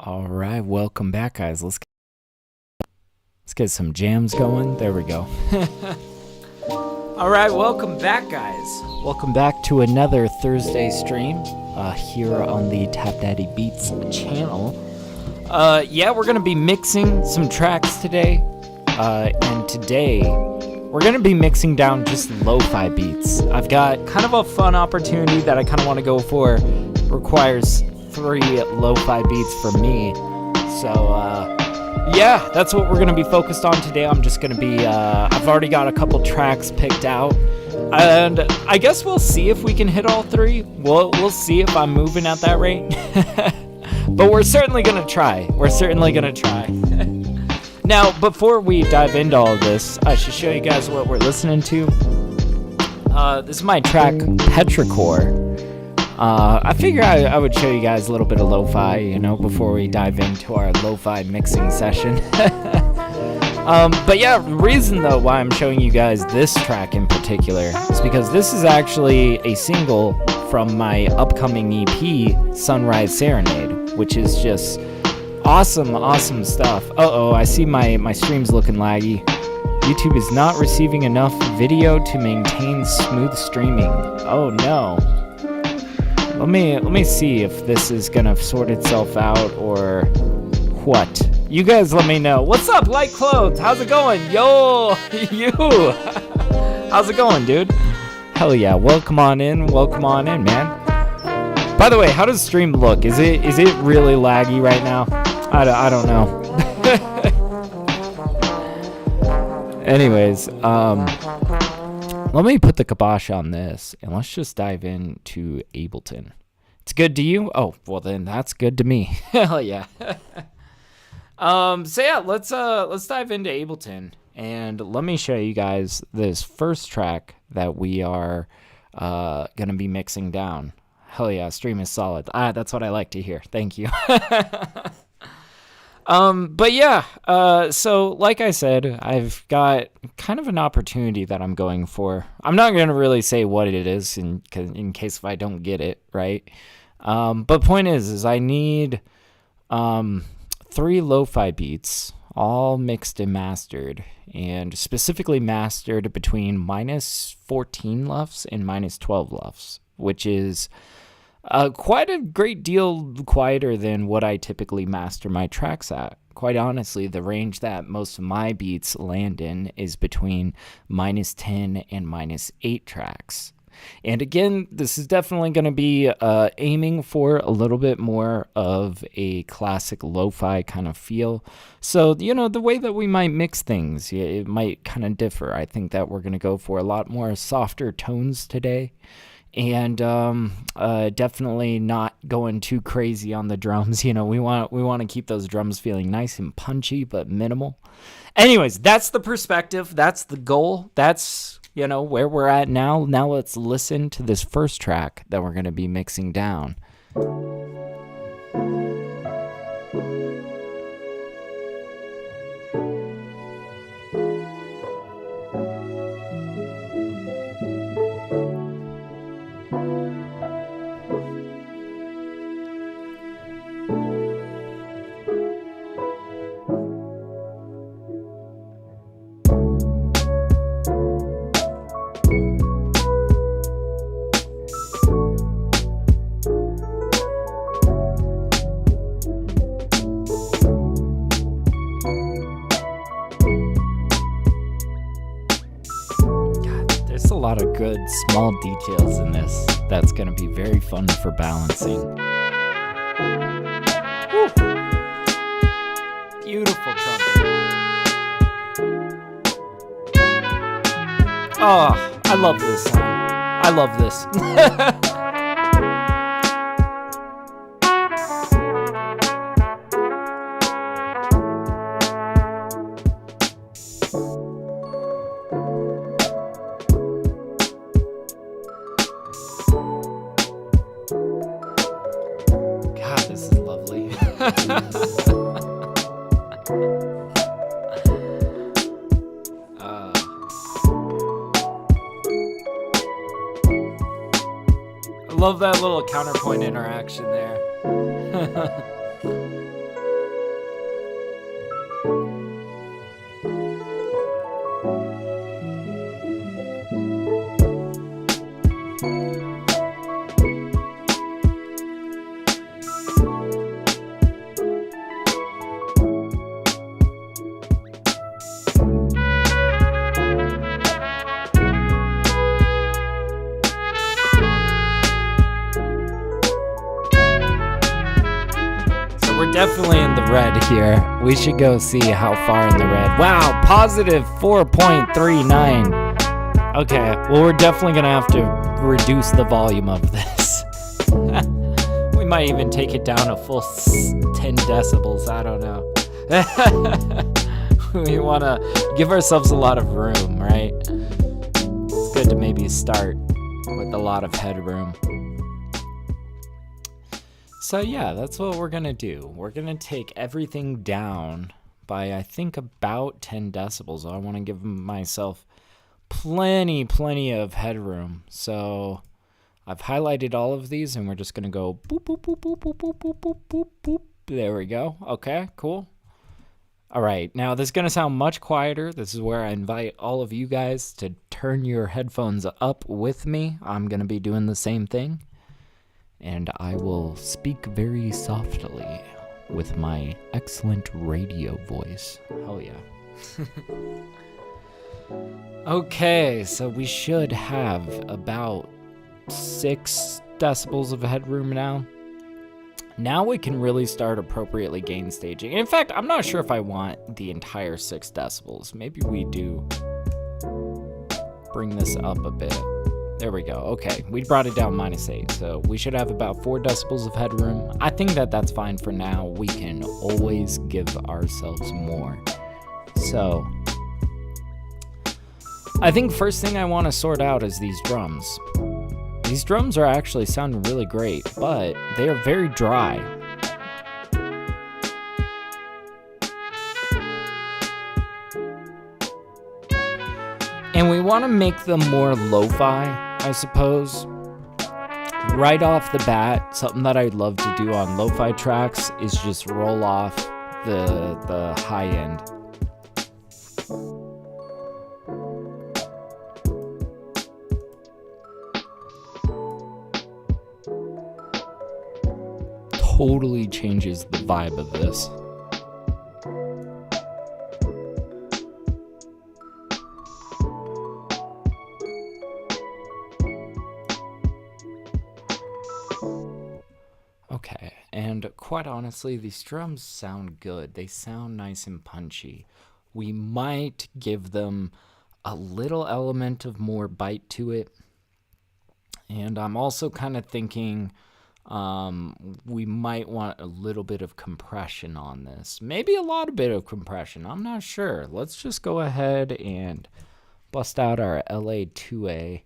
All right, welcome back, guys. Let's get some jams going. There we go. All right, welcome back, guys. Welcome back to another Thursday stream here on the TapDaddyBeats channel. Yeah, we're gonna be mixing some tracks today, and today we're gonna be mixing down just lo-fi beats. I've got kind of a fun opportunity that I kind of want to go for. Requires 3 lo-fi beats for me, so yeah, that's what we're gonna be focused on today. I'm just gonna be I've already got a couple tracks picked out, and I guess we'll see if we can hit all 3. We'll see if I'm moving at that rate. But we're certainly gonna try. Now, before we dive into all of this, I should show you guys what we're listening to. This is my track Petrichor. I figure I would show you guys a little bit of lo-fi, you know, before we dive into our lo-fi mixing session. But yeah, the reason though why I'm showing you guys this track in particular is because this is actually a single from my upcoming EP, Sunrise Serenade, which is just awesome stuff. I see my stream's looking laggy. YouTube is not receiving enough video to maintain smooth streaming. Oh no. Let me see if this is gonna sort itself out or what. You guys let me know. What's up, Light Clothes? How's it going? Yo, you. How's it going, dude? Hell yeah. Welcome on in, man. By the way, how does stream look? Is it really laggy right now? I don't know. Anyways, let me put the kibosh on this, and let's just dive into Ableton. It's good to you? Oh, well then that's good to me. Hell yeah. So yeah, let's dive into Ableton, and let me show you guys this first track that we are gonna be mixing down. Hell yeah, stream is solid. That's what I like to hear. Thank you. But yeah, so like I said, I've got kind of an opportunity that I'm going for. I'm not going to really say what it is in case if I don't get it right. But point is I need 3 lo-fi beats, all mixed and mastered, and specifically mastered between -14 LUFS and -12 LUFS, which is quite a great deal quieter than what I typically master my tracks at. Quite honestly, the range that most of my beats land in is between -10 and -8 tracks. And again, this is definitely going to be aiming for a little bit more of a classic lo-fi kind of feel. So, you know, the way that we might mix things, it might kind of differ. I think that we're going to go for a lot more softer tones today. And definitely not going too crazy on the drums. You know, we want to keep those drums feeling nice and punchy but minimal. Anyways, that's the perspective. That's the goal. That's, you know, where we're at now. Now let's listen to this first track that we're going to be mixing down. A lot of good small details in this that's going to be very fun for balancing. Woo. Beautiful trumpet. Oh, I love this sound. I love this. Love that little counterpoint interaction there. We're definitely in the red here. We should go see how far in the red. Wow, positive 4.39. Okay, well, we're definitely going to have to reduce the volume of this. We might even take it down a full 10 decibels. I don't know. We want to give ourselves a lot of room, right? It's good to maybe start with a lot of headroom. So yeah, that's what we're gonna do. We're gonna take everything down by, I think, about 10 decibels. I want to give myself plenty of headroom. So I've highlighted all of these, and we're just gonna go boop boop boop boop boop boop boop boop boop boop. There we go. Okay, cool. All right, now this is gonna sound much quieter. This is where I invite all of you guys to turn your headphones up with me. I'm gonna be doing the same thing. And I will speak very softly with my excellent radio voice. Hell yeah. Okay, so we should have about 6 decibels of headroom now. Now we can really start appropriately gain staging. In fact, I'm not sure if I want the entire 6 decibels. Maybe we do bring this up a bit. There we go. Okay, we brought it down -8, so we should have about 4 decibels of headroom. I think that that's fine for now. We can always give ourselves more. So, I think first thing I want to sort out is these drums. These drums are actually sounding really great, but they are very dry. And we want to make them more lo-fi, I suppose. Right off the bat, something that I'd love to do on lo-fi tracks is just roll off the high end. Totally changes the vibe of this. Okay, and quite honestly, these drums sound good. They sound nice and punchy. We might give them a little element of more bite to it. And I'm also kind of thinking we might want a little bit of compression on this. Maybe a lot of bit of compression. I'm not sure. Let's just go ahead and bust out our LA2A.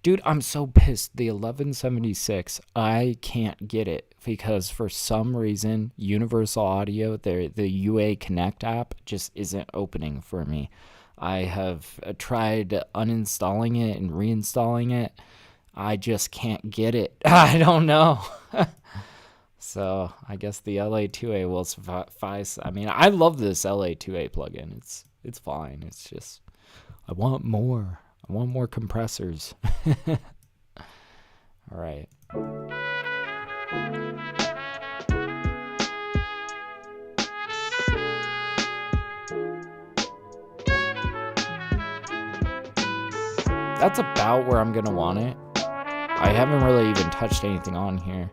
Dude, I'm so pissed. The 1176, I can't get it because for some reason, Universal Audio, the UA Connect app just isn't opening for me. I have tried uninstalling it and reinstalling it. I just can't get it. I don't know. So I guess the LA2A will suffice. I mean, I love this LA2A plugin. It's fine. It's just I want more. I want more compressors. All right. That's about where I'm gonna want it. I haven't really even touched anything on here.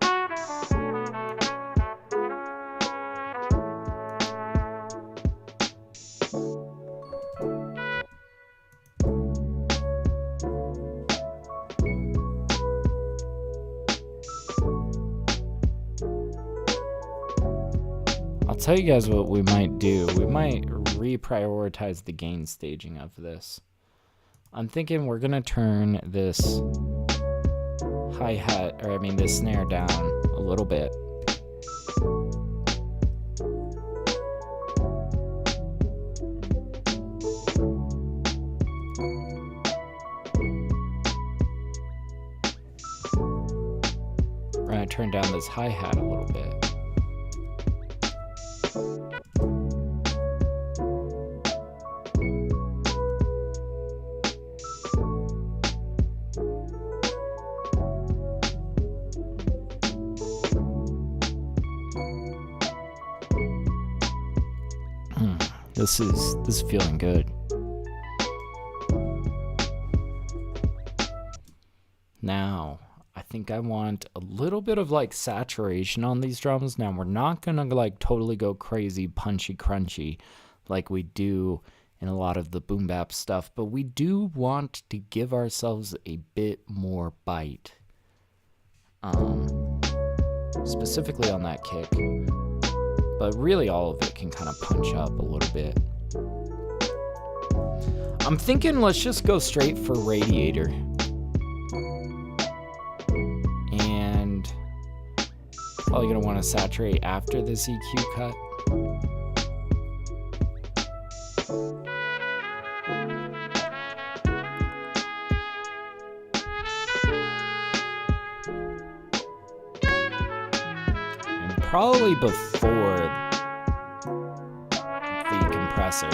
I'll tell you guys what we might do. We might reprioritize the gain staging of this. I'm thinking we're gonna turn this hi-hat, or I mean this snare down a little bit. We're gonna turn down this hi-hat a little bit. This is feeling good. Now, I think I want a little bit of like saturation on these drums. Now we're not gonna like totally go crazy punchy crunchy like we do in a lot of the boom bap stuff, but we do want to give ourselves a bit more bite, specifically on that kick, but really all of it can kind of punch up a little bit. I'm thinking let's just go straight for radiator. And probably gonna want to saturate after this EQ cut. And probably before the compressor.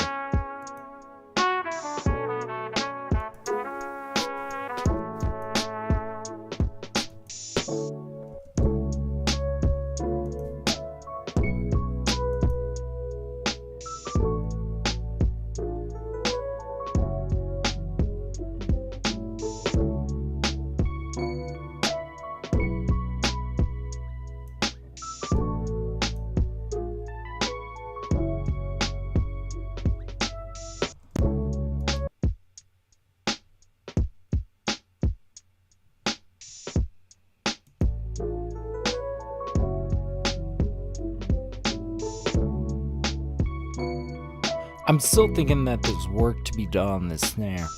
I'm still thinking that there's work to be done on this snare.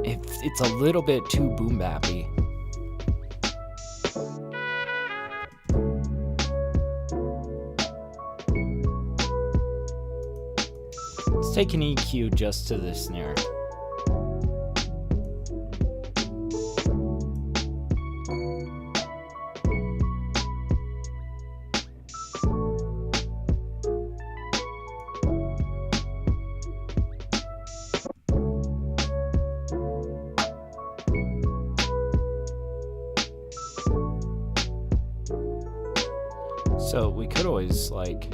It's a little bit too boom bappy. Let's take an EQ just to the snare. So we could always like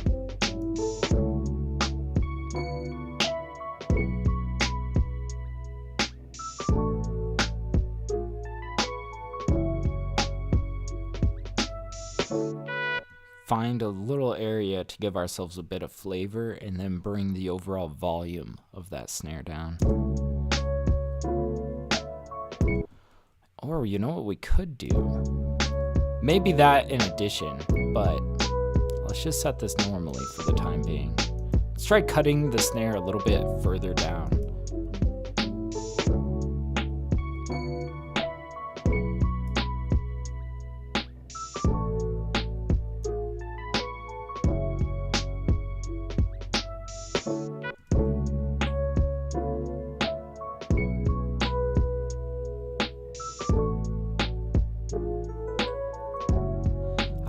find a little area to give ourselves a bit of flavor and then bring the overall volume of that snare down. Or you know what we could do? Maybe that in addition, but let's just set this normally for the time being. Let's try cutting the snare a little bit further down.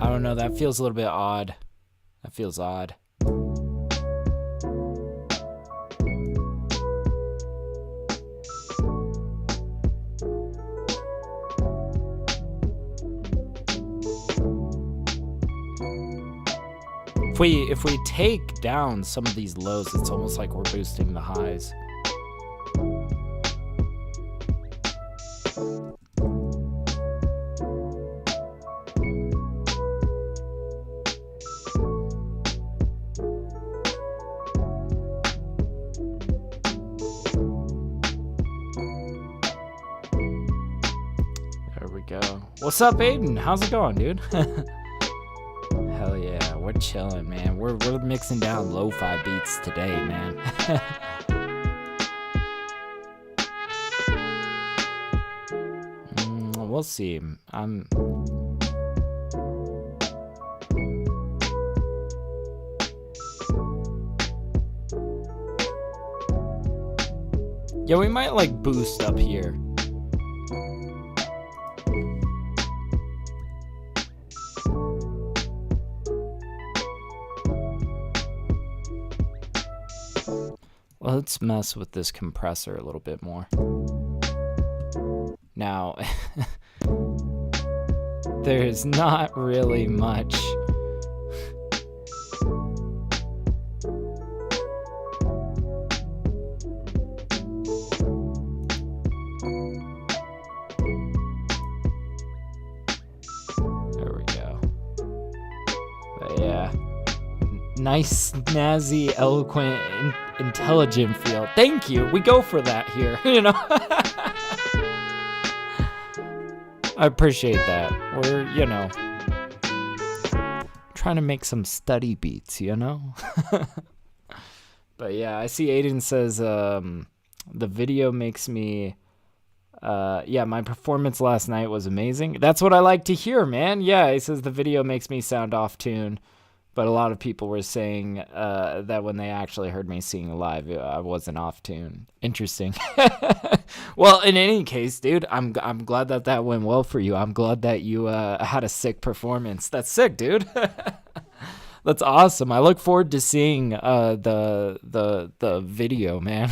I don't know, that feels a little bit odd. That feels odd. If we take down some of these lows, it's almost like we're boosting the highs. There we go. What's up, Aiden? How's it going, dude? Hell yeah, we're chilling, man. We're mixing down lo-fi beats today, man. We'll see. Yeah, we might like boost up here. Let's mess with this compressor a little bit more. Now, there's not really much. Nice, snazzy, eloquent, intelligent feel. Thank you. We go for that here, you know? I appreciate that. We're, you know, trying to make some study beats, you know? But yeah, I see Aiden says the video makes me... yeah, my performance last night was amazing. That's what I like to hear, man. Yeah, he says the video makes me sound off tune. But a lot of people were saying that when they actually heard me sing live, I wasn't off tune. Interesting. Well, in any case, dude, I'm glad that went well for you. I'm glad that you had a sick performance. That's sick, dude. That's awesome. I look forward to seeing the video, man.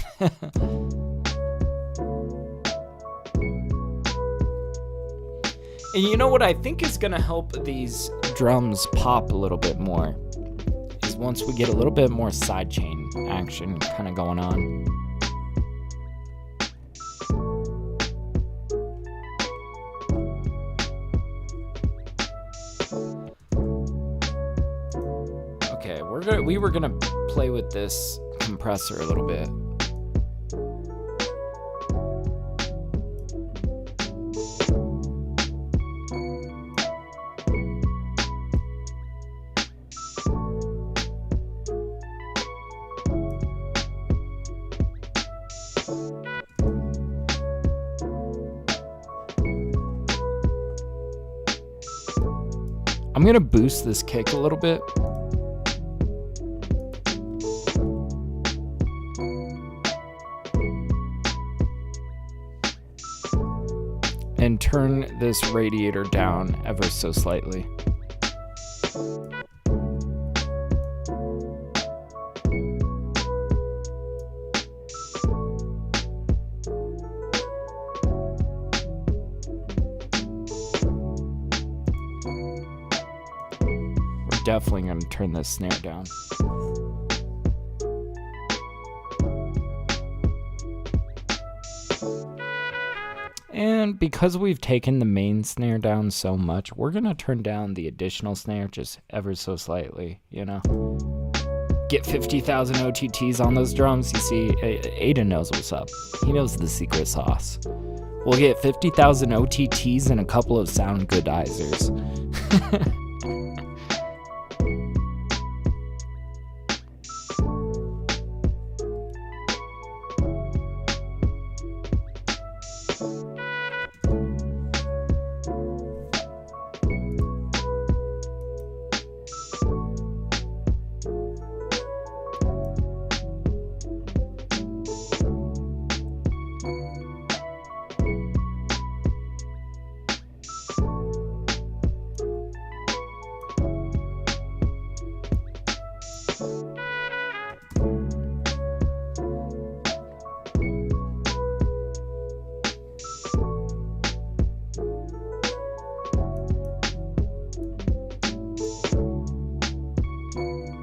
And you know what I think is going to help these drums pop a little bit more is once we get a little bit more sidechain action kind of going on. Okay, we were gonna play with this compressor a little bit. I'm gonna boost this kick a little bit. And turn this radiator down ever so slightly. Definitely going to turn this snare down. And because we've taken the main snare down so much, we're going to turn down the additional snare just ever so slightly, you know? Get 50,000 OTTs on those drums. You see, Aiden knows what's up. He knows the secret sauce. We'll get 50,000 OTTs and a couple of sound goodizers.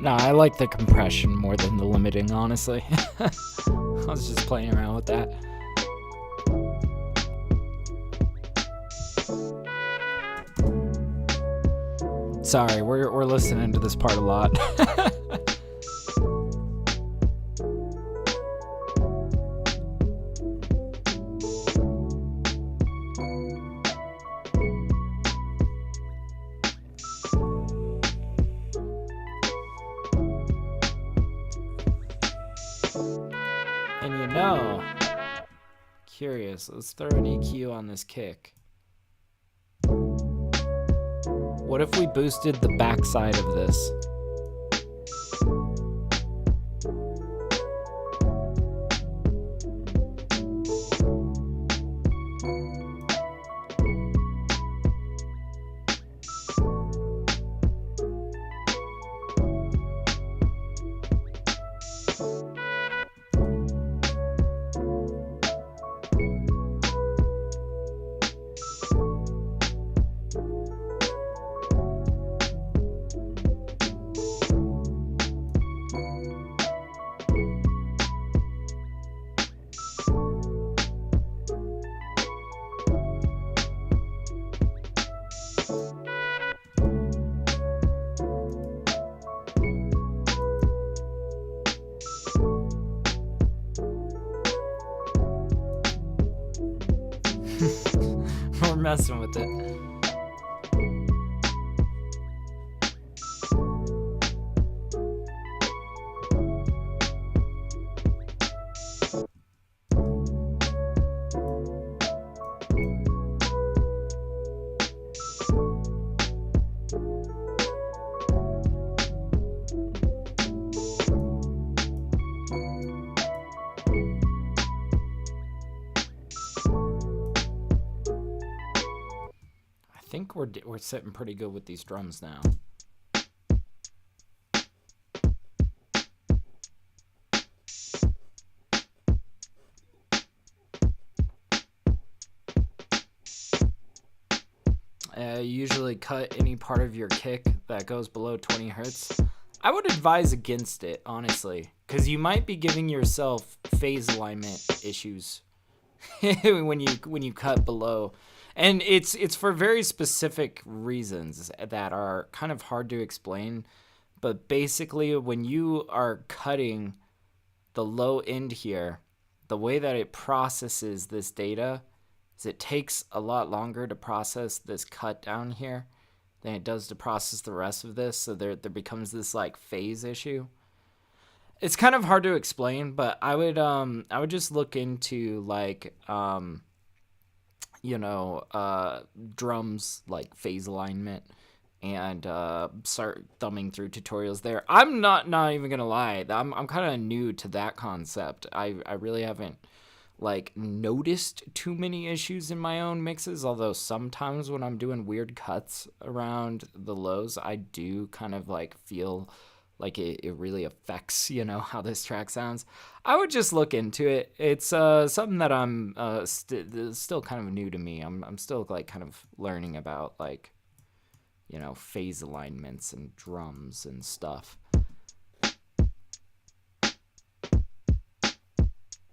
Nah, I like the compression more than the limiting, honestly. I was just playing around with that. Sorry, we're listening to this part a lot. And you know, curious, let's throw an EQ on this kick. What if we boosted the backside of this? messing with it. I think we're sitting pretty good with these drums now. Usually cut any part of your kick that goes below 20 hertz. I would advise against it, honestly, because you might be giving yourself phase alignment issues when you cut below. And it's for very specific reasons that are kind of hard to explain. But basically, when you are cutting the low end here, the way that it processes this data is it takes a lot longer to process this cut down here than it does to process the rest of this. So there becomes this like phase issue. It's kind of hard to explain, but I would just look into like drums like phase alignment and start thumbing through tutorials there. I'm not even gonna lie, I'm kind of new to that concept. I really haven't like noticed too many issues in my own mixes, although sometimes when I'm doing weird cuts around the lows, I do kind of like feel like it really affects, how this track sounds. I would just look into it. It's something that I'm still kind of new to me. I'm still like kind of learning about like, phase alignments and drums and stuff.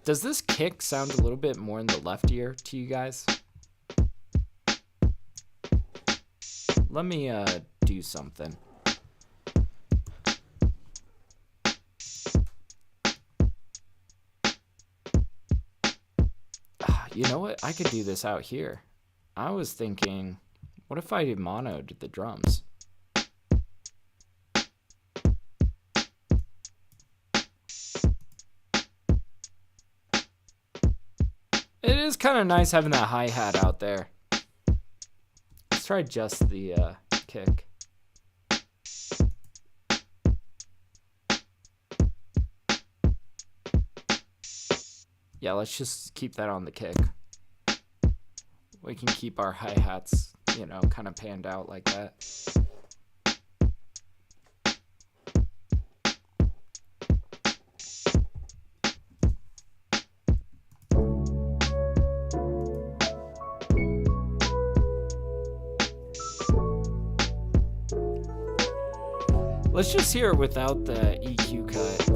Does this kick sound a little bit more in the left ear to you guys? Let me do something. You know what? I could do this out here. I was thinking, what if I monoed the drums? It is kind of nice having that hi-hat out there. Let's try just the kick. Yeah, let's just keep that on the kick. We can keep our hi-hats, kind of panned out like that. Let's just hear it without the EQ cut.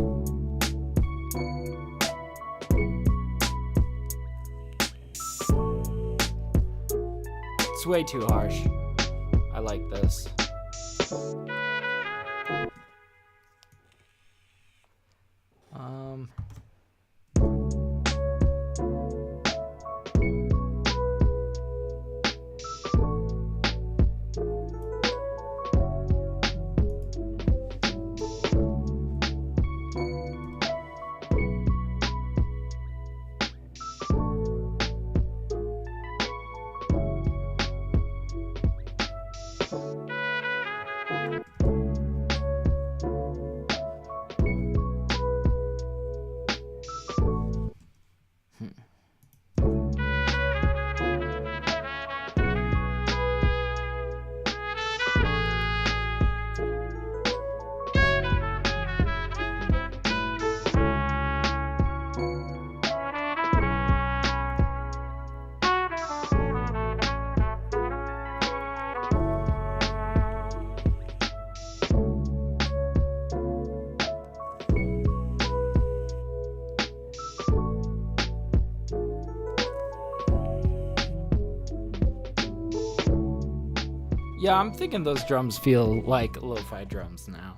It's way too harsh. I like this. Yeah, I'm thinking those drums feel like lo-fi drums now.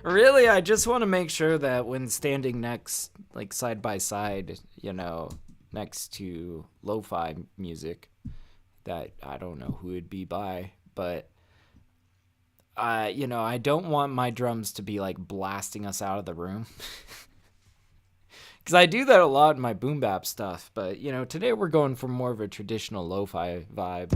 Really, I just want to make sure that when standing next, like side by side, next to lo-fi music that I don't know who it'd be by, but I don't want my drums to be like blasting us out of the room. Because I do that a lot in my boom bap stuff, but today we're going for more of a traditional lo-fi vibe.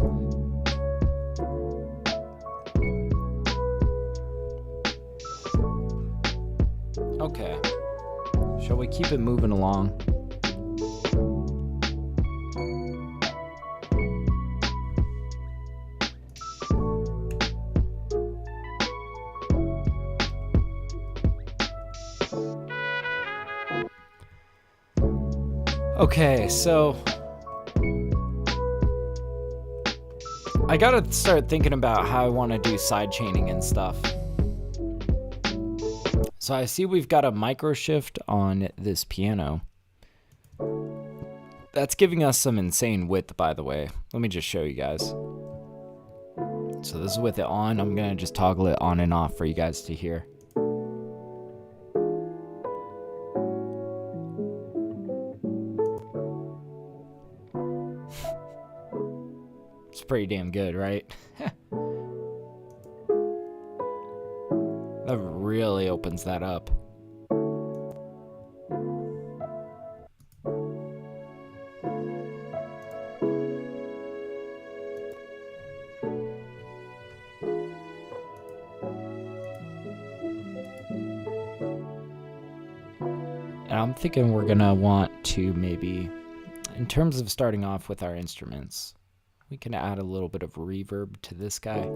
Okay, shall we keep it moving along? Okay, so I gotta start thinking about how I want to do side chaining and stuff. So I see we've got a micro shift on this piano. That's giving us some insane width, by the way. Let me just show you guys. So this is with it on. I'm gonna just toggle it on and off for you guys to hear. It's pretty damn good, right? That really opens that up. And I'm thinking we're gonna want to maybe, in terms of starting off with our instruments, we can add a little bit of reverb to this guy.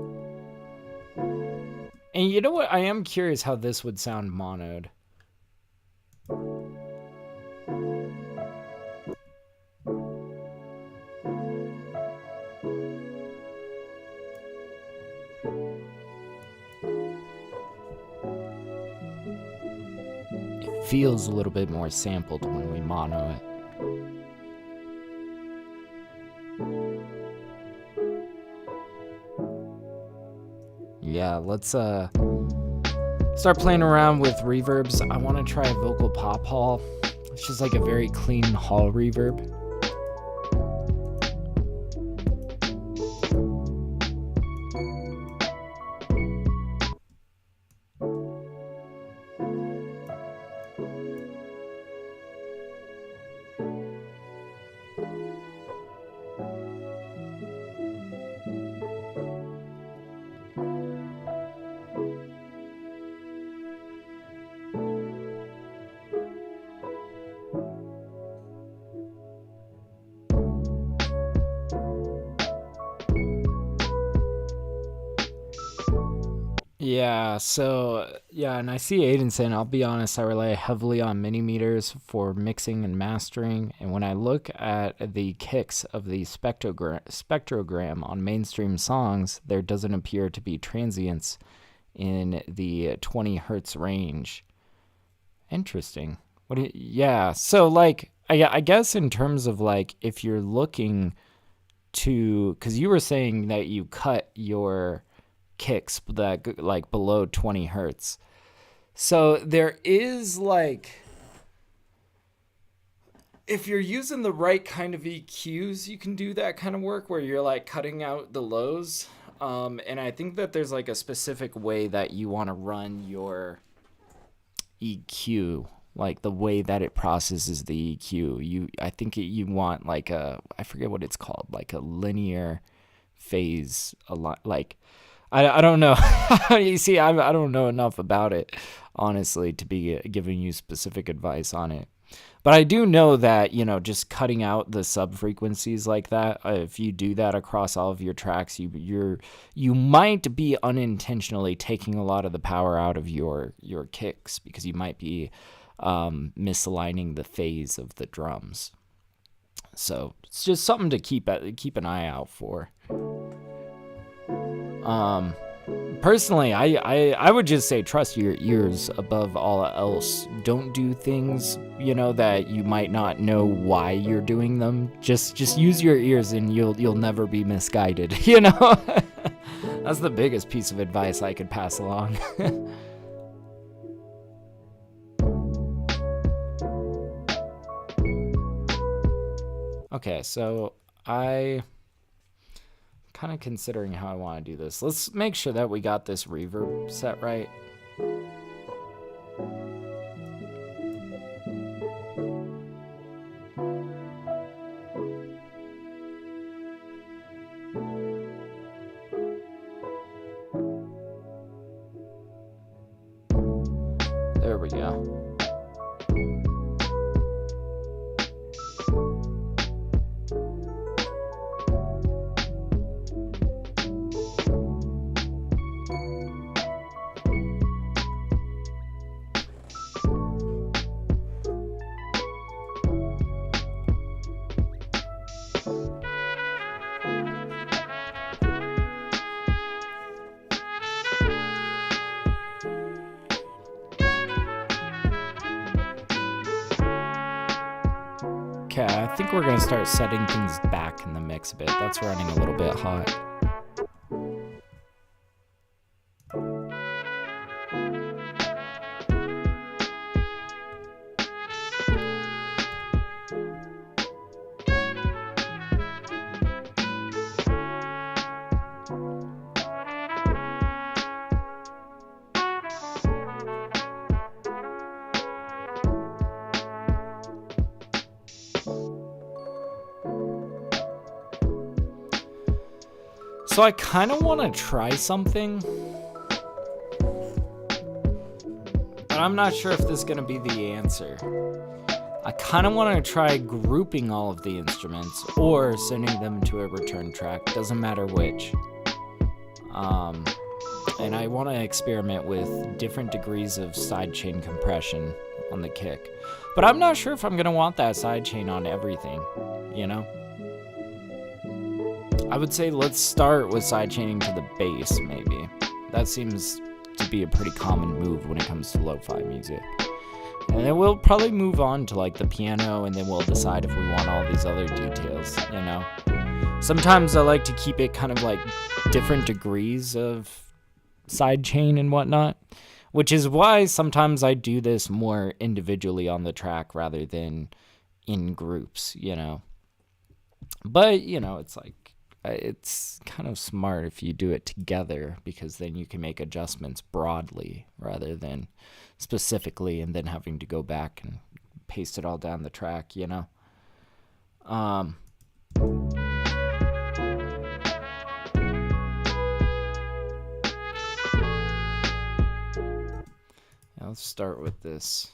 And you know what? I am curious how this would sound monoed. It feels a little bit more sampled when we mono it. Yeah, let's start playing around with reverbs. I want to try a vocal pop hall. It's just like a very clean hall reverb. And I see Aiden saying, I'll be honest, I rely heavily on mini meters for mixing and mastering. And when I look at the kicks of the spectrogram on mainstream songs, there doesn't appear to be transients in the 20 hertz range. Interesting. So like, I guess in terms of like, if you're looking to, because you were saying that you cut your kicks that like below 20 hertz. So there is like, if you're using the right kind of EQs, you can do that kind of work where you're like cutting out the lows. And I think that there's like a specific way that you want to run your EQ, like the way that it processes the EQ. I think you want like I forget what it's called, like a linear phase, like, I don't know. You see, I don't know enough about it, honestly, to be giving you specific advice on it. But I do know that, just cutting out the sub frequencies like that, if you do that across all of your tracks, you might be unintentionally taking a lot of the power out of your kicks, because you might be misaligning the phase of the drums. So it's just something to keep an eye out for. Personally, I would just say trust your ears above all else. Don't do things, that you might not know why you're doing them. Just use your ears and you'll never be misguided, That's the biggest piece of advice I could pass along. Okay, so I kind of considering how I want to do this. Let's make sure that we got this reverb set right. There we go. Okay, I think we're gonna start setting things back in the mix a bit. That's running a little bit hot. So I kind of want to try something, but I'm not sure if this is going to be the answer. I kind of want to try grouping all of the instruments or sending them to a return track, doesn't matter which. And I want to experiment with different degrees of sidechain compression on the kick. But I'm not sure if I'm going to want that sidechain on everything, you know? I would say let's start with sidechaining to the bass, maybe. That seems to be a pretty common move when it comes to lo-fi music. And then we'll probably move on to like the piano, and then we'll decide if we want all these other details, you know? Sometimes I like to keep it kind of like different degrees of sidechain and whatnot, which is why sometimes I do this more individually on the track rather than in groups, you know? But, you know, it's like, it's kind of smart if you do it together, because then you can make adjustments broadly rather than specifically and then having to go back and paste it all down the track, you know? Let's start with this.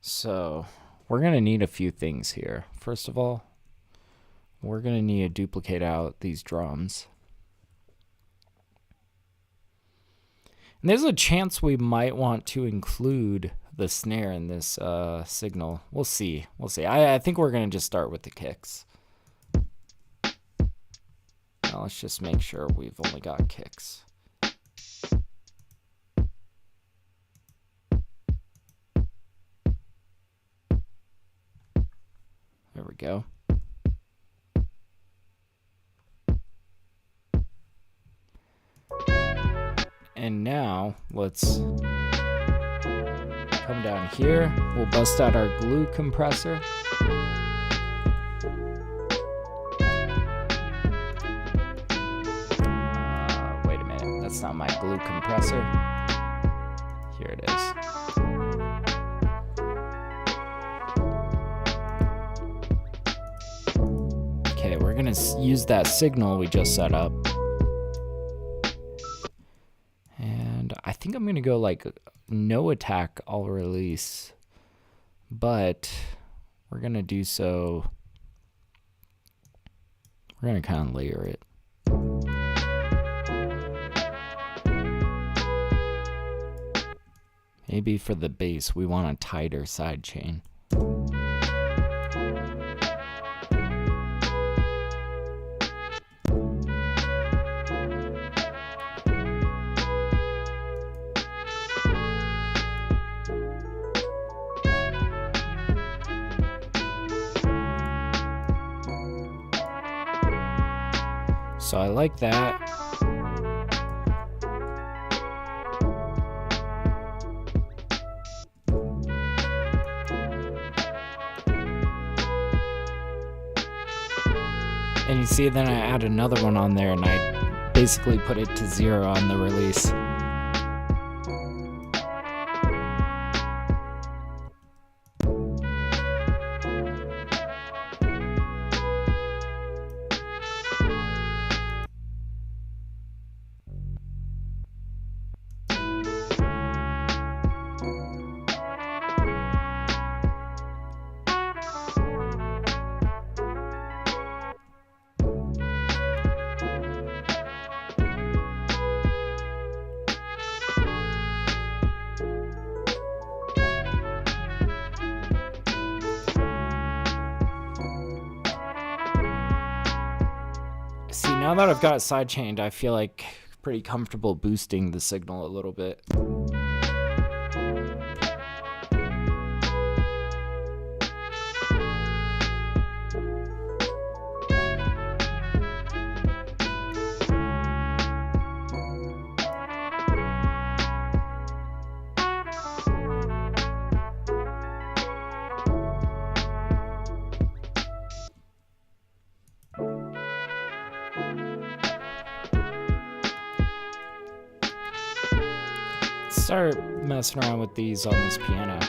So we're going to need a few things here. First of all, we're going to need to duplicate out these drums. And there's a chance we might want to include the snare in this signal. We'll see. We'll see. I think we're going to just start with the kicks. Now let's just make sure we've only got kicks. There we go. And now let's come down here. We'll bust out our glue compressor. Wait a minute, that's not my glue compressor. Here it is. Okay, we're gonna use that signal we just set up. I think I'm going to go like no attack, all release, but we're going to do so. We're going to kind of layer it. Maybe for the bass, we want a tighter side chain. So I like that. And you see, then I add another one on there, and I basically put it to 0 on the release. See, now that I've got it sidechained, I feel like pretty comfortable boosting the signal a little bit. Start messing around with these on this piano.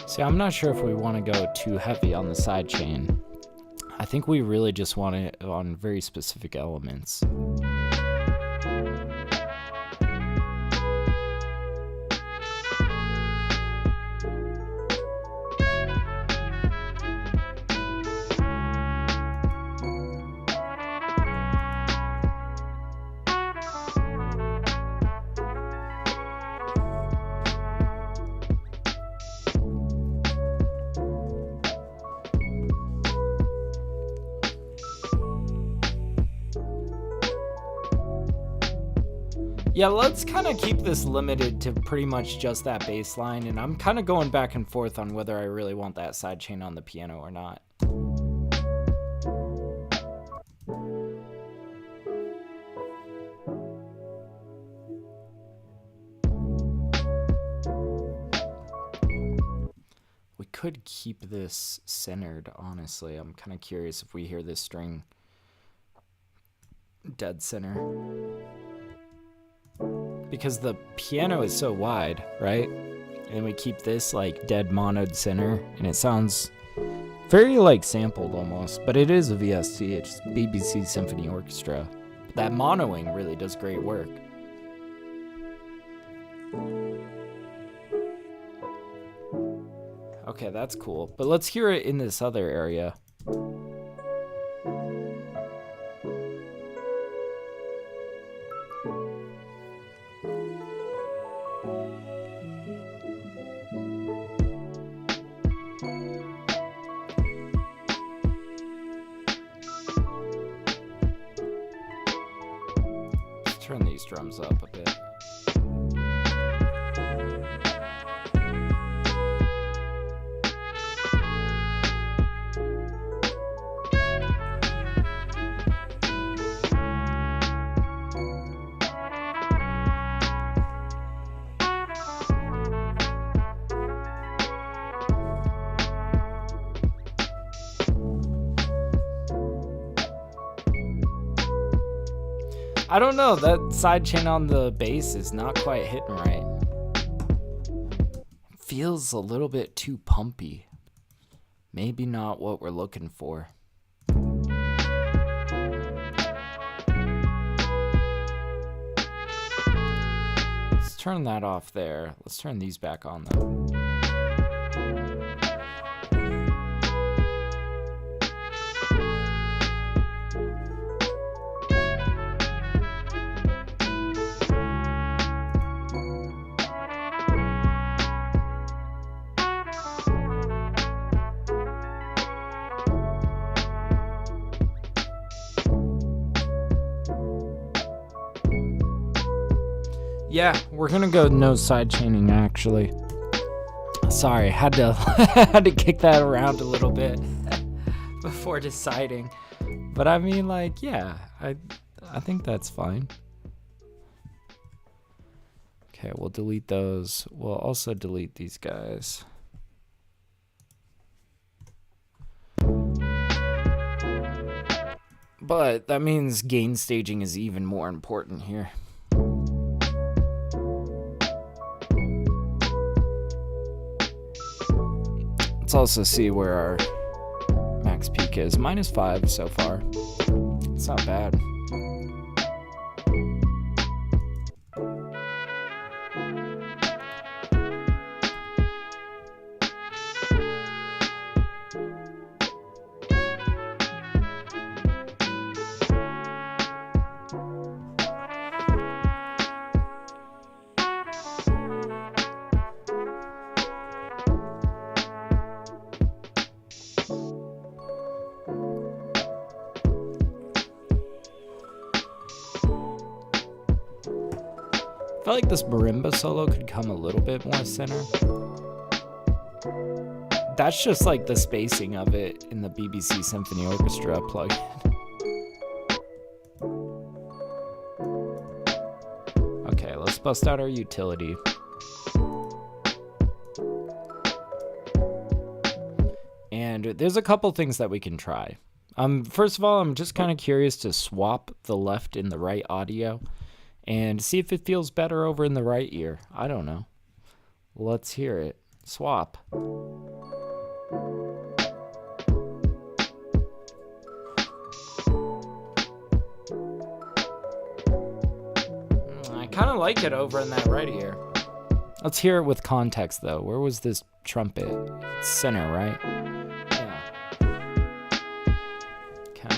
See, I'm not sure if we want to go too heavy on the sidechain. I think we really just want it on very specific elements. Yeah, let's kind of keep this limited to pretty much just that bass line, and I'm kind of going back and forth on whether I really want that sidechain on the piano or not. We could keep this centered, honestly. I'm kind of curious if we hear this string dead center. Because the piano is so wide, right? And we keep this like dead monoed center, and it sounds very like sampled almost, but it is a VST, it's BBC Symphony Orchestra. That monoing really does great work. Okay, that's cool, but let's hear it in this other area. Turn these drums up a bit. I don't know, that sidechain on the bass is not quite hitting right. It feels a little bit too pumpy. Maybe not what we're looking for. Let's turn that off there. Let's turn these back on though. Yeah, we're gonna go no side chaining actually. Sorry, had to had to kick that around a little bit before deciding. But I mean, like, yeah, I think that's fine. Okay, we'll delete those. We'll also delete these guys. But that means gain staging is even more important here. Let's also see where our max peak is. -5 so far. It's not bad. I feel like this marimba solo could come a little bit more center. That's just like the spacing of it in the BBC Symphony Orchestra plugin. Okay, let's bust out our utility. And there's a couple things that we can try. First of all, I'm just kind of curious to swap the left and the right audio and see if it feels better over in the right ear. I don't know. Let's hear it. Swap. I kind of like it over in that right ear. Let's hear it with context, though. Where was this trumpet? It's center, right? Yeah. Okay.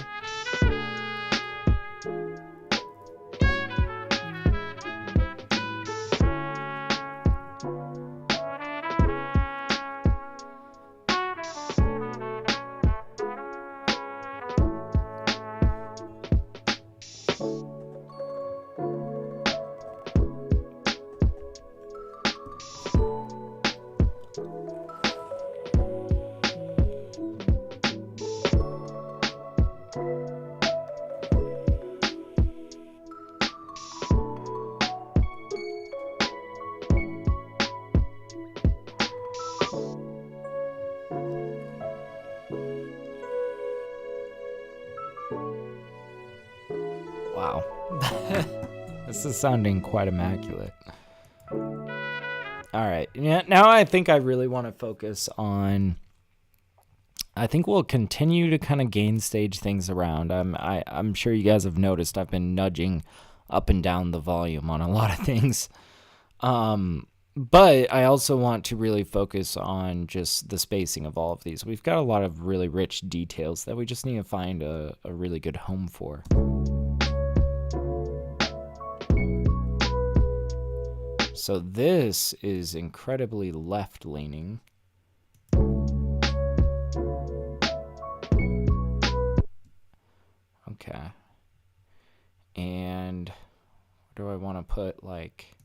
Wow. This is sounding quite immaculate. Alright, now I think I really want to focus on... I think we'll continue to kind of gain stage things around. I'm sure you guys have noticed I've been nudging up and down the volume on a lot of things. But I also want to really focus on just the spacing of all of these. We've got a lot of really rich details that we just need to find a really good home for. So this is incredibly left-leaning. Okay. And where do I want to put, like,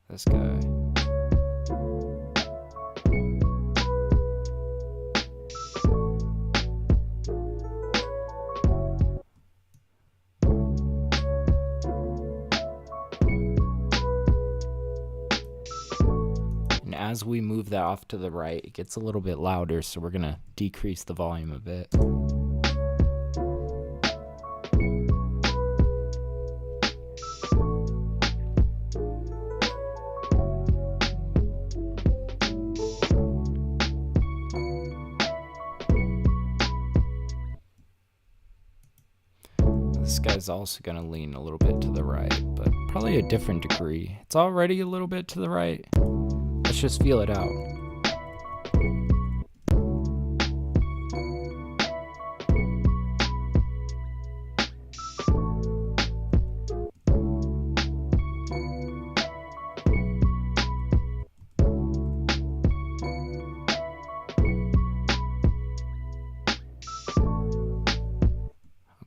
this guy? As we move that off to the right, it gets a little bit louder, so we're going to decrease the volume a bit. This guy's also going to lean a little bit to the right, but probably a different degree. It's already a little bit to the right. Let's just feel it out.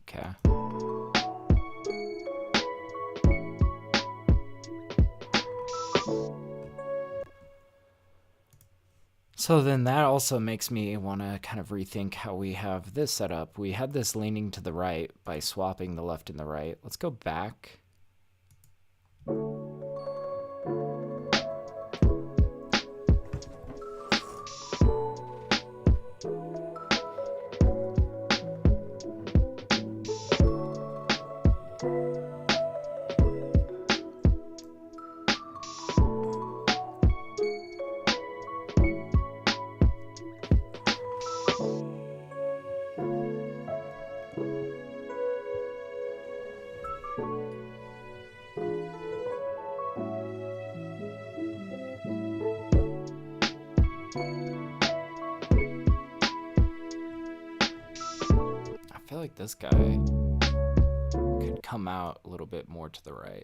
Okay. So then that also makes me want to kind of rethink how we have this set up. We had this leaning to the right by swapping the left and the right. Let's go back. I feel like this guy could come out a little bit more to the right.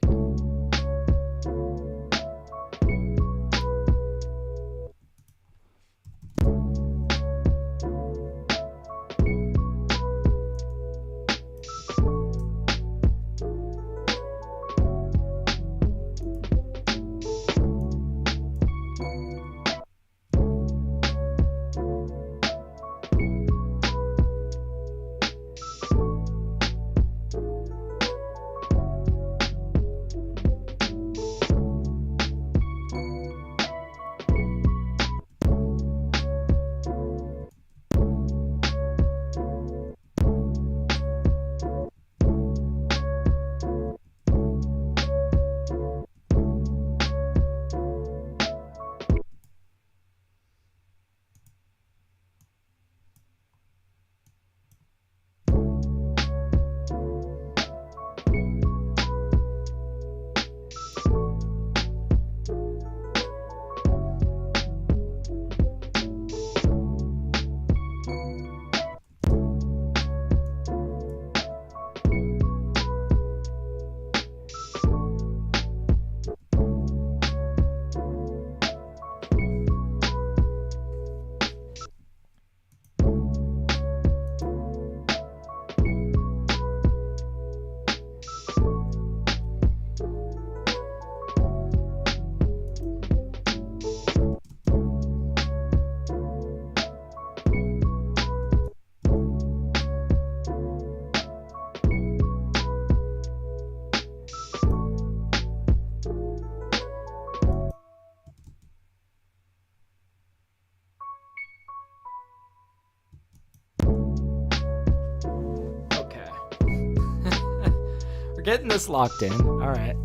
We're getting this locked in. All right.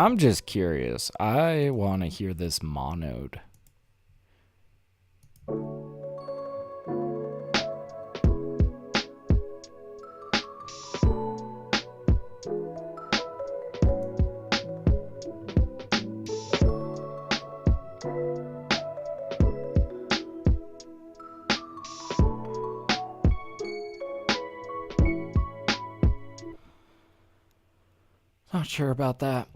I'm just curious. I want to hear this monoed. Not sure about that.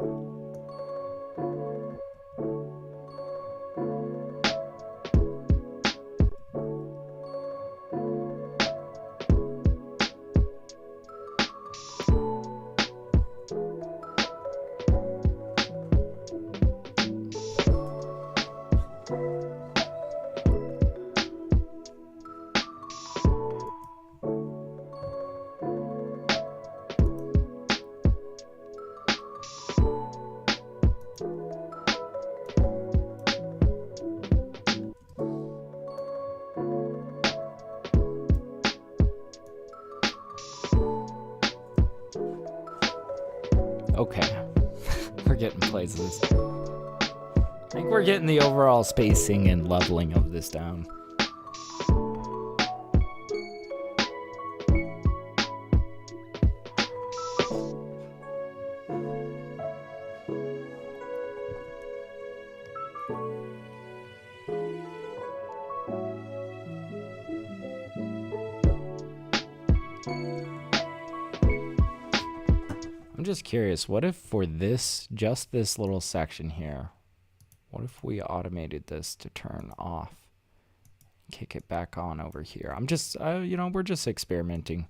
Okay. We're getting places. I think we're getting the overall spacing and leveling of this down. I'm just curious, what if for this, just this little section here, what if we automated this to turn off? Kick it back on over here. I'm just, you know, we're just experimenting.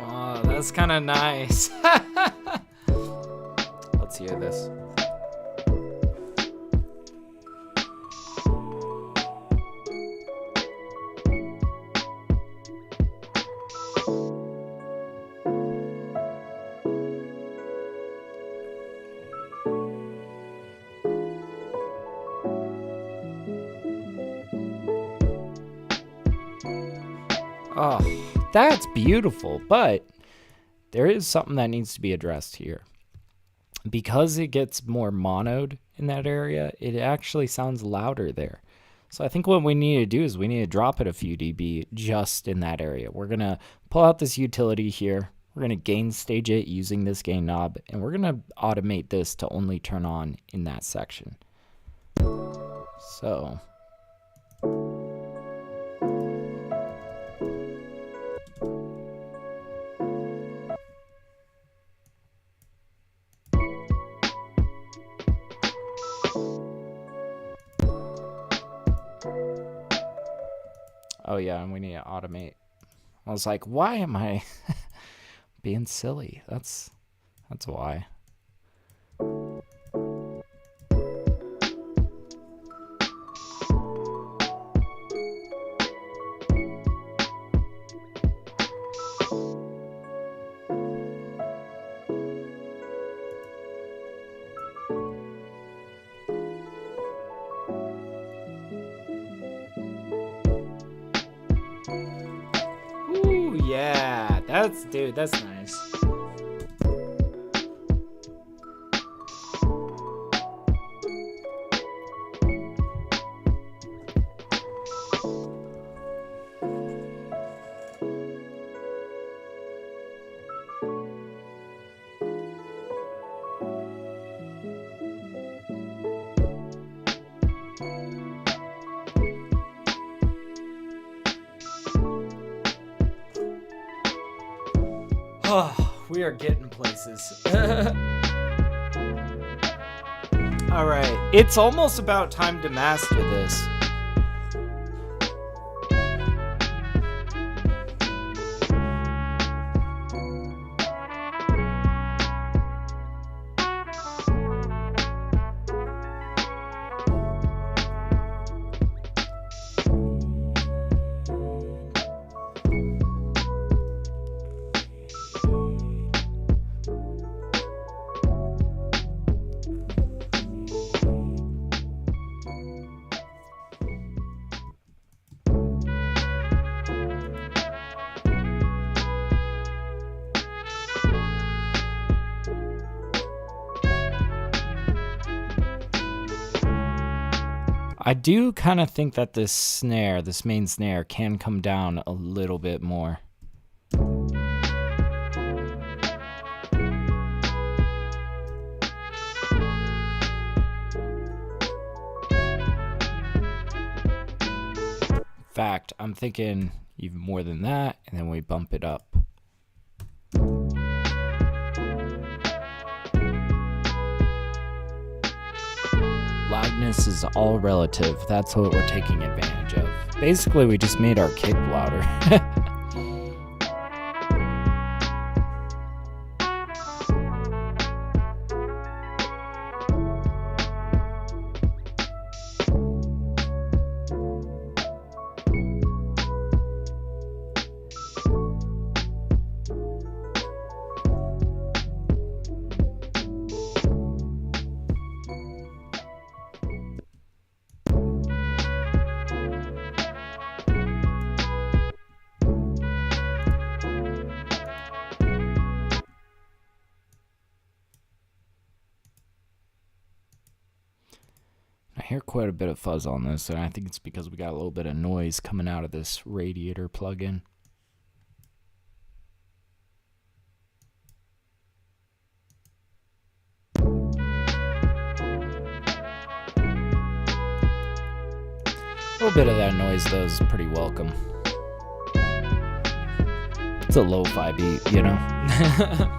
Oh, that's kind of nice. Let's hear this. Oh, that's beautiful, but there is something that needs to be addressed here. Because it gets more monoed in that area, it actually sounds louder there. So I think what we need to do is we need to drop it a few dB just in that area. We're going to pull out this utility here. We're going to gain stage it using this gain knob, and we're going to automate this to only turn on in that section. So... oh yeah, and we need to automate. I was like, why am I being silly? That's why. Yeah, dude, that's nice. Oh, we are getting places. All right, it's almost about time to master this. I do kind of think that this snare, this main snare, can come down a little bit more. In fact, I'm thinking even more than that, and then we bump it up. Loudness is all relative. That's what we're taking advantage of. Basically, we just made our kick louder. hear quite a bit of fuzz on this, and I think it's because we got a little bit of noise coming out of this radiator plug-in. A little bit of that noise, though, is pretty welcome. It's a lo-fi beat, you know?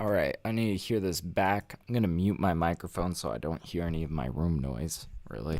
Alright, I need to hear this back. I'm going to mute my microphone so I don't hear any of my room noise, really.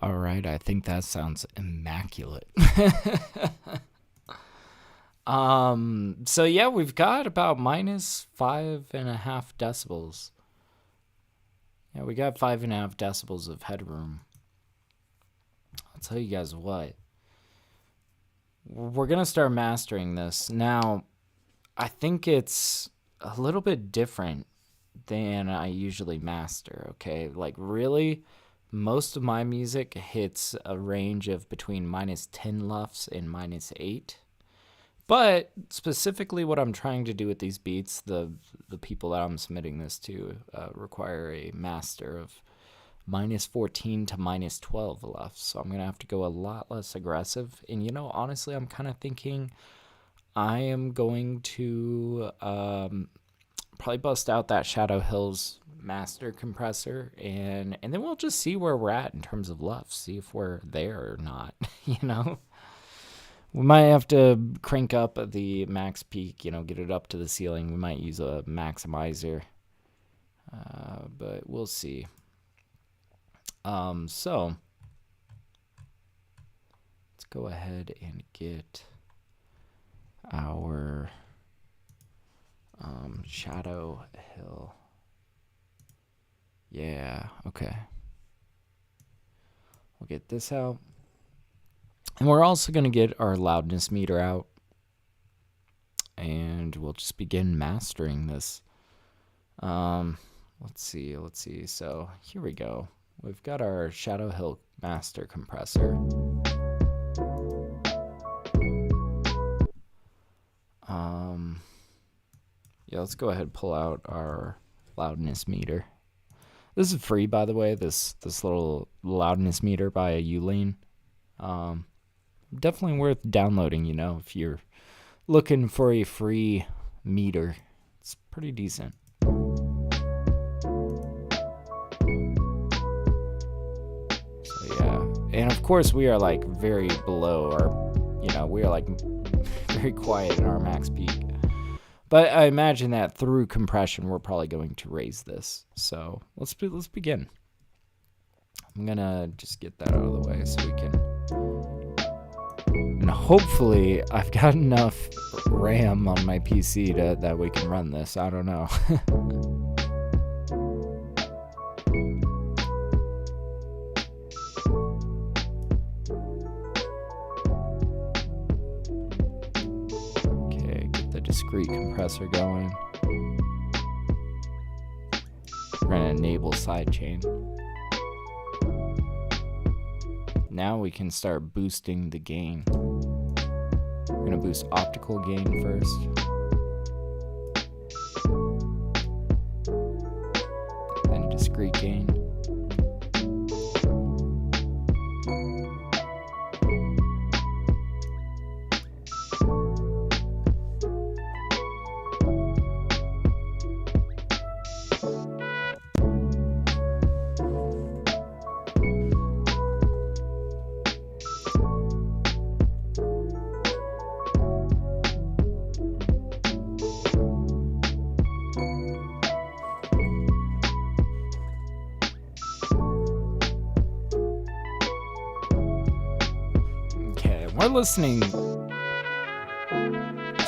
All right, I think that sounds immaculate. So yeah, we've got about minus 5.5 decibels. Yeah, we got 5.5 decibels of headroom. I'll tell you guys what. We're gonna start mastering this. Now, I think it's a little bit different than I usually master, okay? Like, really, most of my music hits a range of between minus 10 LUFS and minus 8. But specifically what I'm trying to do with these beats, the people that I'm submitting this to require a master of minus 14 to minus 12 LUFS. So I'm going to have to go a lot less aggressive. And, you know, honestly, I'm kind of thinking I am going to probably bust out that Shadow Hills master compressor, and then we'll just see where we're at in terms of LUFS, see if we're there or not. You know, we might have to crank up the max peak, you know, get it up to the ceiling. We might use a maximizer, but we'll see. So let's go ahead and get our Shadow Hill. Yeah, okay. We'll get this out. And we're also going to get our loudness meter out. And we'll just begin mastering this. Let's see. So here we go. We've got our Shadow Hill master compressor. Yeah, let's go ahead and pull out our loudness meter. This is free, by the way, this little loudness meter by Ulane. Definitely worth downloading, you know, if you're looking for a free meter. It's pretty decent. So yeah, and of course we are like very below our, you know, we are like very quiet in our max peak. But I imagine that through compression, we're probably going to raise this. So let's begin. I'm gonna just get that out of the way so we can. And hopefully, I've got enough RAM on my PC that we can run this. I don't know. Discrete compressor going. We're going to enable sidechain. Now we can start boosting the gain. We're going to boost optical gain first. Then discrete gain. We're listening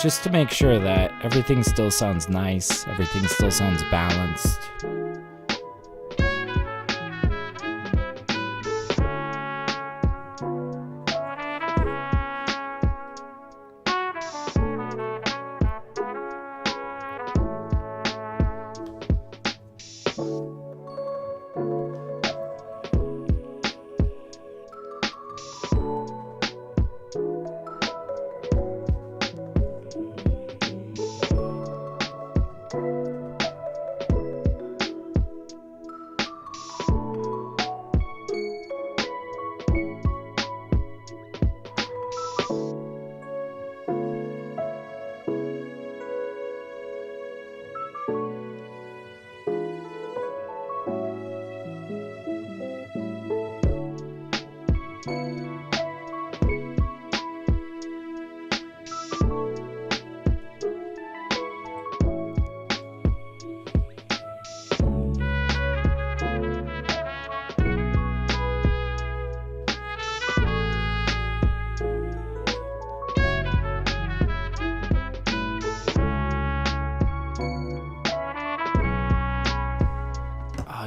just to make sure that everything still sounds nice, everything still sounds balanced.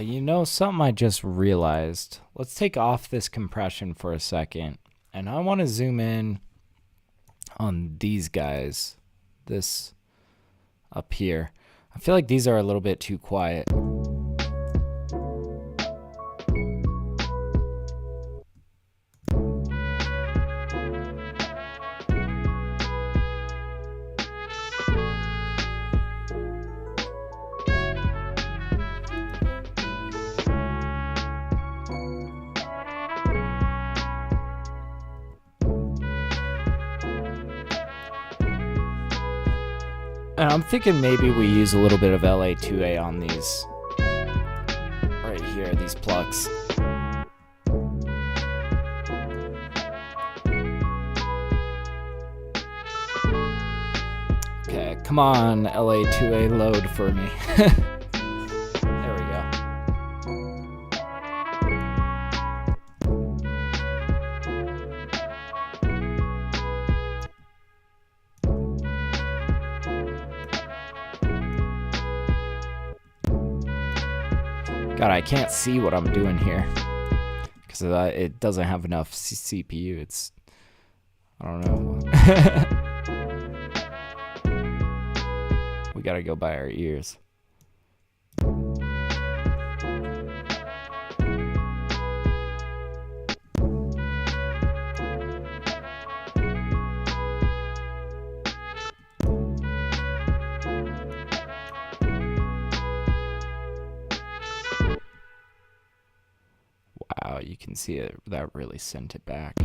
You know, something I just realized. Let's take off this compression for a second. And I want to zoom in on these guys. This up here. I feel like these are a little bit too quiet. And I'm thinking maybe we use a little bit of LA2A on these right here, these plucks. Okay, come on, LA2A load for me. There we go. God, I can't see what I'm doing here because it doesn't have enough CPU. It's I don't know. We gotta go by our ears. Wow, you can see it, that really sent it back.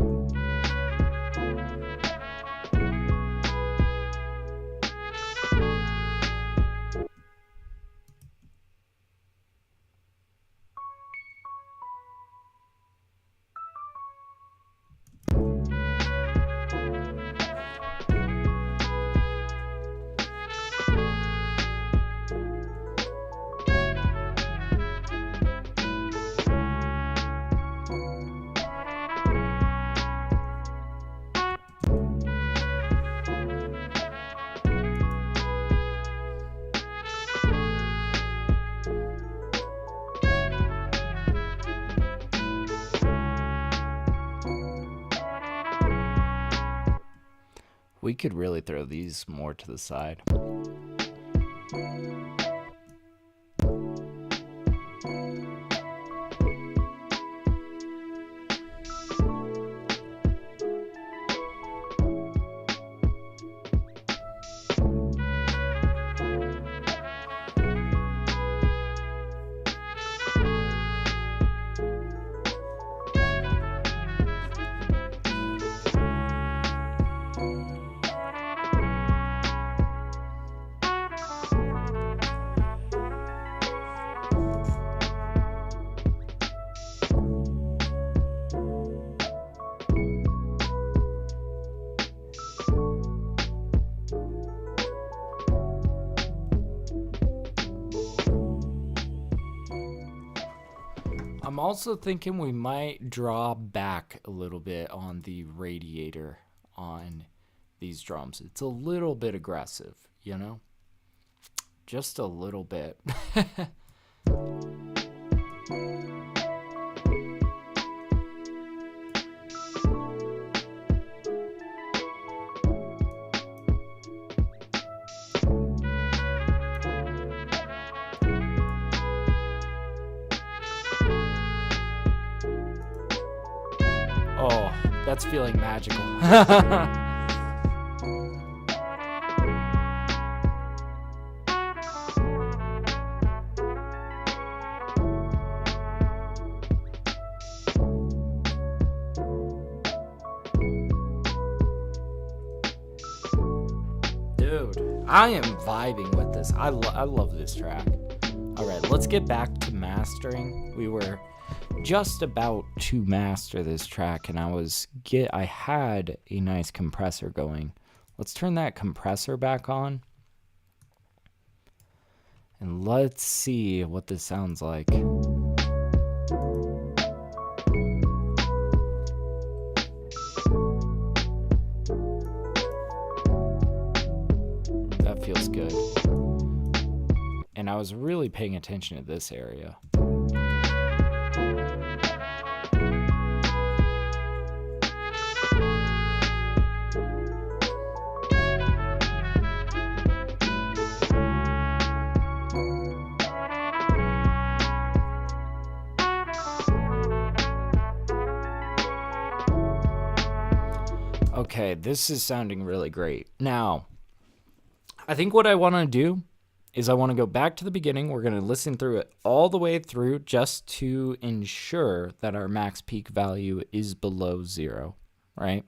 We could really throw these more to the side. I'm also thinking we might draw back a little bit on the radiator on these drums. It's a little bit aggressive, you know? Just a little bit. Oh, that's feeling magical. Dude, I am vibing with this. I love this track. All right, let's get back to mastering. We were just about to master this track, and I had a nice compressor going. Let's turn that compressor back on, and let's see what this sounds like. That feels good. And I was really paying attention to this area. Okay, this is sounding really great. Now, I think what I want to do is I want to go back to the beginning. We're going to listen through it all the way through just to ensure that our max peak value is below 0, right?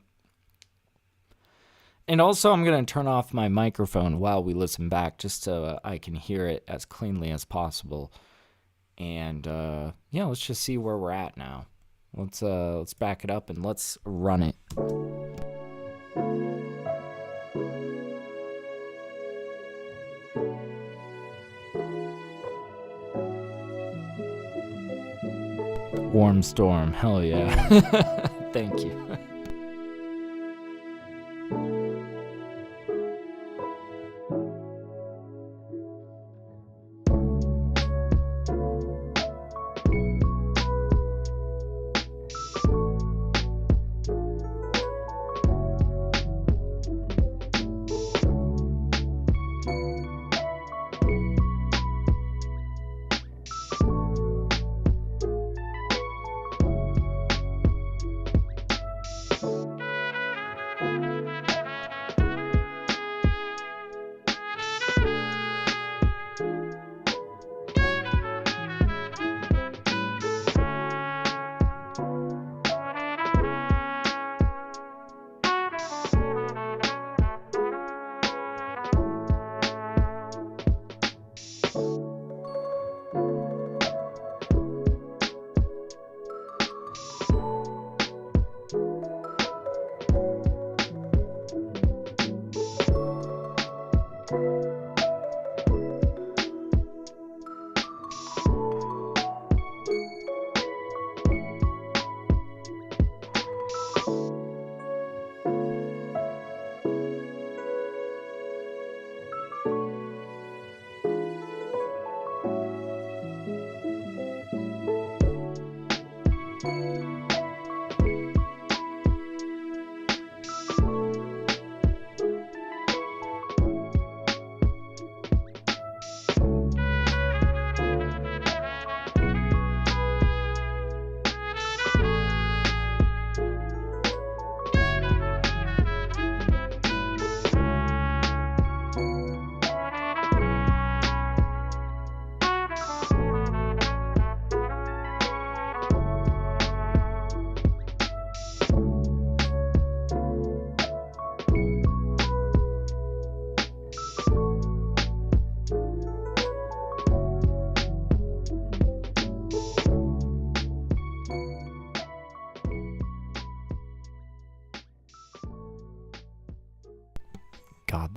And also, I'm going to turn off my microphone while we listen back just so I can hear it as cleanly as possible. And yeah, let's just see where we're at now. Let's back it up and let's run it. Warm storm, hell yeah. Thank you.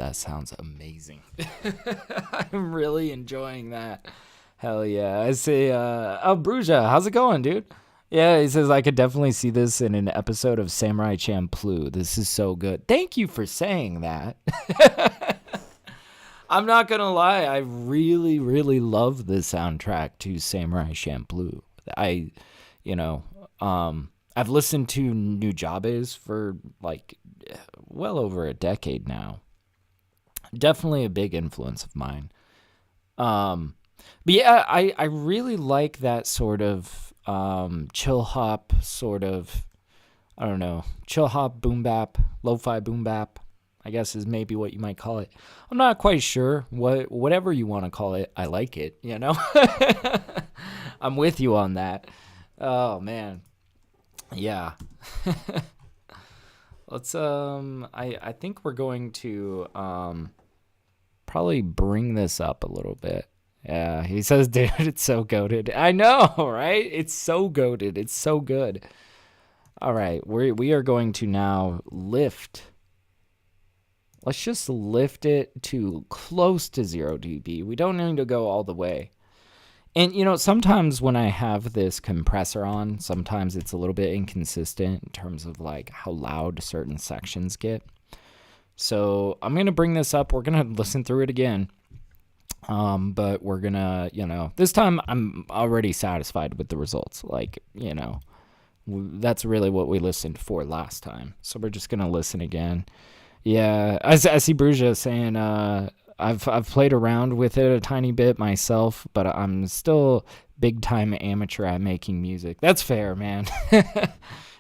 that sounds amazing. I'm really enjoying that. Hell yeah. I say, Bruja, how's it going, dude? Yeah, he says, I could definitely see this in an episode of Samurai Champloo. This is so good. Thank you for saying that. I'm not going to lie. I really, really love the soundtrack to Samurai Champloo. I've listened to Nujabes for like well over a decade now. Definitely a big influence of mine. But yeah, I really like that sort of chill hop sort of, I don't know, chill hop boom bap, lo-fi boom bap, I guess is maybe what you might call it. I'm not quite sure. Whatever you want to call it, I like it, you know? I'm with you on that. Oh, man. Yeah. Let's, I think we're going to probably bring this up a little bit. Yeah, he says, dude, it's so goated. I know, right? It's so goated. It's so good. All right, we are going to now lift. Let's just lift it to close to 0 dB. We don't need to go all the way. And, you know, sometimes when I have this compressor on, sometimes it's a little bit inconsistent in terms of, like, how loud certain sections get. So I'm going to bring this up. We're going to listen through it again. But we're going to, you know, this time I'm already satisfied with the results. Like, you know, that's really what we listened for last time. So we're just going to listen again. Yeah, I see Bruja saying, I've played around with it a tiny bit myself, but I'm still big time amateur at making music. That's fair, man.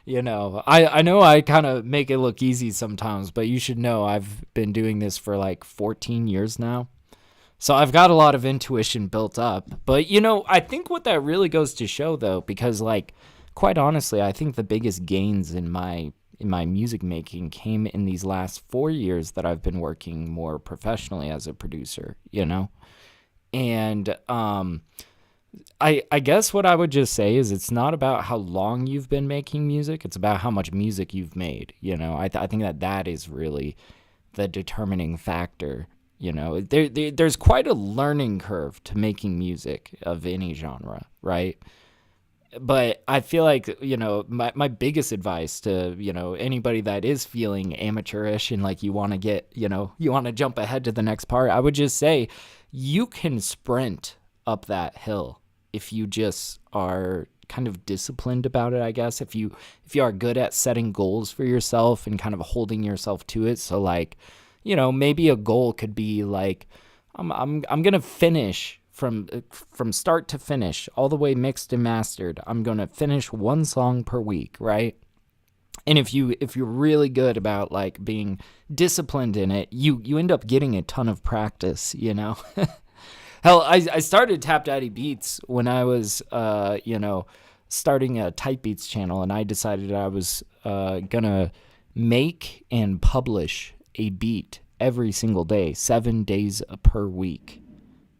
You know, I know I kind of make it look easy sometimes, but you should know I've been doing this for like 14 years now. So I've got a lot of intuition built up. But, you know, I think what that really goes to show, though, because, like, quite honestly, I think the biggest gains in my music making came in these last 4 years that I've been working more professionally as a producer, you know? And I guess what I would just say is it's not about how long you've been making music. It's about how much music you've made, you know? I think that is really the determining factor. You know, there's quite a learning curve to making music of any genre, right? But I feel like, you know, my biggest advice to, you know, anybody that is feeling amateurish and like you want to get, you know, you want to jump ahead to the next part, I would just say you can sprint up that hill if you just are kind of disciplined about it, I guess. If you are good at setting goals for yourself and kind of holding yourself to it. So like, you know, maybe a goal could be like, I'm gonna finish from start to finish, all the way mixed and mastered. I'm gonna finish one song per week, right? And if you're really good about like being disciplined in it, you end up getting a ton of practice, you know. Hell, I started TapDaddyBeats when I was you know, starting a TypeBeats channel, and I decided I was gonna make and publish a beat every single day, 7 days per week.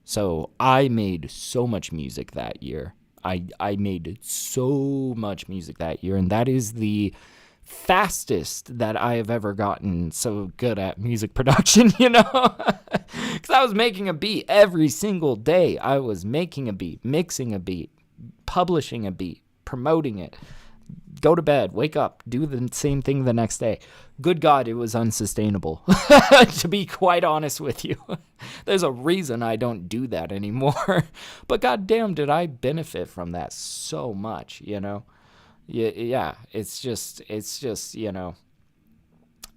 So I made so much music that year. I made so much music that year, and that is the fastest that I have ever gotten so good at music production, you know? Because I was making a beat every single day. I was making a beat, mixing a beat, publishing a beat, promoting it. Go to bed, wake up, do the same thing the next day. Good God, it was unsustainable, to be quite honest with you. There's a reason I don't do that anymore. But goddamn, did I benefit from that so much, you know? Yeah, it's just, you know,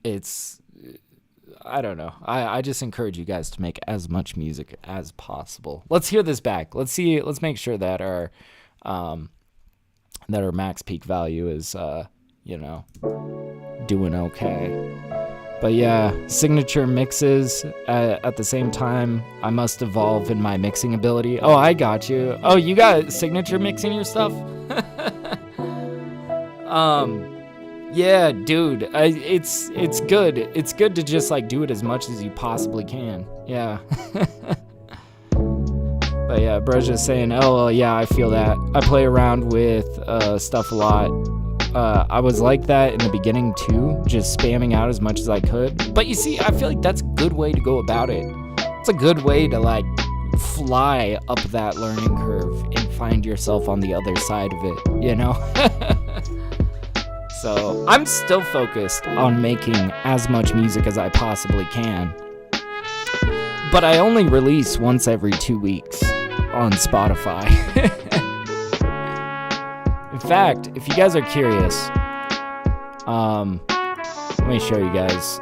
I don't know. I just encourage you guys to make as much music as possible. Let's hear this back. Let's make sure that our max peak value is, you know, doing okay. But yeah, signature mixes. At the same time, I must evolve in my mixing ability. Oh, I got you. Oh, you got signature mixing your stuff? Yeah, dude, it's good. It's good to just like do it as much as you possibly can. Yeah. But yeah, Bruja's saying, oh, yeah, I feel that. I play around with stuff a lot. I was like that in the beginning, too, just spamming out as much as I could. But you see, I feel like that's good way to go about it. It's a good way to like fly up that learning curve and find yourself on the other side of it, you know? So I'm still focused on making as much music as I possibly can. But I only release once every 2 weeks on Spotify. In fact, if you guys are curious, let me show you guys.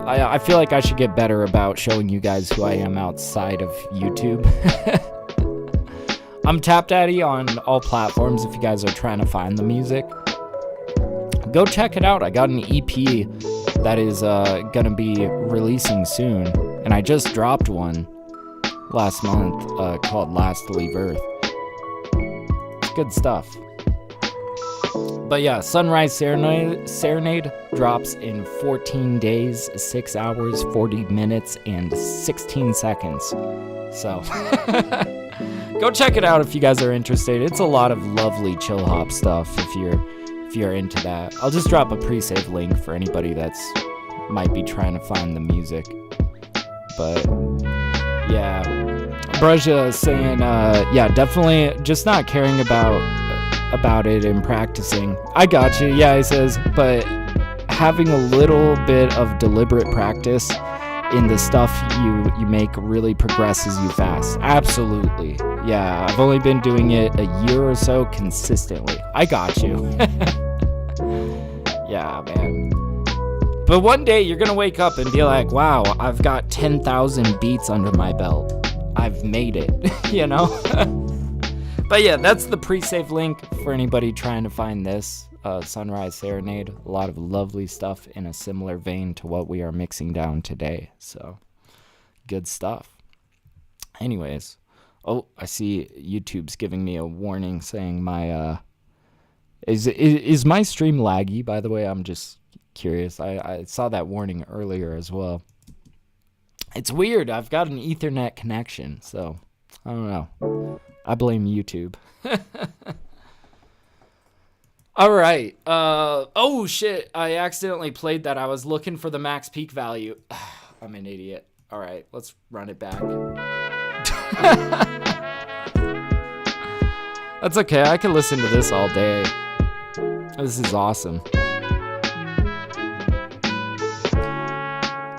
I feel like I should get better about showing you guys who I am outside of YouTube. I'm TapDaddy on all platforms if you guys are trying to find the music. Go check it out. I got an EP that is gonna be releasing soon, and I just dropped one last month called Last to Leave Earth. It's good stuff. But yeah, Sunrise Serenade drops in 14 days, 6 hours, 40 minutes, and 16 seconds. So go check it out if you guys are interested. It's a lot of lovely chill hop stuff if you're into that. I'll just drop a pre-save link for anybody that's might be trying to find the music. But yeah, Bruja saying yeah, definitely just not caring about it and practicing. I got you. Yeah, he says, but having a little bit of deliberate practice in the stuff you make really progresses you fast. Absolutely. Yeah, I've only been doing it a year or so consistently. I got you. Yeah, man. But one day you're gonna wake up and be like, wow, I've got 10,000 beats under my belt. I've made it, you know? But yeah, that's the pre-save link for anybody trying to find this. Sunrise Serenade. A lot of lovely stuff in a similar vein to what we are mixing down today. So, good stuff. Anyways. Oh, I see YouTube's giving me a warning saying my... Is my stream laggy, by the way? I'm just curious. I saw that warning earlier as well. It's weird. I've got an Ethernet connection, so I don't know. I blame YouTube. All right. Oh, shit. I accidentally played that. I was looking for the max peak value. I'm an idiot. All right. Let's run it back. That's okay. I can listen to this all day. This is awesome.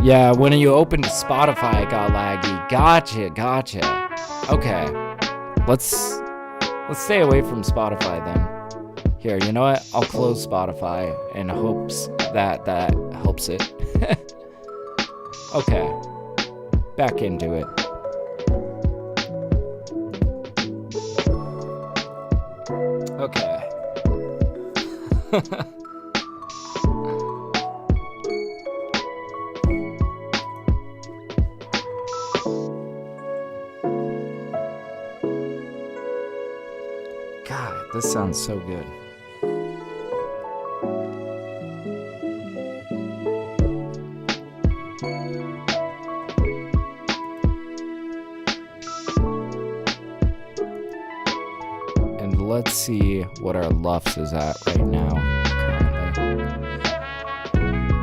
Yeah, when you opened Spotify, it got laggy. Gotcha. Okay. Let's stay away from Spotify then. Here, you know what? I'll close Spotify in hopes that helps it. Okay. Back into it. Okay. God, this sounds so good. And let's see what our LUFS is at right now, currently.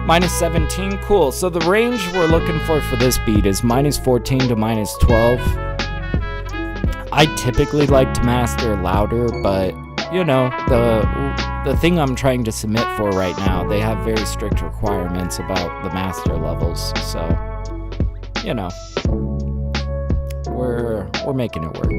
Minus 17, cool. So the range we're looking for this beat is minus 14 to minus 12. I typically like to master louder, but you know, the thing I'm trying to submit for right now, they have very strict requirements about the master levels. So, you know, we're making it work.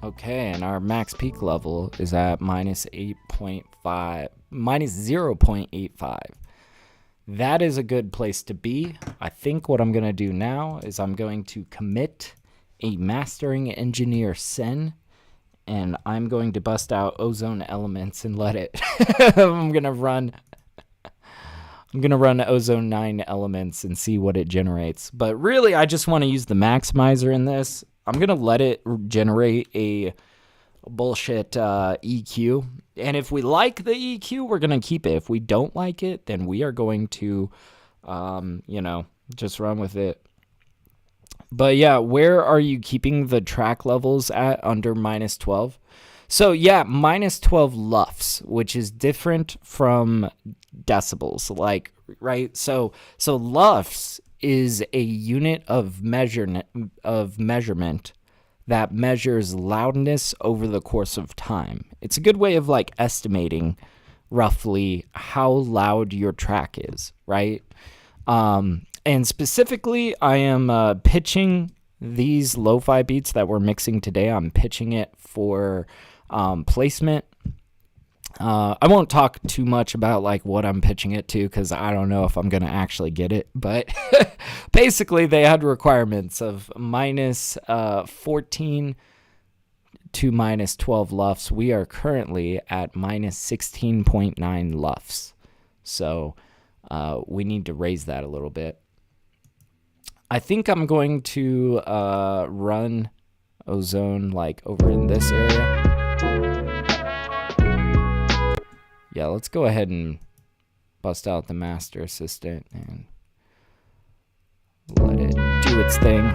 Okay, and our max peak level is at minus 0.85. That is a good place to be. I think what I'm going to do now is I'm going to commit a mastering engineer sen, and I'm going to bust out ozone elements and let it. I'm going to run ozone 9 elements and see what it generates. But really, I just want to use the maximizer in this. I'm going to let it generate a bullshit EQ. And if we like the EQ, we're going to keep it. If we don't like it, then we are going to, you know, just run with it. But yeah, where are you keeping the track levels at under minus 12? So yeah, minus 12 LUFS, which is different from decibels, like, right? So LUFS is a unit of measurement that measures loudness over the course of time. It's a good way of like estimating roughly how loud your track is, right? And specifically, I am pitching these lo-fi beats that we're mixing today. I'm pitching it for placement. I won't talk too much about like what I'm pitching it to because I don't know if I'm going to actually get it. But basically, they had requirements of minus 14 to minus 12 LUFS. We are currently at minus 16.9 LUFS. So we need to raise that a little bit. I think I'm going to run Ozone like over in this area. Yeah, let's go ahead and bust out the Master Assistant and let it do its thing.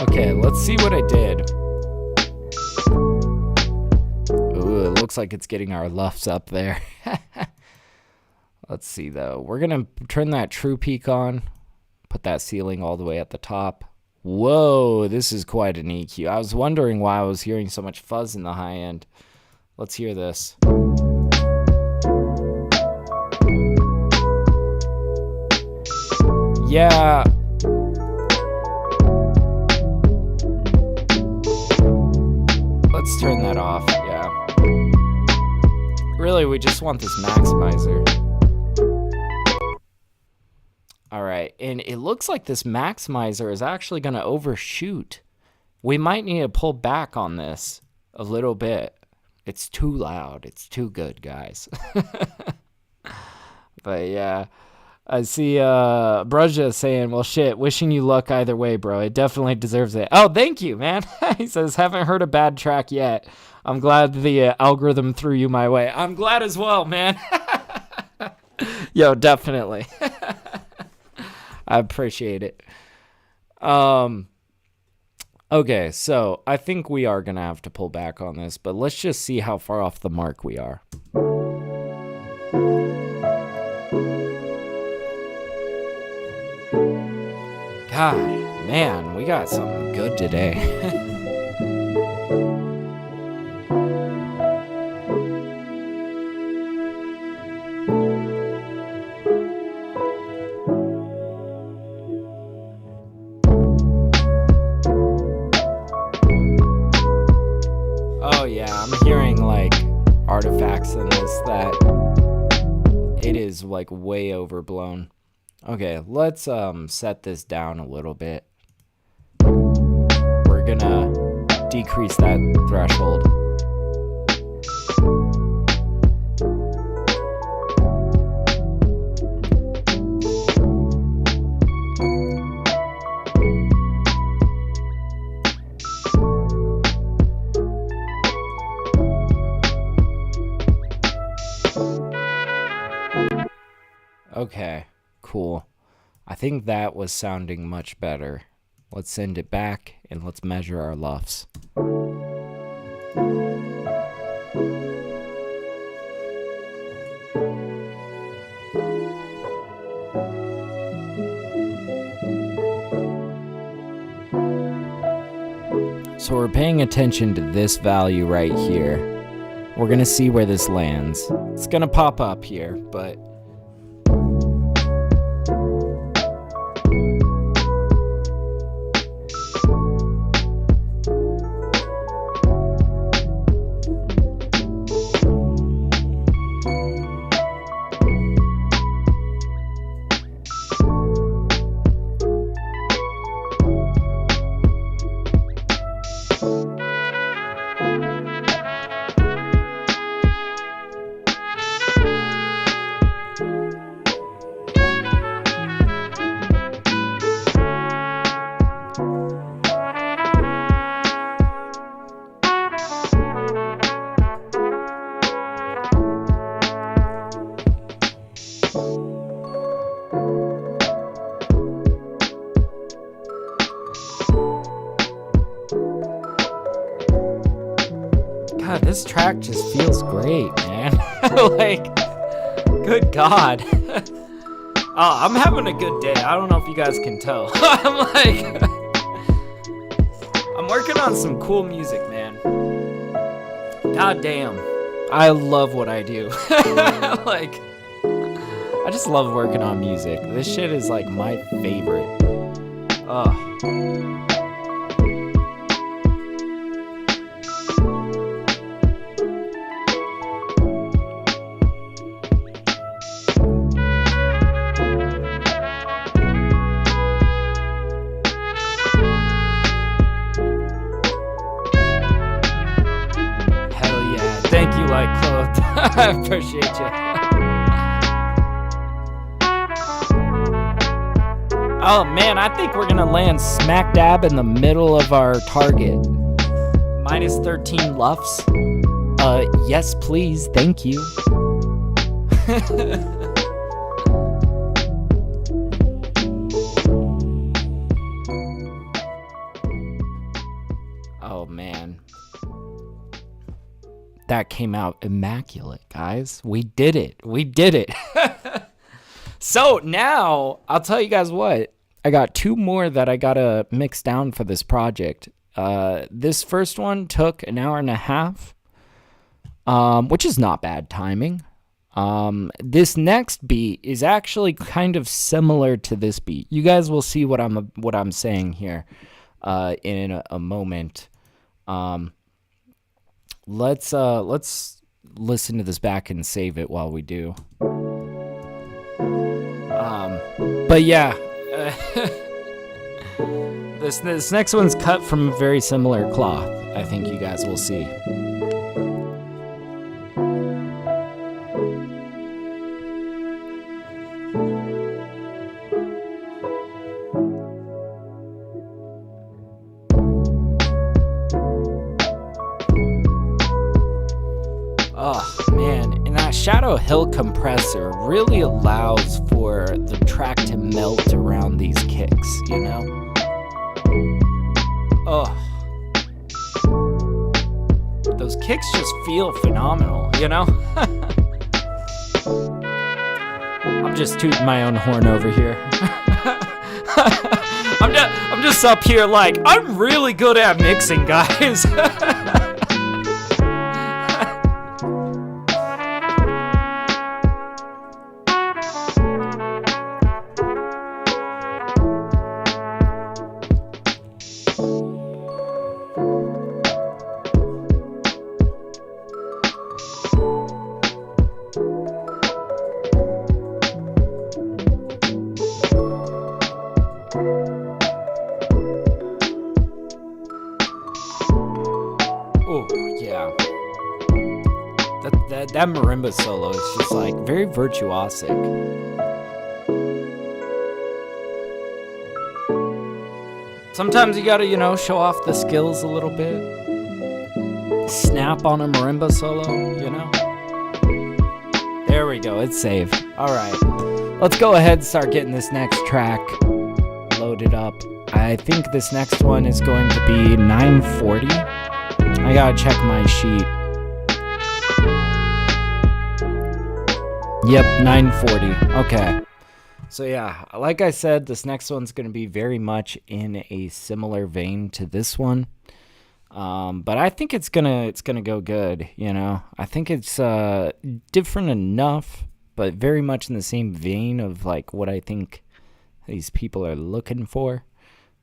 Okay, let's see what I did. Ooh, it looks like it's getting our LUFS up there. Let's see, though. We're going to turn that true peak on. Put that ceiling all the way at the top. Whoa, this is quite an EQ. I was wondering why I was hearing so much fuzz in the high end. Let's hear this. Yeah. Let's turn that off, yeah. Really, we just want this maximizer. All right, and it looks like this maximizer is actually going to overshoot. We might need to pull back on this a little bit. It's too loud. It's too good, guys. But yeah, I see Bruzja saying, well, shit, wishing you luck either way, bro. It definitely deserves it. Oh, thank you, man. He says, haven't heard a bad track yet. I'm glad the algorithm threw you my way. I'm glad as well, man. Yo, definitely. I appreciate it. Okay, so I think we are going to have to pull back on this, but let's just see how far off the mark we are. God, man, we got something good today. Oh yeah, I'm hearing like artifacts in this that it is like way overblown. Okay, let's set this down a little bit. We're gonna decrease that threshold. Okay, cool. I think that was sounding much better. Let's send it back and let's measure our LUFS. So we're paying attention to this value right here. We're gonna see where this lands. It's gonna pop up here, but God, this track just feels great, man. Like, good God. Oh, I'm having a good day. I don't know if you guys can tell. I'm working on some cool music, man. God damn. I love what I do. Like, I just love working on music. This shit is like my favorite. Ugh. Thank you, Like Clothed. I appreciate you. Oh man, I think we're gonna land smack dab in the middle of our target. Minus 13 luffs. Yes please, thank you. Oh man. That came out immaculate, guys. We did it. We did it. So now, I'll tell you guys what. I got two more that I got to mix down for this project. This first one took an hour and a half, which is not bad timing. This next beat is actually kind of similar to this beat. You guys will see what I'm saying here in a moment. Let's listen to this back and save it while we do. But yeah, this next one's cut from a very similar cloth. I think you guys will see. Oh man, and that Shadow Hill compressor really allows for the track to melt around these kicks, you know? Oh. Those kicks just feel phenomenal, you know? I'm just tooting my own horn over here. I'm just up here like, I'm really good at mixing, guys. Oh, yeah. That marimba solo is just like very virtuosic. Sometimes you gotta, show off the skills a little bit. Snap on a marimba solo, There we go, it's saved. Alright, let's go ahead and start getting this next track loaded up. I think this next one is going to be 940. I gotta check my sheet. Yep, 940. Okay. So yeah, like I said, this next one's going to be very much in a similar vein to this one. But I think it's gonna go good, I think it's different enough, but very much in the same vein of like what I think these people are looking for.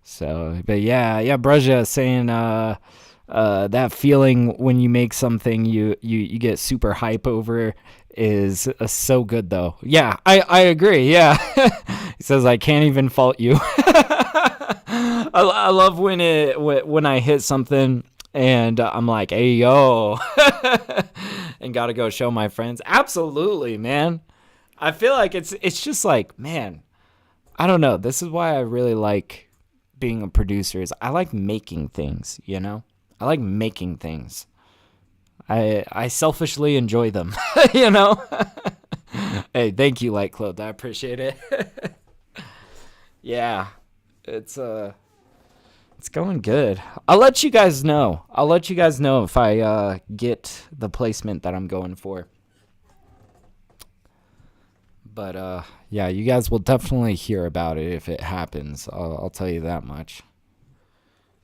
So, but yeah, Braja saying that feeling when you make something you get super hype over is so good though. Yeah, I agree. Yeah. He says I can't even fault you. I love when I hit something and I'm like, hey yo, and gotta go show my friends. Absolutely, man. I feel like it's just like, man, I don't know. This is why I really like being a producer. Is I like making things. I like making things. I selfishly enjoy them. Hey, thank you, Light Clothed. I appreciate it. Yeah, it's going good. I'll let you guys know. If I get the placement that I'm going for. But yeah, you guys will definitely hear about it if it happens. I'll tell you that much.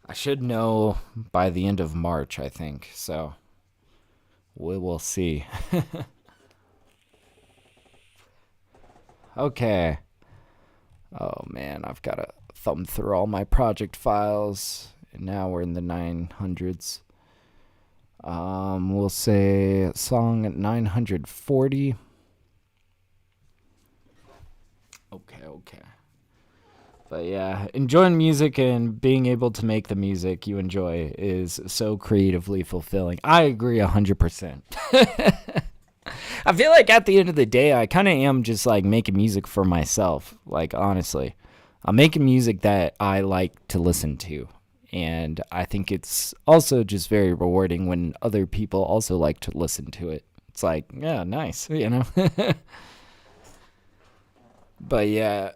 I should know by the end of March, I think. So we will see. Okay. Oh man, I've got to thumb through all my project files. And now we're in the 900s. We'll say song at 940. Okay. But yeah, enjoying music and being able to make the music you enjoy is so creatively fulfilling. I agree 100%. I feel like at the end of the day, I kind of am just like making music for myself. Like, honestly, I'm making music that I like to listen to. And I think it's also just very rewarding when other people also like to listen to it. It's like, yeah, nice, you know? But yeah.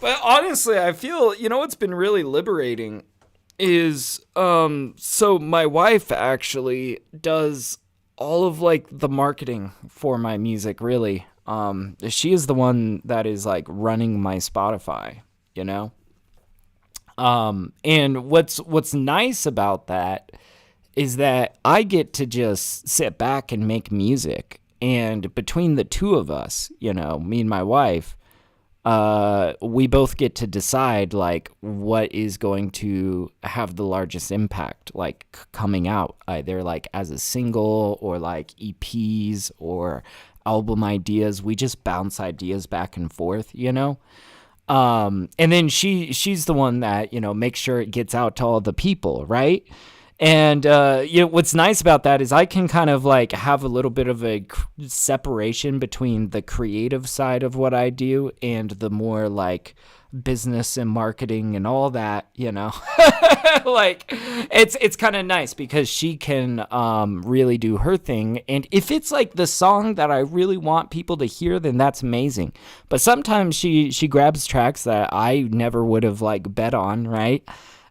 But honestly, I feel, what's been really liberating is, so my wife actually does all of like the marketing for my music, really. She is the one that is like running my Spotify, you know? And what's nice about that is that I get to just sit back and make music. And between the two of us, me and my wife, we both get to decide like what is going to have the largest impact, like coming out either like as a single or like EPs or album ideas. We just bounce ideas back and forth, and then she's the one that makes sure it gets out to all the people, right? And what's nice about that is I can kind of like have a little bit of a separation between the creative side of what I do and the more like business and marketing and all that, like it's kind of nice because she can really do her thing. And if it's like the song that I really want people to hear, then that's amazing. But sometimes she grabs tracks that I never would have like bet on, right?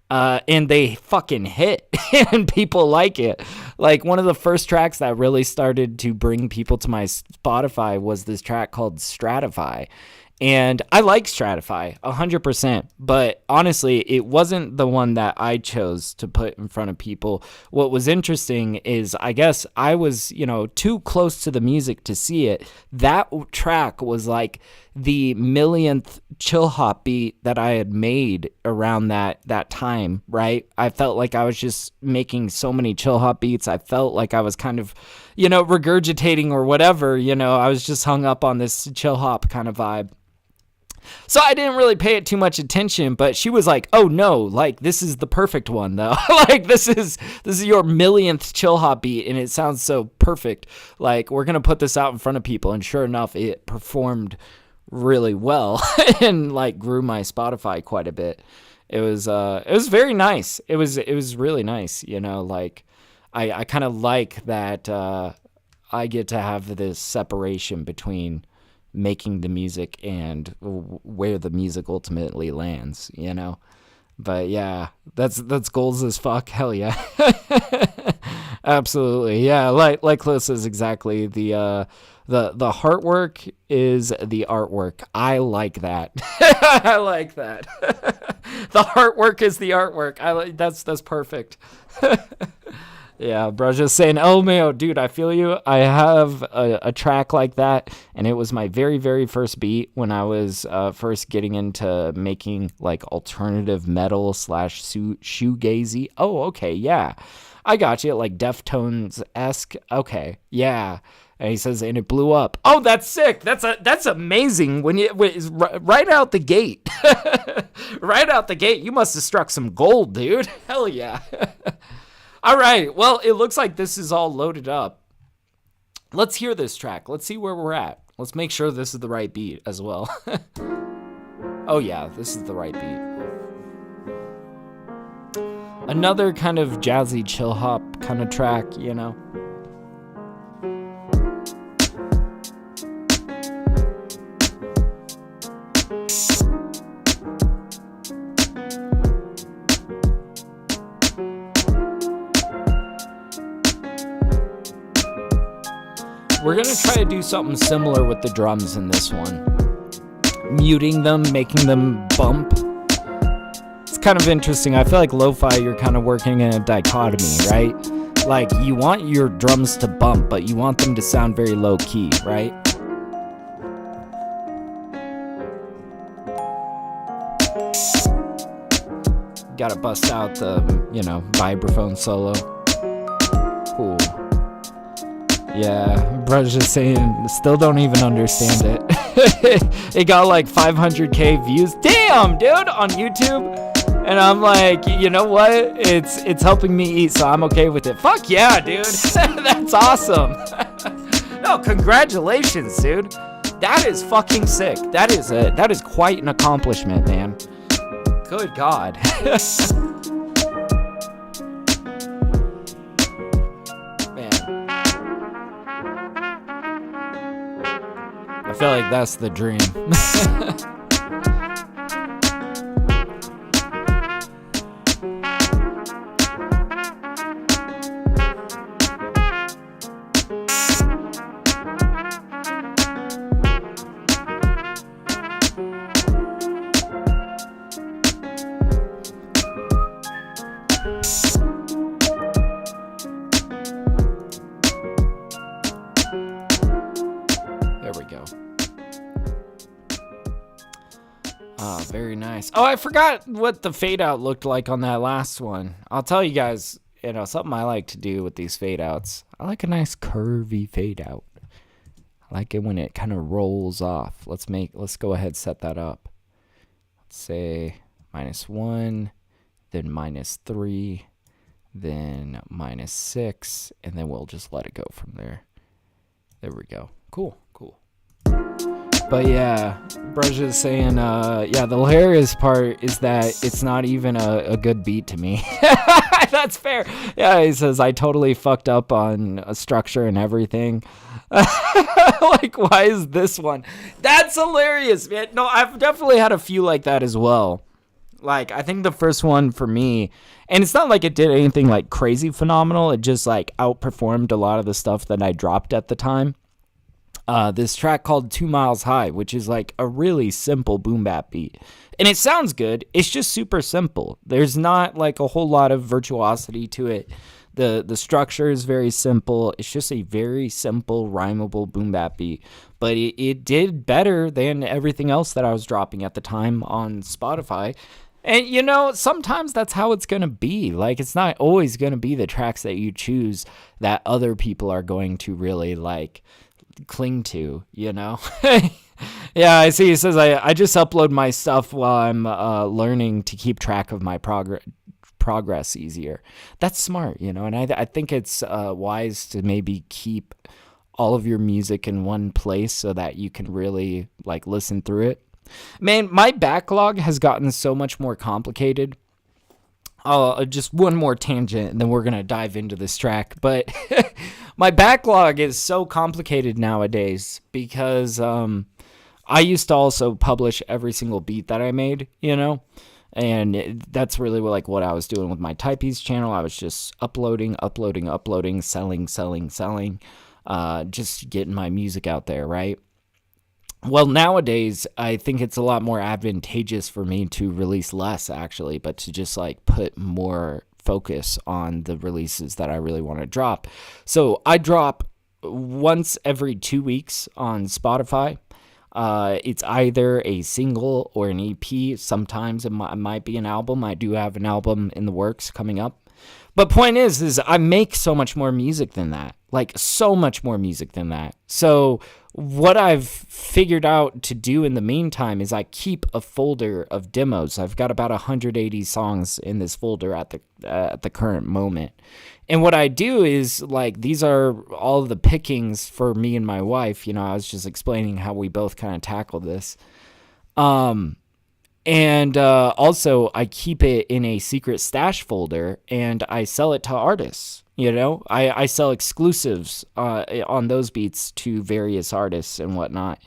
And they fucking hit and people like it. Like one of the first tracks that really started to bring people to my Spotify was this track called Stratify. And I like Stratify 100%, but honestly, it wasn't the one that I chose to put in front of people. What was interesting is I guess I was, too close to the music to see it. That track was like the millionth chill hop beat that I had made around that time, right? I felt like I was just making so many chill hop beats. I felt like I was kind of, regurgitating or whatever, I was just hung up on this chill hop kind of vibe. So I didn't really pay it too much attention, but she was like, "Oh no, like this is the perfect one though. Like this is your millionth chill hop beat and it sounds so perfect. Like we're going to put this out in front of people." And sure enough, it performed really well and like grew my Spotify quite a bit. It was very nice. It was really nice, like I kind of like that I get to have this separation between making the music and where the music ultimately lands, But yeah, that's goals as fuck. Hell yeah. Absolutely. Yeah, like Close says exactly. The heart work is the artwork. I like that. I like that. The heart work is the artwork. That's perfect. Yeah, bro, just saying, oh, man, dude, I feel you. I have a track like that, and it was my very, very first beat when I was first getting into making, like, alternative metal / shoegazy. Oh, okay, yeah. I got you, like Deftones-esque. Okay, yeah. And he says, and it blew up. Oh, that's sick. That's amazing. Right out the gate. Right out the gate, you must have struck some gold, dude. Hell yeah. All right, well, it looks like this is all loaded up. Let's hear this track. Let's see where we're at. Let's make sure this is the right beat as well. Oh, yeah, this is the right beat. Another kind of jazzy chill hop kind of track, We're going to try to do something similar with the drums in this one. Muting them, making them bump. It's kind of interesting. I feel like lo-fi, you're kind of working in a dichotomy, right? Like, you want your drums to bump, but you want them to sound very low-key, right? Gotta bust out the, vibraphone solo. Cool. Yeah, bro's just saying, still don't even understand it. It got like 500k views. Damn, dude, on YouTube. And I'm like, you know what? It's helping me eat, so I'm okay with it. Fuck yeah, dude. That's awesome. No, congratulations, dude. That is fucking sick. That is quite an accomplishment, man. Good God. Man. I feel like that's the dream. Very nice. Oh, I forgot what the fade out looked like on that last one. I'll tell you guys, something I like to do with these fade outs. I like a nice curvy fade out. I like it when it kind of rolls off. Let's go ahead and set that up. Let's say -1, then -3, then -6, and then we'll just let it go from there. There we go. Cool. But yeah, Brush is saying, the hilarious part is that it's not even a good beat to me. That's fair. Yeah, he says, I totally fucked up on a structure and everything. Like, why is this one? That's hilarious, man. No, I've definitely had a few like that as well. Like, I think the first one for me, and it's not like it did anything like crazy phenomenal. It just like outperformed a lot of the stuff that I dropped at the time. This track called 2 Miles High, which is like a really simple boom bap beat. And it sounds good. It's just super simple. There's not like a whole lot of virtuosity to it. The structure is very simple. It's just a very simple, rhymable boom bap beat. But it did better than everything else that I was dropping at the time on Spotify. And, sometimes that's how it's going to be. Like, it's not always going to be the tracks that you choose that other people are going to really, like, cling to, Yeah, I see. He says, I just upload my stuff while I'm learning to keep track of my progress easier. That's smart, and I think it's wise to maybe keep all of your music in one place so that you can really, like, listen through it. Man, my backlog has gotten so much more complicated. Just one more tangent, and then we're going to dive into this track. But my backlog is so complicated nowadays because I used to also publish every single beat that I made, and that's really what I was doing with my Typees channel. I was just uploading, selling, just getting my music out there, right? Well, nowadays, I think it's a lot more advantageous for me to release less, actually, but to just, put more focus on the releases that I really want to drop. So I drop once every 2 weeks on Spotify. It's either a single or an EP. Sometimes it might be an album. I do have an album in the works coming up. But point is I make so much more music than that. So much more music than that. So what I've figured out to do in the meantime is I keep a folder of demos. I've got about 180 songs in this folder at the current moment. And what I do is, these are all the pickings for me and my wife. I was just explaining how we both kind of tackled this. And also, I keep it in a secret stash folder and I sell it to artists. I sell exclusives on those beats to various artists and whatnot.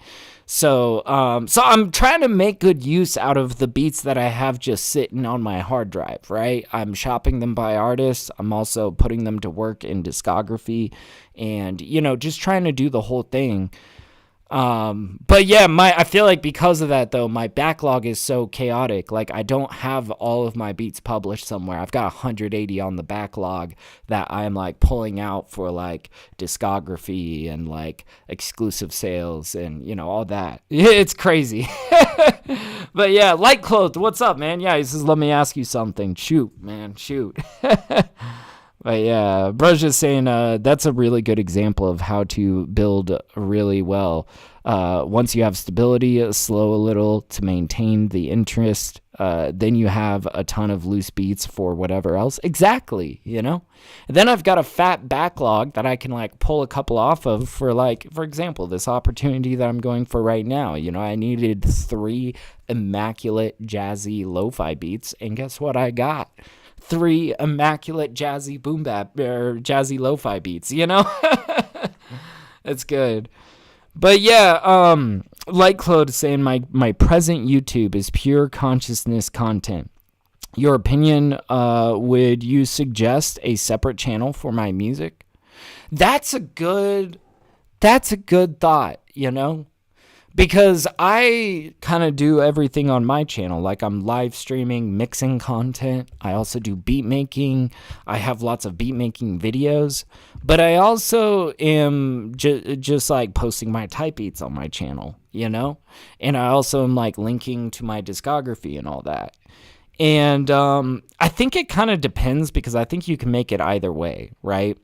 So I'm trying to make good use out of the beats that I have just sitting on my hard drive, right? I'm shopping them by artists. I'm also putting them to work in discography and, just trying to do the whole thing. But yeah, I feel like because of that though, my backlog is so chaotic. Like I don't have all of my beats published somewhere. I've got 180 on the backlog that I'm like pulling out for like discography and like exclusive sales and all that. It's crazy. But yeah, Light Clothed, what's up, man? Yeah, he says, let me ask you something. Shoot, man, shoot. But yeah, bro's just saying that's a really good example of how to build really well. Once you have stability, slow a little to maintain the interest. Then you have a ton of loose beats for whatever else. Exactly, And then I've got a fat backlog that I can like pull a couple off of for example, this opportunity that I'm going for right now. I needed 3 immaculate jazzy lo-fi beats, and guess what I got? 3 immaculate jazzy boom bap or jazzy lo-fi beats, It's good. But yeah, Light Clothed saying my present YouTube is pure consciousness content. Your opinion, would you suggest a separate channel for my music? That's a good thought, Because I kind of do everything on my channel. Like I'm live streaming, mixing content. I also do beat making. I have lots of beat making videos. But I also am just like posting my type beats on my channel, And I also am like linking to my discography and all that. And I think it kind of depends because I think you can make it either way, right?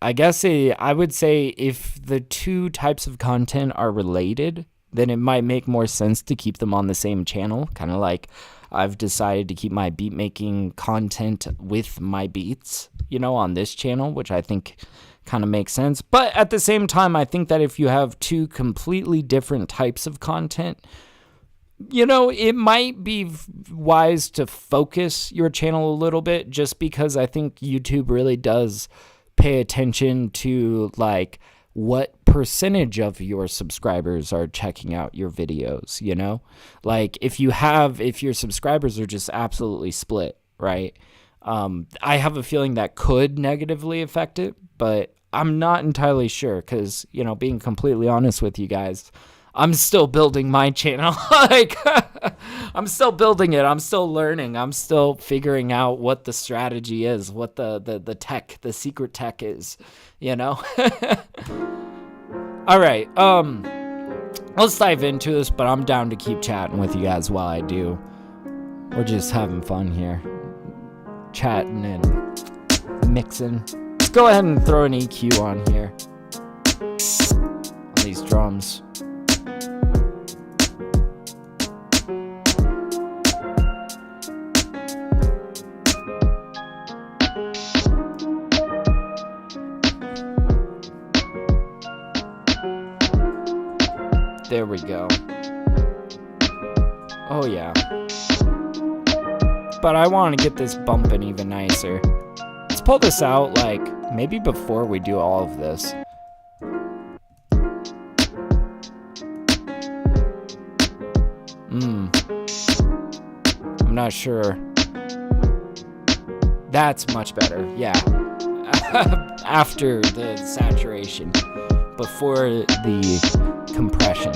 I guess I would say if the 2 types of content are related, then it might make more sense to keep them on the same channel. Kind of like I've decided to keep my beat making content with my beats, on this channel, which I think kind of makes sense. But at the same time, I think that if you have 2 completely different types of content, it might be wise to focus your channel a little bit, just because I think YouTube really does pay attention to like what percentage of your subscribers are checking out your videos, like if your subscribers are just absolutely split, right? I have a feeling that could negatively affect it, but I'm not entirely sure because, being completely honest with you guys, I'm still building my channel. Like, I'm still building it. I'm still learning. I'm still figuring out what the strategy is, what the tech, the secret tech is, All right. Let's dive into this, but I'm down to keep chatting with you guys while I do. We're just having fun here. Chatting and mixing. Let's go ahead and throw an EQ on here. On these drums. There we go. Oh yeah. But I want to get this bumping even nicer. Let's pull this out like maybe before we do all of this. I'm not sure. That's much better. Yeah. After the saturation. Before the compression.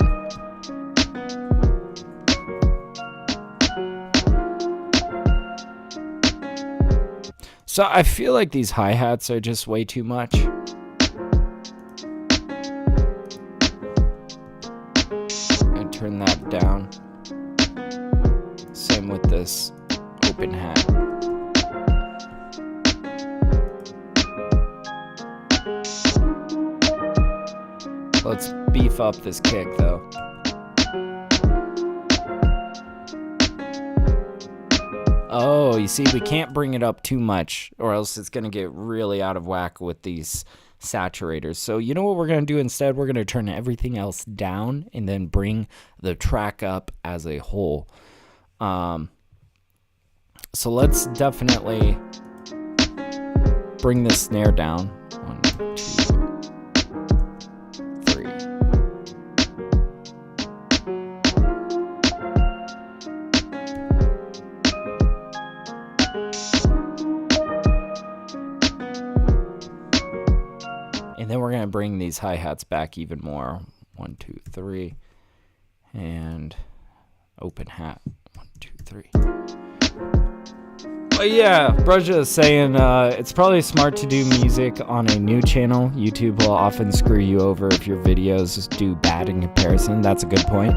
So I feel like these hi-hats are just way too much. And turn that down. Same with this open hat. Let's beef up this kick though. Oh, you see, we can't bring it up too much or else it's going to get really out of whack with these saturators. So you know what we're going to do instead? We're going to turn everything else down and then bring the track up as a whole. So let's definitely bring this snare down. 1, 2, 3. And then we're going to bring these hi-hats back even more. 1, 2, 3. And open hat. 1, 2, 3. But yeah, Bruja is saying it's probably smart to do music on a new channel. YouTube will often screw you over if your videos do bad in comparison. That's a good point.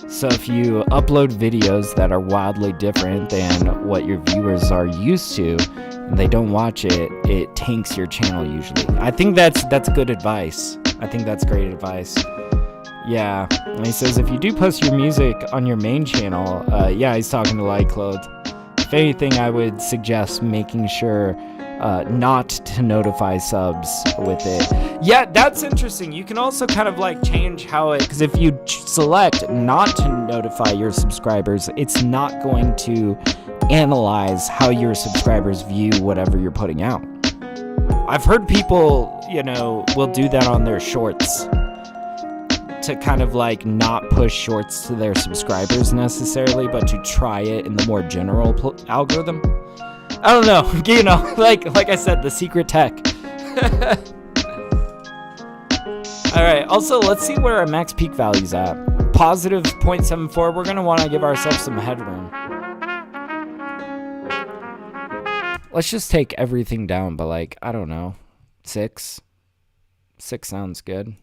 So if you upload videos that are wildly different than what your viewers are used to, and they don't watch it, it tanks your channel usually. I think that's good advice. I think that's great advice. Yeah, and he says if you do post your music on your main channel, yeah, he's talking to Lightclothed. If anything, I would suggest making sure not to notify subs with it. Yeah, that's interesting. You can also kind of like change how it, because if you select not to notify your subscribers, it's not going to analyze how your subscribers view whatever you're putting out. I've heard people, you know, will do that on their shorts to kind of like not push shorts to their subscribers necessarily, but to try it in the more general algorithm. I don't know, you know, like I said, the secret tech. All right, also let's see where our max peak value's at. Positive 0.74. We're gonna want to give ourselves some headroom. Let's just take everything down, but like, I don't know, 6. 6 sounds good.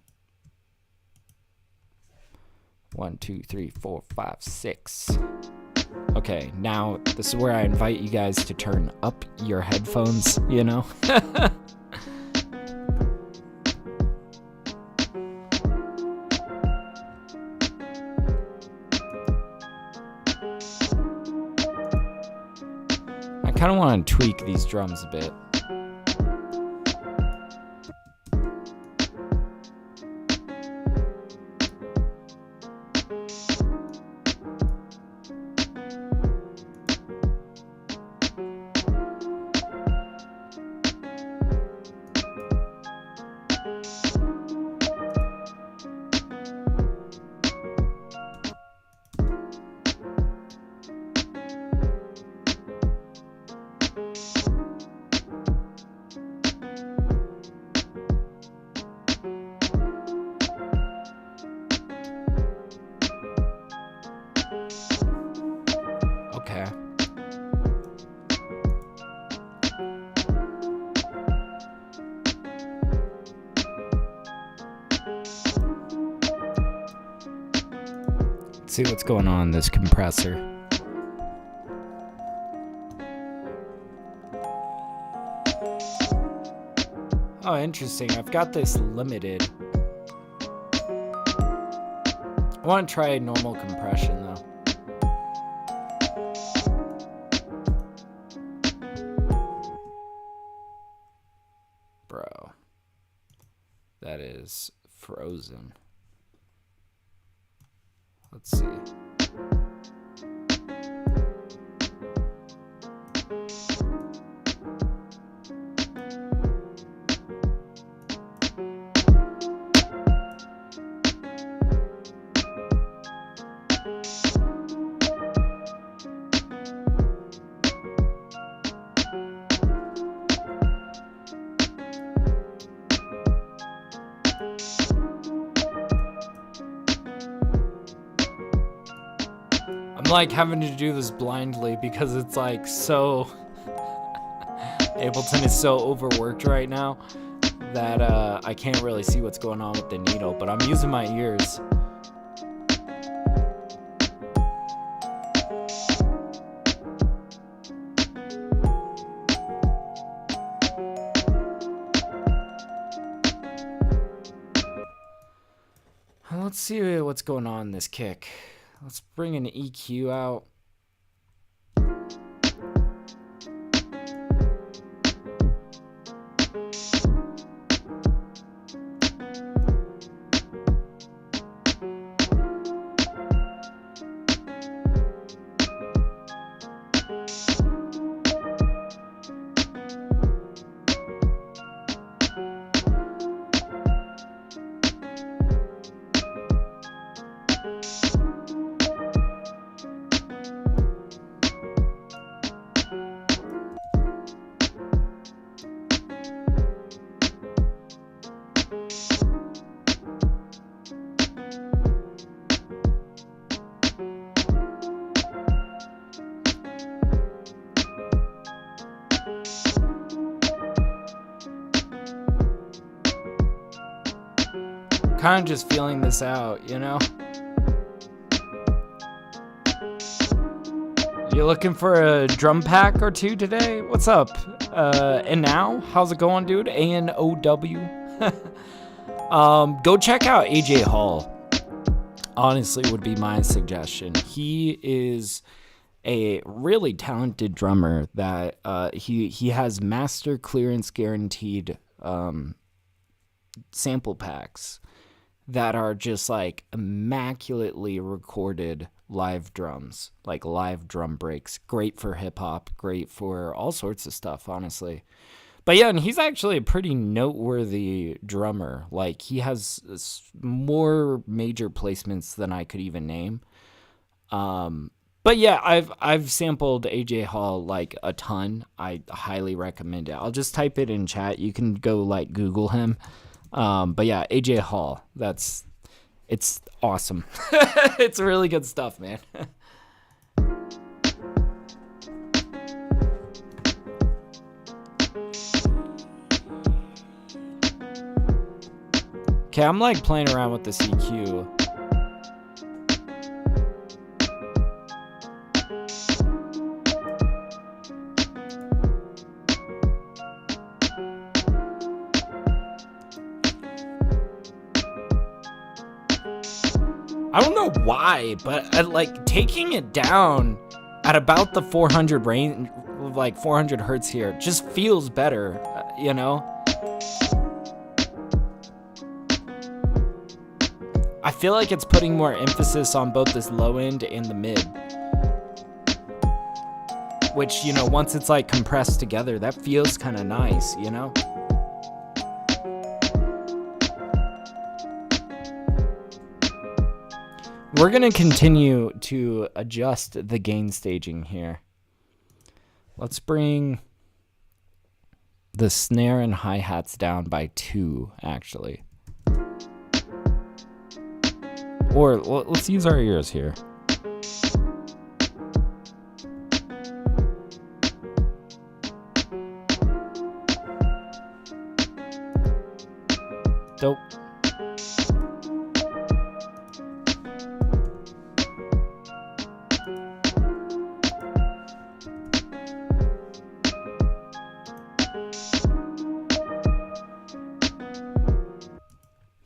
1, 2, 3, 4, 5, 6. Okay, now this is where I invite you guys to turn up your headphones, you know? I kind of want to tweak these drums a bit. Okay. Let's see what's going on in this compressor. Oh, interesting. I've got this limited. I want to try normal compression though. Bro, that is frozen. Let's see. I'm like having to do this blindly because it's like so Ableton is so overworked right now that I can't really see what's going on with the needle, but I'm using my ears. Let's see what's going on in this kick. Let's bring an EQ out. kind of just feeling this out, you know? You looking for a drum pack or two today? What's up? And now? How's it going, dude? ANOW. Go check out AJ Hall. Honestly, would be my suggestion. He is a really talented drummer that he has master clearance guaranteed sample packs that are just like immaculately recorded live drums, like live drum breaks. Great for hip hop, great for all sorts of stuff, honestly. But yeah, and he's actually a pretty noteworthy drummer. Like, he has more major placements than I could even name. But yeah, I've sampled AJ Hall like a ton. I highly recommend it. I'll just type it in chat. You can go like Google him. But yeah, AJ Hall. It's awesome. It's really good stuff, man. Okay, I'm like playing around with the CQ. I don't know why, but like taking it down at about the 400 range, like 400 hertz here, just feels better, you know? I feel like it's putting more emphasis on both this low end and the mid. Which, you know, once it's like compressed together, that feels kind of nice, you know? We're going to continue to adjust the gain staging here. Let's bring the snare and hi-hats down by 2, actually. Or let's use our ears here. Dope.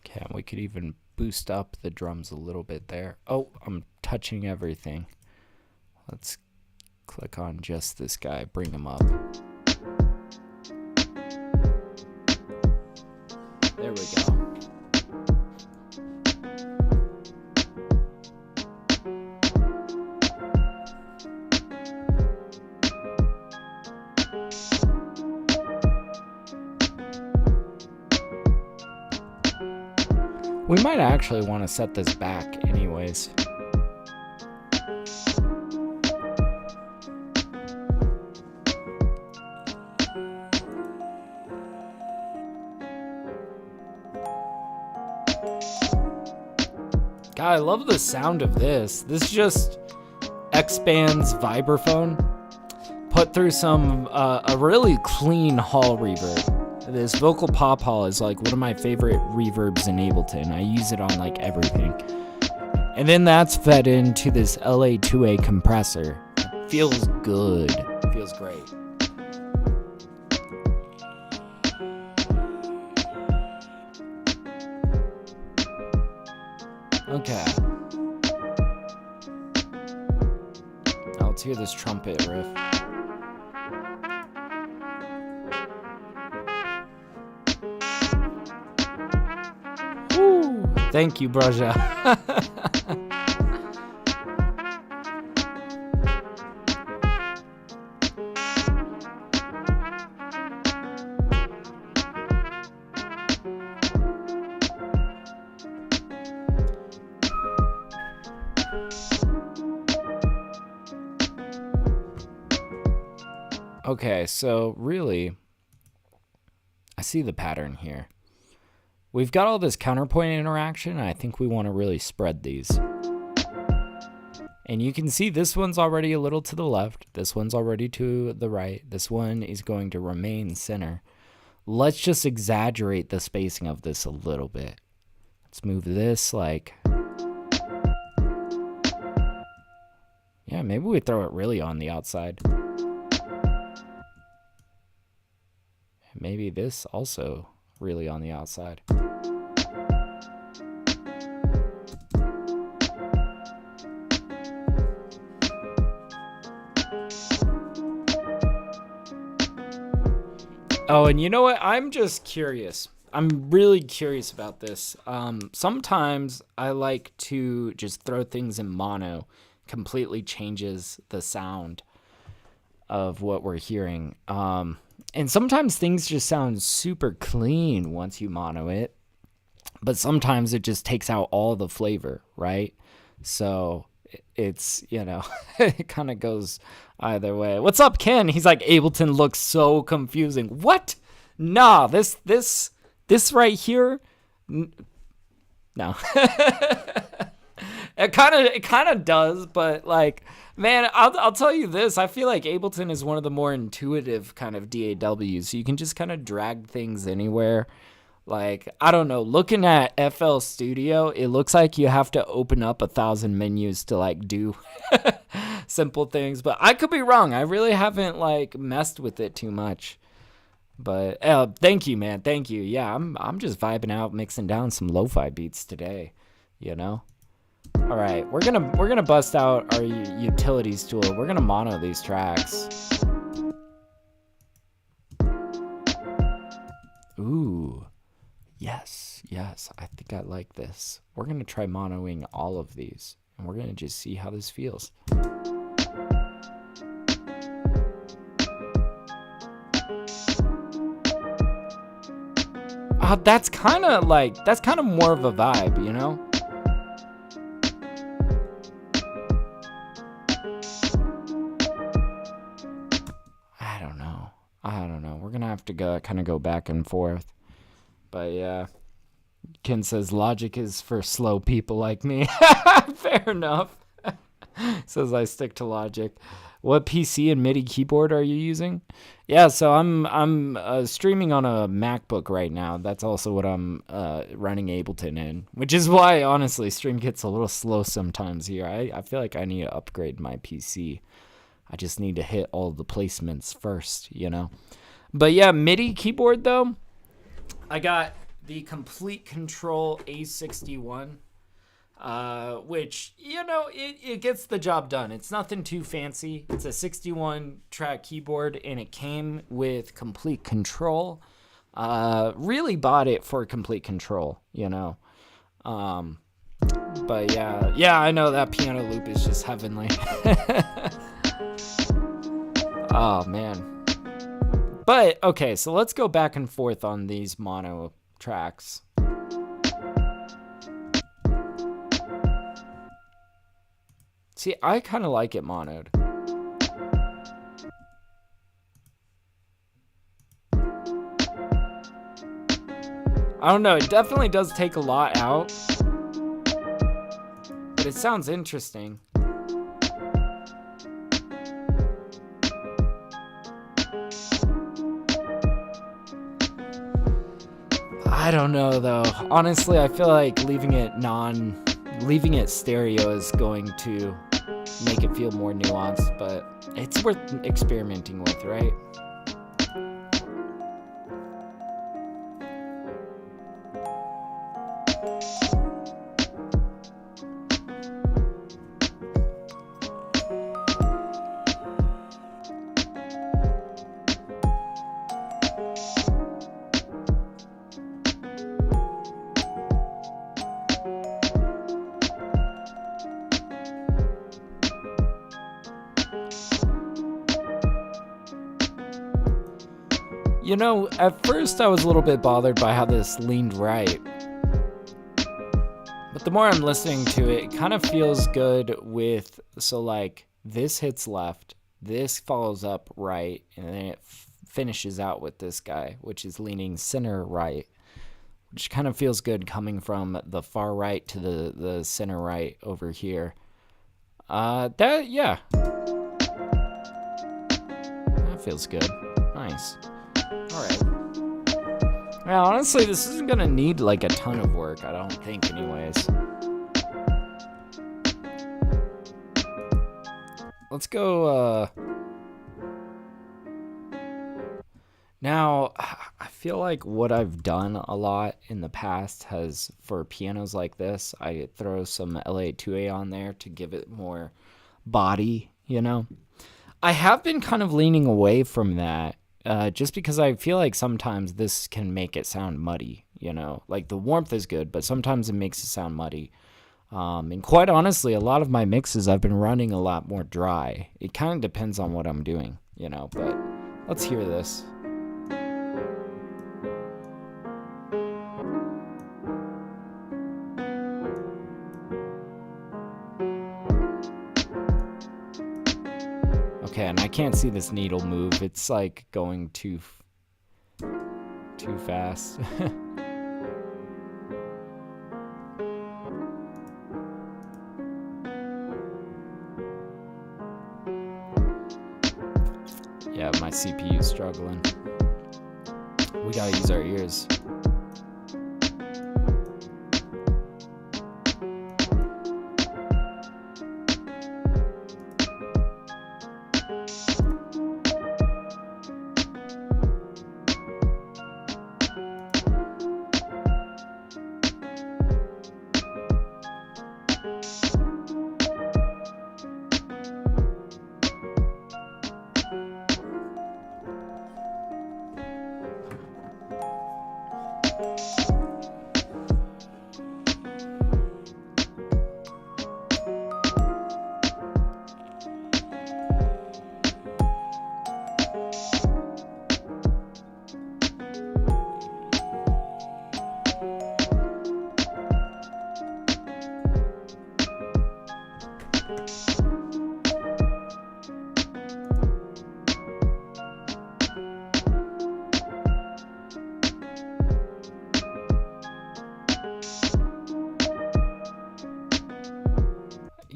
Okay, we could even boost up the drums a little bit there. Oh, I'm touching everything. Let's click on just this guy, bring him up. There we go. We might actually want to set this back anyways. God, I love the sound of this. This just expands vibraphone, put through some a really clean hall reverb. This vocal pop hall is like one of my favorite reverbs in Ableton. I use it on like everything. And then that's fed into this LA2A compressor. It feels good. It feels great. Okay. Now let's hear this trumpet riff. Woo! Thank you, Braja. Okay, so really, I see the pattern here. We've got all this counterpoint interaction, and I think we want to really spread these. And you can see this one's already a little to the left. This one's already to the right. This one is going to remain center. Let's just exaggerate the spacing of this a little bit. Let's move this like... Yeah, maybe we throw it really on the outside. Maybe this also really on the outside. Oh, and you know what? I'm just curious. I'm really curious about this. Sometimes I like to just throw things in mono. Completely changes the sound of what we're hearing. And sometimes things just sound super clean once you mono it. But sometimes it just takes out all the flavor, right? So it's, you know, it kind of goes either way. What's up, Ken? He's like, Ableton looks so confusing. What? Nah, this right here. No. It kind of does, but like, man, I'll tell you this. I feel like Ableton is one of the more intuitive kind of DAWs. So you can just kind of drag things anywhere. Like, I don't know, looking at FL Studio, it looks like you have to open up 1,000 menus to like do simple things, but I could be wrong. I really haven't like messed with it too much. But thank you, man. Thank you. Yeah, I'm just vibing out, mixing down some lo-fi beats today, you know? All right, we're gonna bust out our utilities tool. We're gonna mono these tracks. Ooh. Yes, I think I like this. We're going to try monoing all of these, and we're going to just see how this feels. That's kind of more of a vibe, you know? I don't know. We're going to have to go back and forth. But yeah, Ken says Logic is for slow people like me. Fair enough. Says I stick to Logic. What PC and MIDI keyboard are you using? Yeah, so I'm streaming on a MacBook right now. That's also what I'm running Ableton in, which is why honestly stream gets a little slow sometimes here. I feel like I need to upgrade my PC. I just need to hit all the placements first, you know. But yeah, MIDI keyboard though. I got the Complete Control A61, which, you know, it gets the job done. It's nothing too fancy. It's a 61-track keyboard, and it came with Complete Control. Really bought it for Complete Control, you know. But yeah, I know that piano loop is just heavenly. Oh, man. But, okay, so let's go back and forth on these mono tracks. See, I kind of like it monoed. I don't know, it definitely does take a lot out. But it sounds interesting. I don't know though. Honestly, I feel like leaving it stereo is going to make it feel more nuanced, but it's worth experimenting with, right? You know, at first I was a little bit bothered by how this leaned right. But the more I'm listening to it, it kind of feels good with, so like, this hits left, this follows up right, and then it finishes out with this guy, which is leaning center right, which kind of feels good coming from the far right to the center right over here. Yeah. That feels good. Nice. Alright. Yeah, honestly, this isn't gonna need like a ton of work, I don't think, anyways. Let's go, now, I feel like what I've done a lot in the past has, for pianos like this, I throw some LA2A on there to give it more body, you know? I have been kind of leaning away from that, just because I feel like sometimes this can make it sound muddy, you know? Like, the warmth is good, but sometimes it makes it sound muddy. And quite honestly, a lot of my mixes I've been running a lot more dry. It kind of depends on what I'm doing, you know? But let's hear this. Okay, and I can't see this needle move. It's like going too fast. Yeah, my CPU's struggling. We gotta use our ears.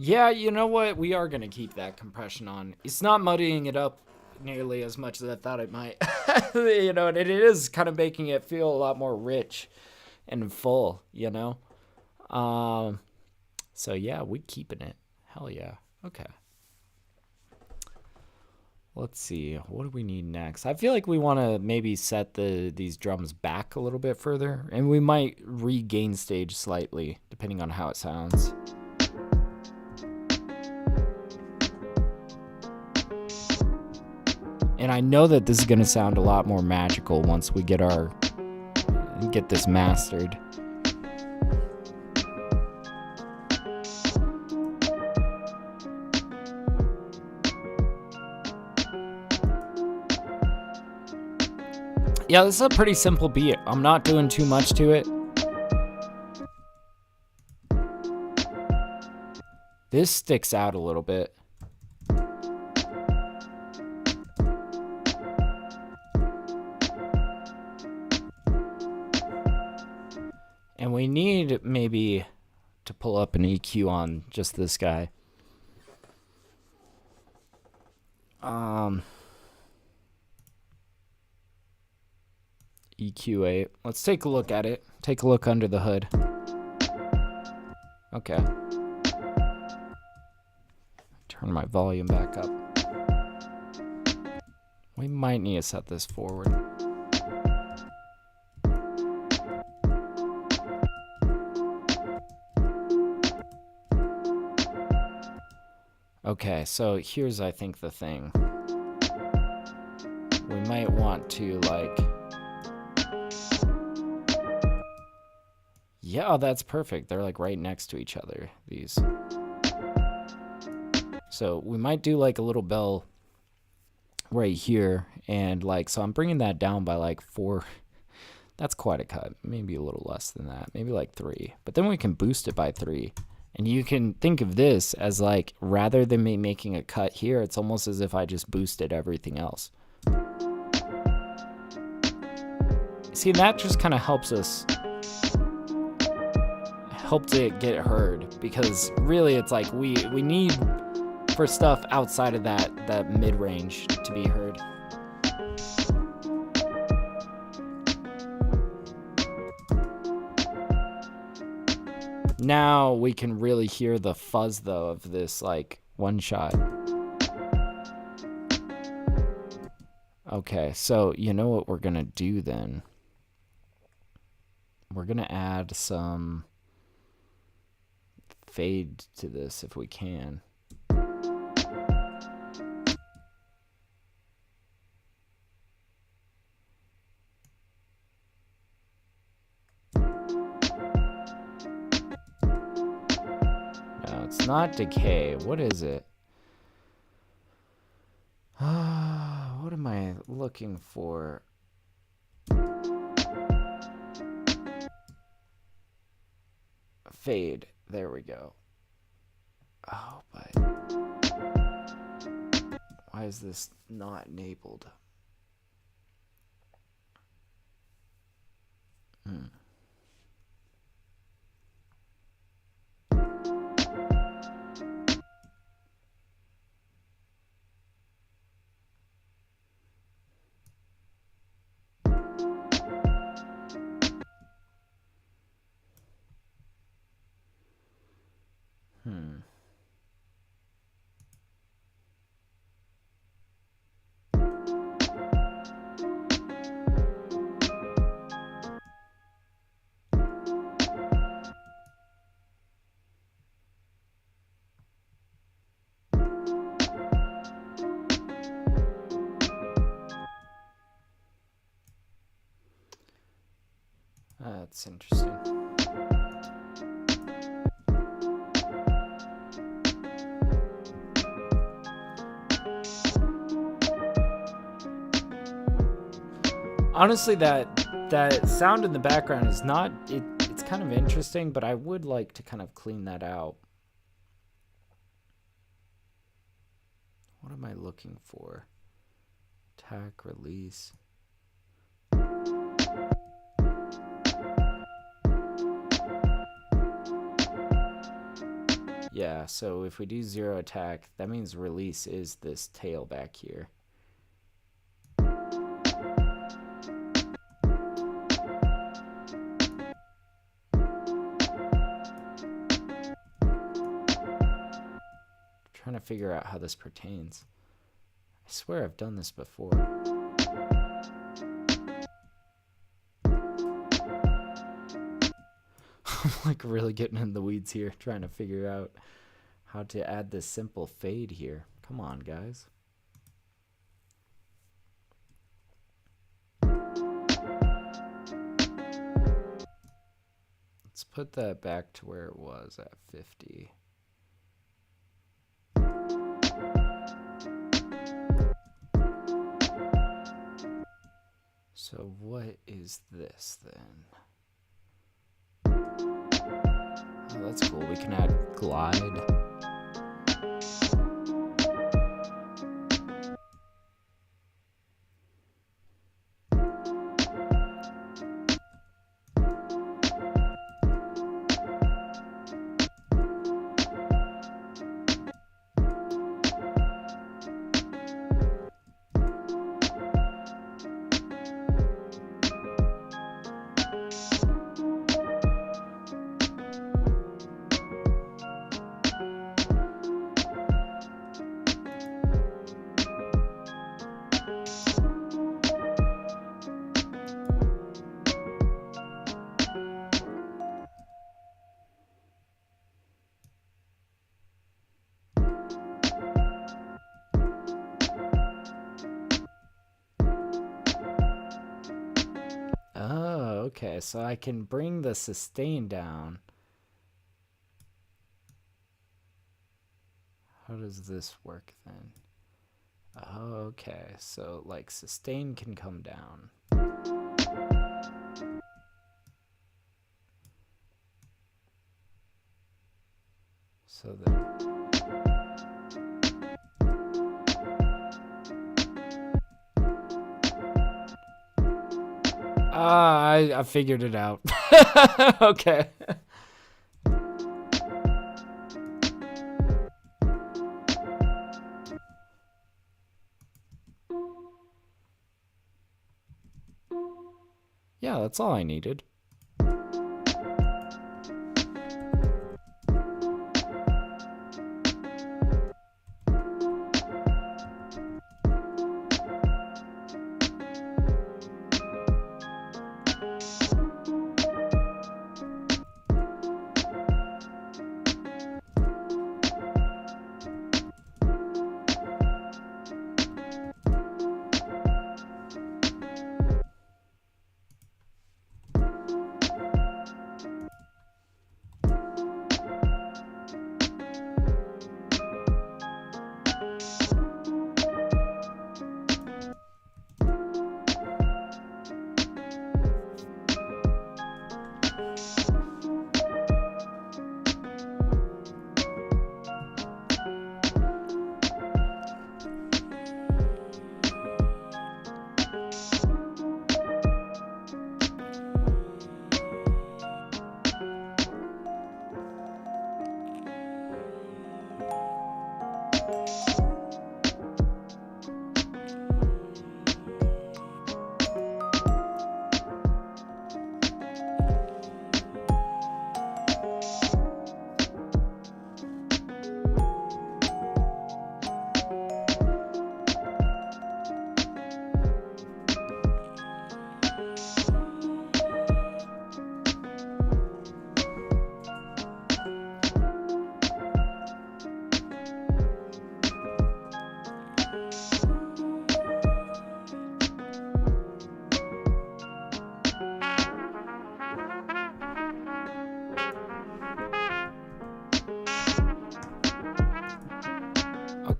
Yeah, you know what? We are going to keep that compression on. It's not muddying it up nearly as much as I thought it might. You know, and it is kind of making it feel a lot more rich and full, you know? So yeah, we're keeping it. Hell yeah. Okay. Let's see. What do we need next? I feel like we want to maybe set these drums back a little bit further, and we might regain stage slightly, depending on how it sounds. And I know that this is going to sound a lot more magical once we get this mastered. Yeah, this is a pretty simple beat. I'm not doing too much to it. This sticks out a little bit. And we need maybe to pull up an EQ on just this guy. EQ8. Let's take a look at it. Take a look under the hood. Okay. Turn my volume back up. We might need to set this forward. Okay, so here's, I think, the thing. We might want to, like... Yeah, that's perfect. They're, like, right next to each other, these. So we might do, like, a little bell right here. And, like, so I'm bringing that down by, like, 4. That's quite a cut. Maybe a little less than that. Maybe, like, 3. But then we can boost it by 3. And you can think of this as, like, rather than me making a cut here, it's almost as if I just boosted everything else. See, that just kind of helps us, helped it get heard, because really it's like we need for stuff outside of that mid-range to be heard. Now we can really hear the fuzz though of this like one shot. Okay, so you know what we're gonna do then? We're gonna add some fade to this if we can. No, it's not decay. What is it? What am I looking for? Fade. There we go. Oh, but why is this not enabled? That's interesting. Honestly, that sound in the background is not, it's kind of interesting, but I would like to kind of clean that out. What am I looking for? Attack, release. Yeah, so if we do 0 attack, that means release is this tail back here. Trying to figure out how this pertains. I swear I've done this before. I'm like really getting in the weeds here, trying to figure out how to add this simple fade here. Come on, guys. Let's put that back to where it was at 50. So what is this then? Oh, that's cool. We can add glide. Oh, okay. So I can bring the sustain down. How does this work then? Oh, okay. So like sustain can come down. So then I figured it out. Okay. Yeah, that's all I needed.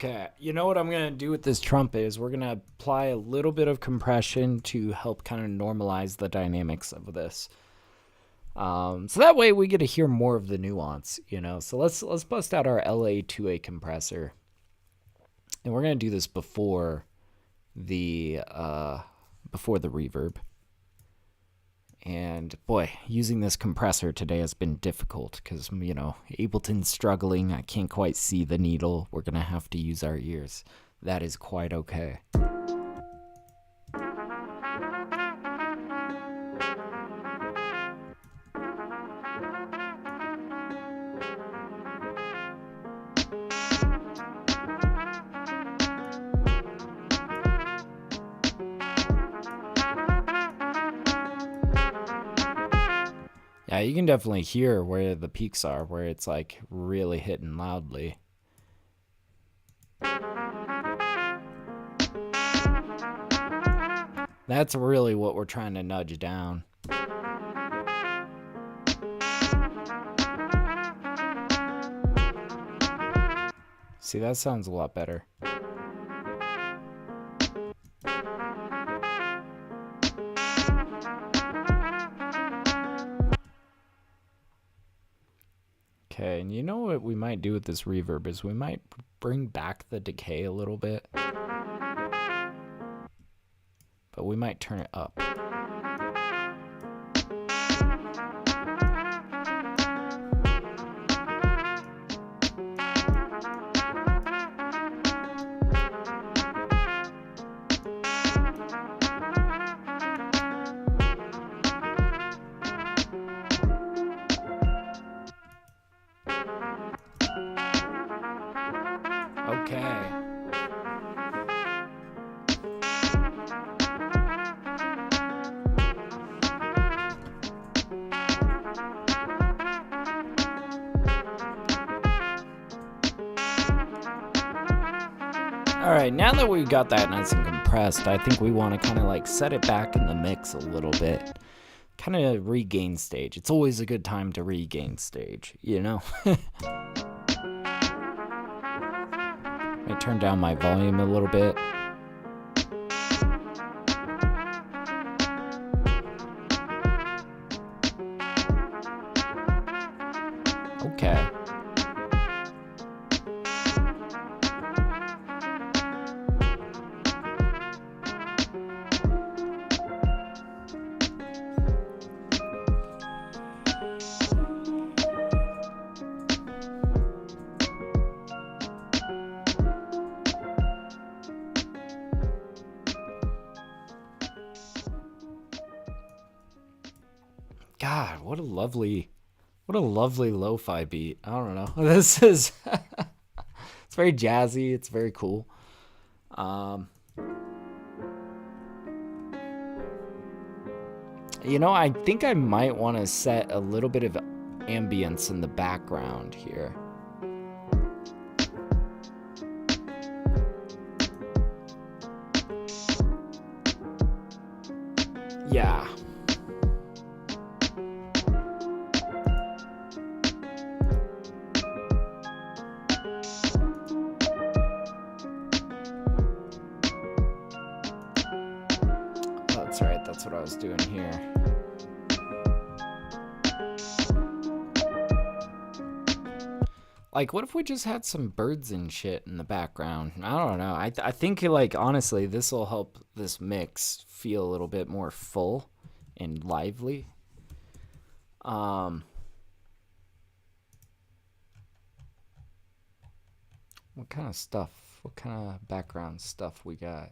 Okay, you know what I'm going to do with this trumpet is we're going to apply a little bit of compression to help kind of normalize the dynamics of this. So that way we get to hear more of the nuance, you know. So let's bust out our LA2A compressor. And we're going to do this before the reverb. And boy, using this compressor today has been difficult because, you know, Ableton's struggling. I can't quite see the needle. We're going to have to use our ears. That is quite okay. Yeah, you can definitely hear where the peaks are, where it's like really hitting loudly. That's really what we're trying to nudge down. See, that sounds a lot better. Okay, and you know what we might do with this reverb is we might bring back the decay a little bit. But we might turn it up. Okay. Alright, now that we've got that nice and compressed, I think we want to kind of like set it back in the mix a little bit. Kind of regain stage. It's always a good time to regain stage, you know? I turn down my volume a little bit. Okay. God, what a lovely lo-fi beat. I don't know. This is it's very jazzy, it's very cool. You know, I think I might want to set a little bit of ambience in the background here. Yeah. That's right, that's what I was doing here. Like, what if we just had some birds and shit in the background? I don't know. I think, like, honestly, this will help this mix feel a little bit more full and lively. What kind of stuff? What kind of background stuff we got?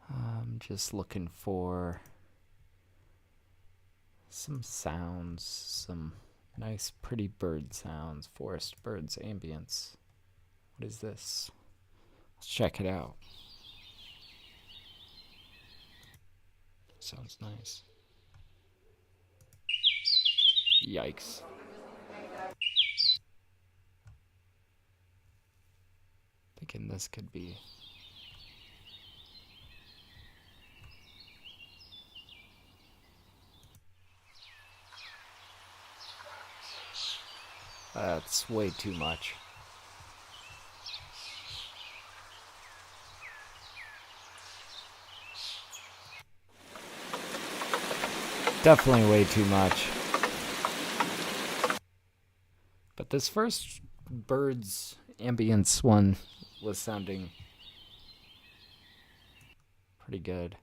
I'm just looking for some sounds, some nice pretty bird sounds, forest birds, ambience. What is this? Let's check it out. Sounds nice. Yikes. Thinking this could be. That's way too much. Definitely way too much. But this first Birds ambience one was sounding pretty good.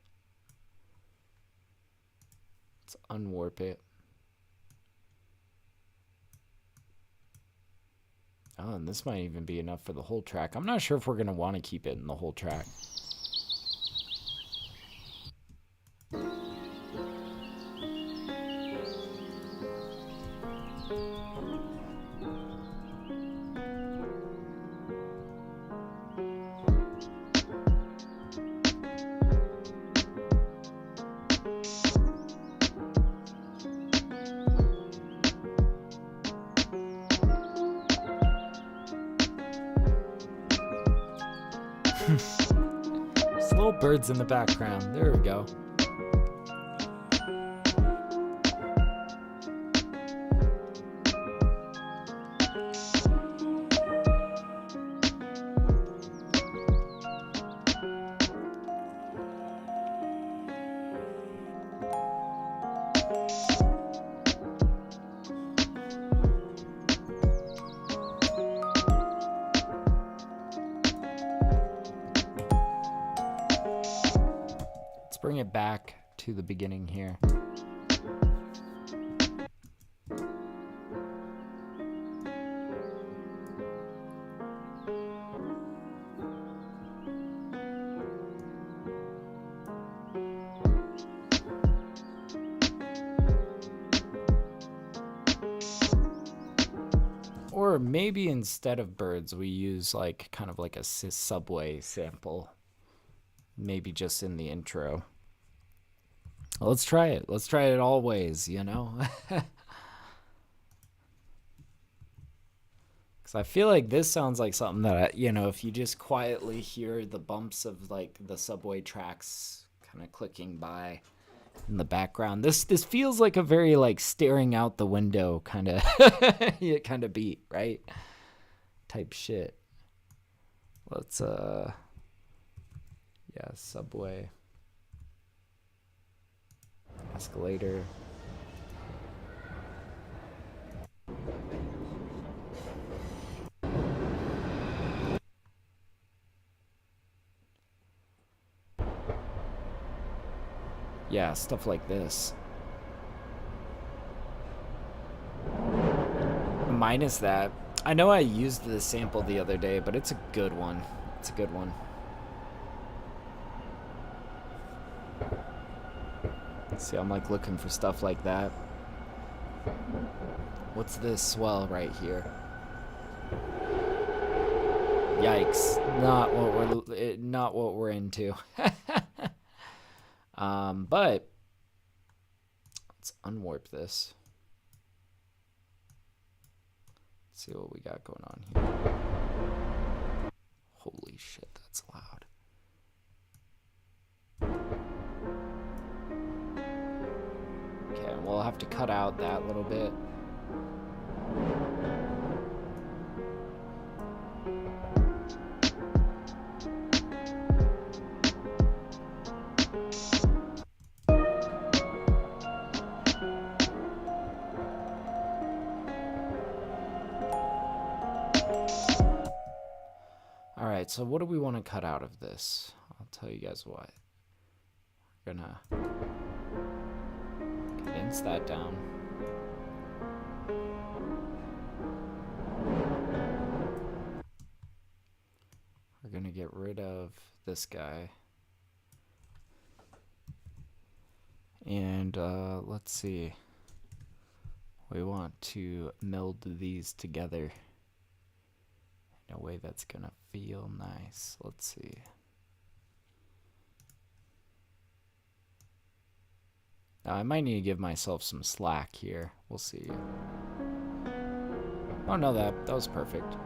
Let's unwarp it. Oh, and this might even be enough for the whole track. I'm not sure if we're going to want to keep it in the whole track. There's little birds in the background. There we go. Bring it back to the beginning here. Or maybe instead of birds, we use like kind of like a Subway sample. Maybe just in the intro. Let's try it. Let's try it all ways, you know? Because I feel like this sounds like something that, you know, if you just quietly hear the bumps of like the Subway tracks kind of clicking by in the background, this feels like a very like staring out the window kind of kind of beat, right? Type shit. Let's yeah, Subway. Escalator. Yeah, stuff like this. Minus that. I know I used this sample the other day, but it's a good one. It's a good one. See, I'm like looking for stuff like that. What's this swell right here? Yikes! Not what we're into. But let's unwarp this. Let's see what we got going on here. Holy shit, that's loud. Okay, we'll have to cut out that little bit. Alright, so what do we want to cut out of this? I'll tell you guys what. We're gonna condense that down. We're gonna get rid of this guy. And let's see. We want to meld these together in a way that's gonna feel nice. Let's see. Now I might need to give myself some slack here. We'll see. Oh no, that was perfect.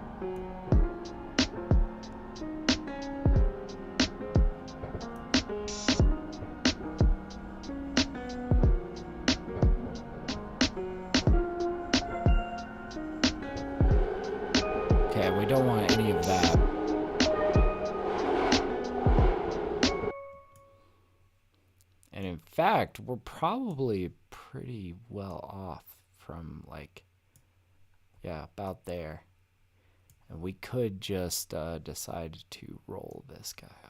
Yeah, we don't want any of that. And in fact, we're probably pretty well off from like, yeah, about there. And we could just decide to roll this guy off.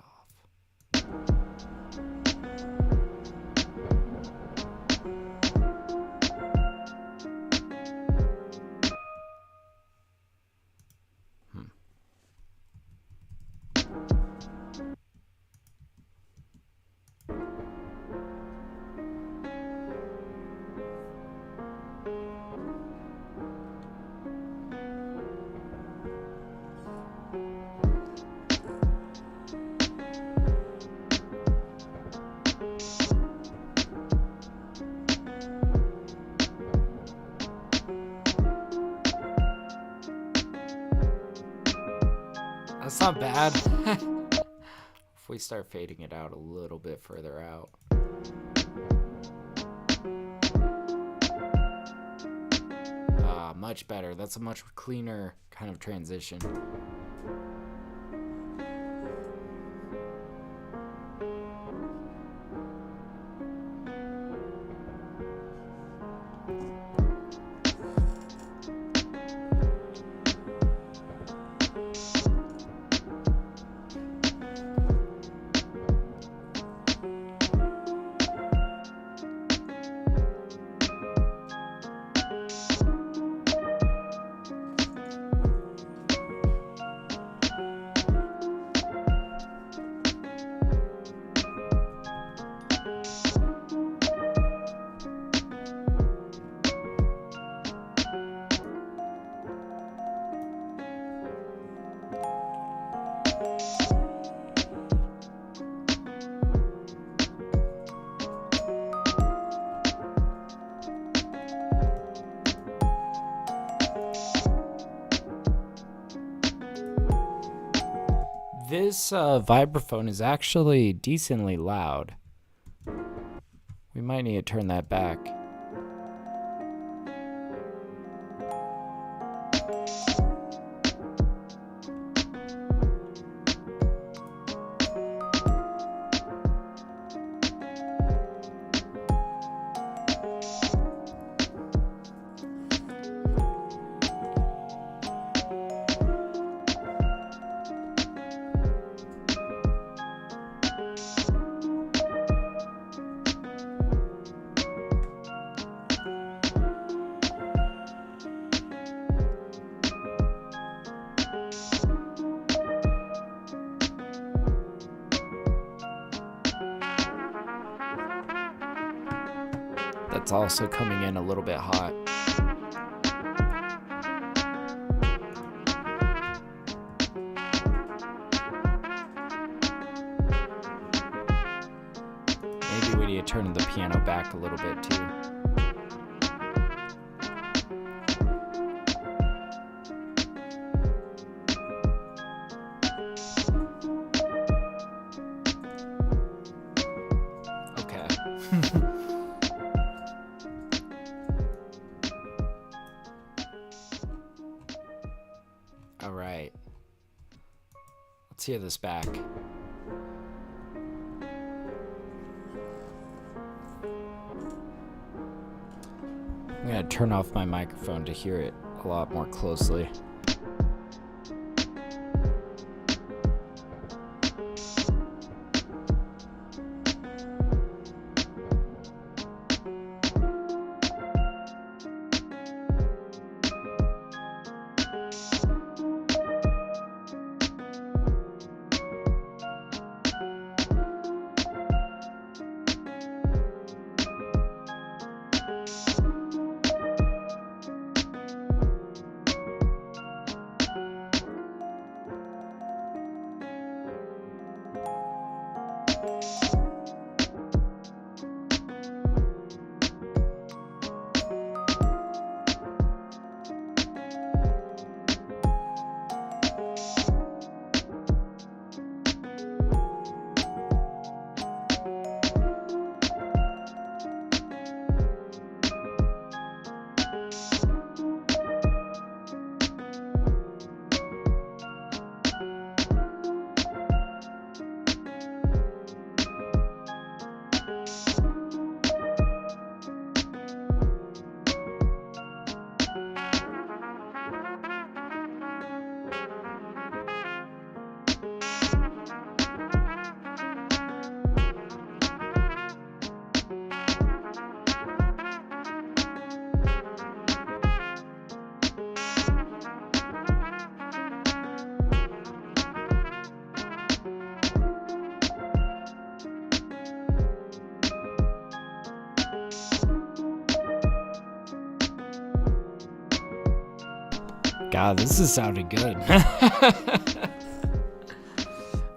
That's not bad. If we start fading it out a little bit further out. Much better. That's a much cleaner kind of transition. This vibraphone is actually decently loud. We might need to turn that back. That's also coming in a little bit hot. Maybe we need to turn the piano back a little bit too. All right. Let's hear this back. I'm going to turn off my microphone to hear it a lot more closely. God, this is sounding good. I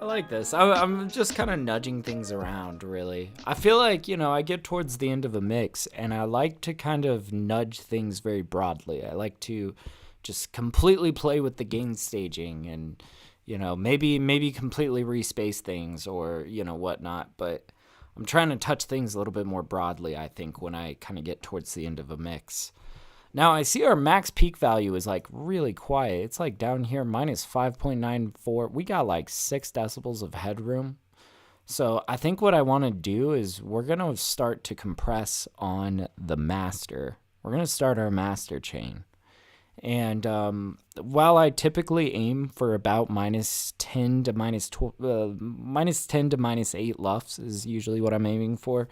like this. I'm just kind of nudging things around, really. I feel like, I get towards the end of a mix, and I like to kind of nudge things very broadly. I like to just completely play with the gain staging and, maybe completely respace things or, whatnot. But I'm trying to touch things a little bit more broadly, I think, when I kind of get towards the end of a mix. Now, I see our max peak value is like really quiet. It's like down here, minus 5.94. We got like 6 decibels of headroom. So I think what I want to do is we're going to start to compress on the master. We're going to start our master chain. And while I typically aim for about minus 10 to minus 10 to minus 8 LUFS is usually what I'm aiming for.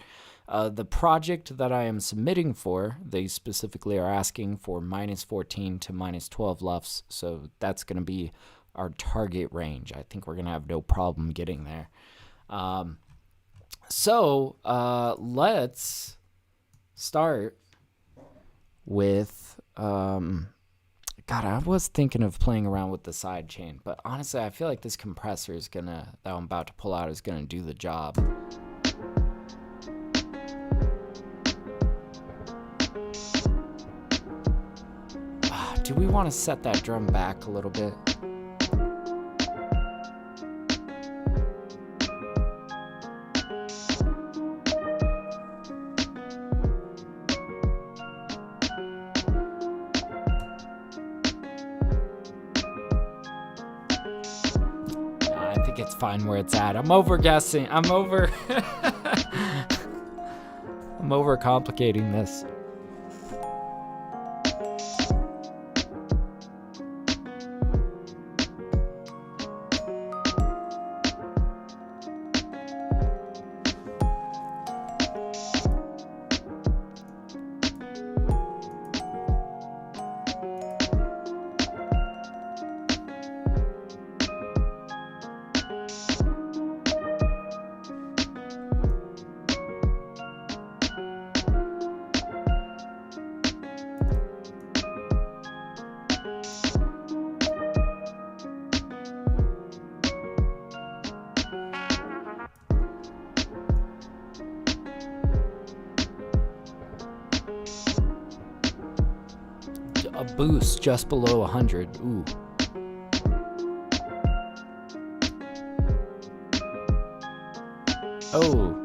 The project that I am submitting for, they specifically are asking for minus 14 to minus 12 LUFS, so that's going to be our target range. I think we're going to have no problem getting there. So let's start with... God, I was thinking of playing around with the side chain, but honestly, I feel like this compressor that I'm about to pull out is gonna do the job. Do we want to set that drum back a little bit? I think it's fine where it's at. I'm over guessing. I'm over complicating this. A boost just below 100. Ooh. Oh.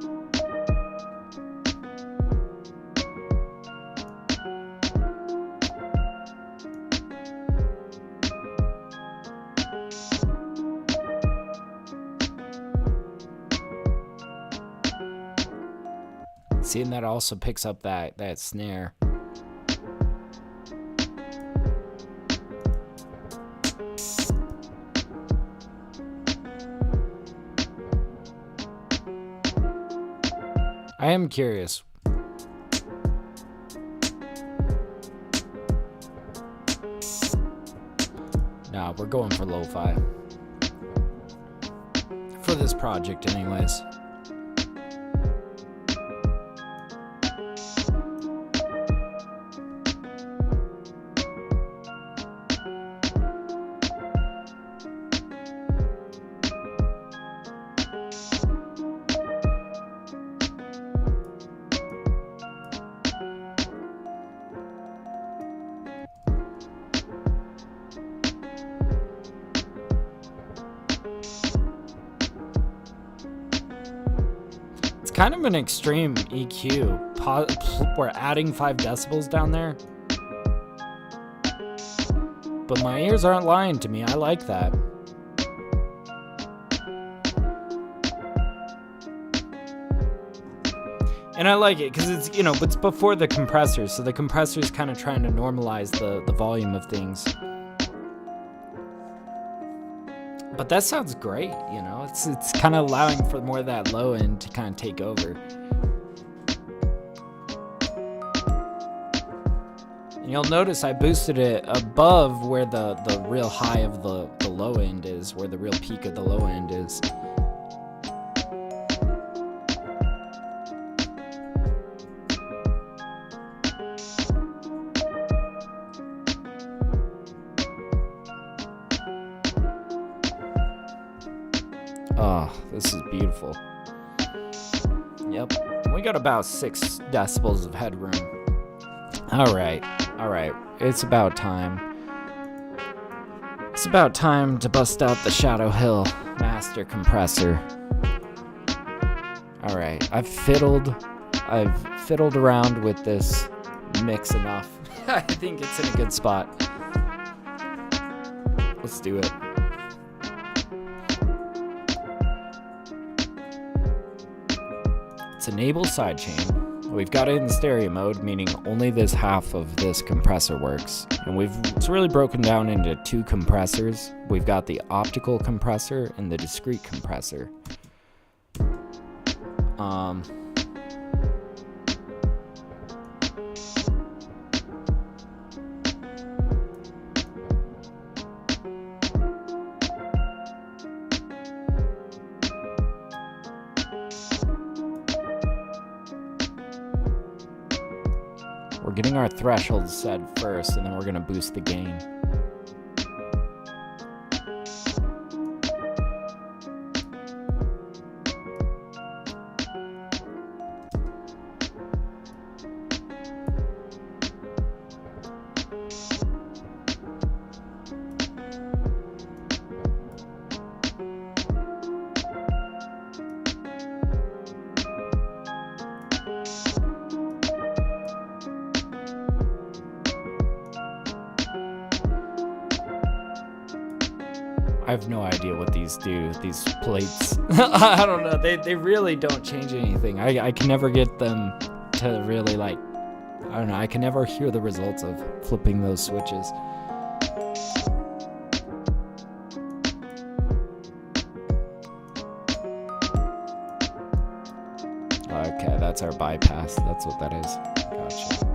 Seeing that also picks up that snare. I am curious. Nah, we're going for lo-fi. For this project anyways. Kind of an extreme EQ. We're adding 5 decibels down there. But my ears aren't lying to me. I like that. And I like it because it's, it's before the compressor. So the compressor is kind of trying to normalize the volume of things. But that sounds great, It's kind of allowing for more of that low end to kind of take over. And you'll notice I boosted it above where the real high of the low end is, where the real peak of the low end is. Oh, this is beautiful. Yep. We got about 6 decibels of headroom. All right. It's about time. It's about time to bust out the Shadow Hill master compressor. All right. I've fiddled around with this mix enough. I think it's in a good spot. Let's do it. It's enable sidechain. We've got it in stereo mode, meaning only this half of this compressor works. And it's really broken down into 2 compressors. We've got the optical compressor and the discrete compressor. We're getting our thresholds set first, and then we're gonna boost the gain. I have no idea what these do, these plates. I don't know, they really don't change anything. I can never get them to really I don't know, I can never hear the results of flipping those switches. Okay, that's our bypass, that's what that is. Gotcha.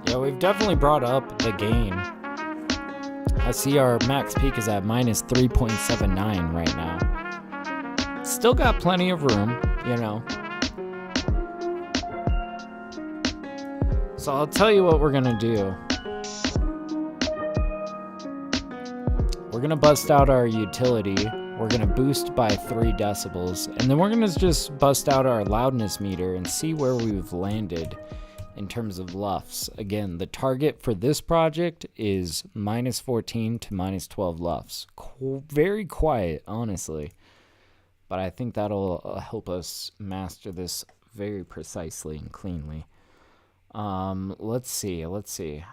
Yeah, we've definitely brought up the gain. I see our max peak is at minus 3.79 right now. Still got plenty of room, you know. So I'll tell you what we're gonna do. We're gonna bust out our utility. We're gonna boost by 3 decibels, and then we're gonna just bust out our loudness meter and see where we've landed in terms of LUFS. Again, the target for this project is minus 14 to minus 12 LUFS. Very quiet, honestly, but I think that'll help us master this very precisely and cleanly. Let's see. Let's say,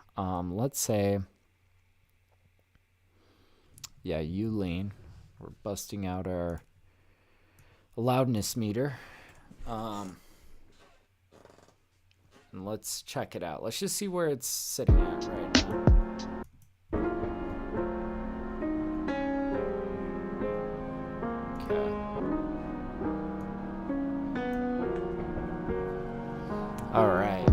yeah, you lean. We're busting out our loudness meter. And let's check it out. Let's just see where it's sitting at right now. Okay. All right.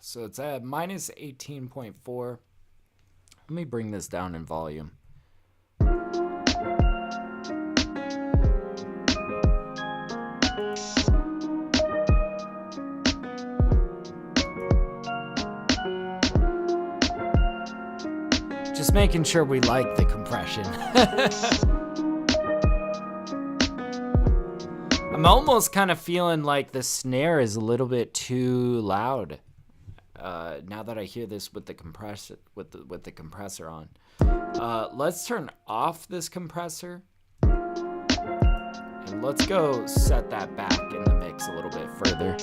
So it's at minus 18.4. Let me bring this down in volume. Just making sure we like the compression. I'm almost kind of feeling like the snare is a little bit too loud. Now that I hear this with the compressor, with the compressor on. Let's turn off this compressor. And let's go set that back in the mix a little bit further.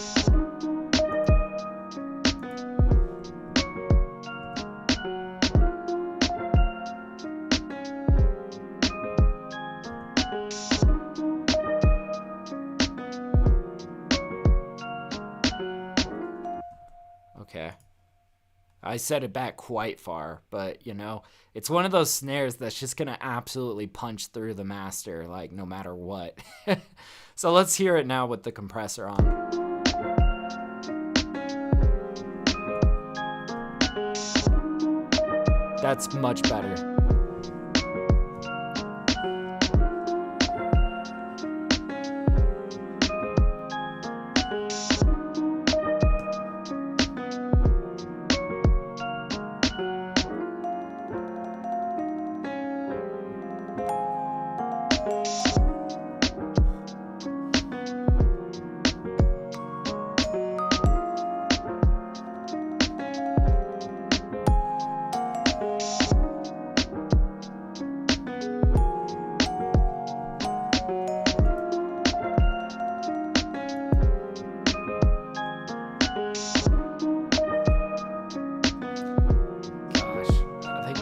Okay. I set it back quite far, but you know, it's one of those snares that's just gonna absolutely punch through the master, like no matter what. So let's hear it now with the compressor on. That's much better.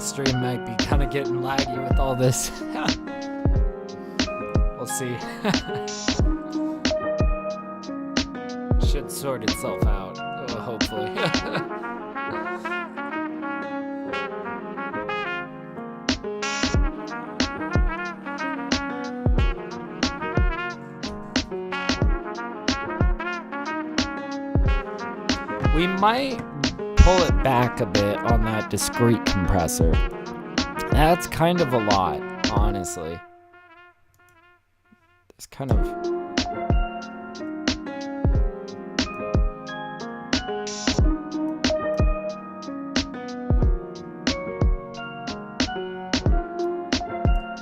Stream might be kind of getting laggy with all this. We'll see. Should sort itself out, hopefully. We might pull it back a bit on that discrete compressor. That's kind of a lot, honestly. It's kind of...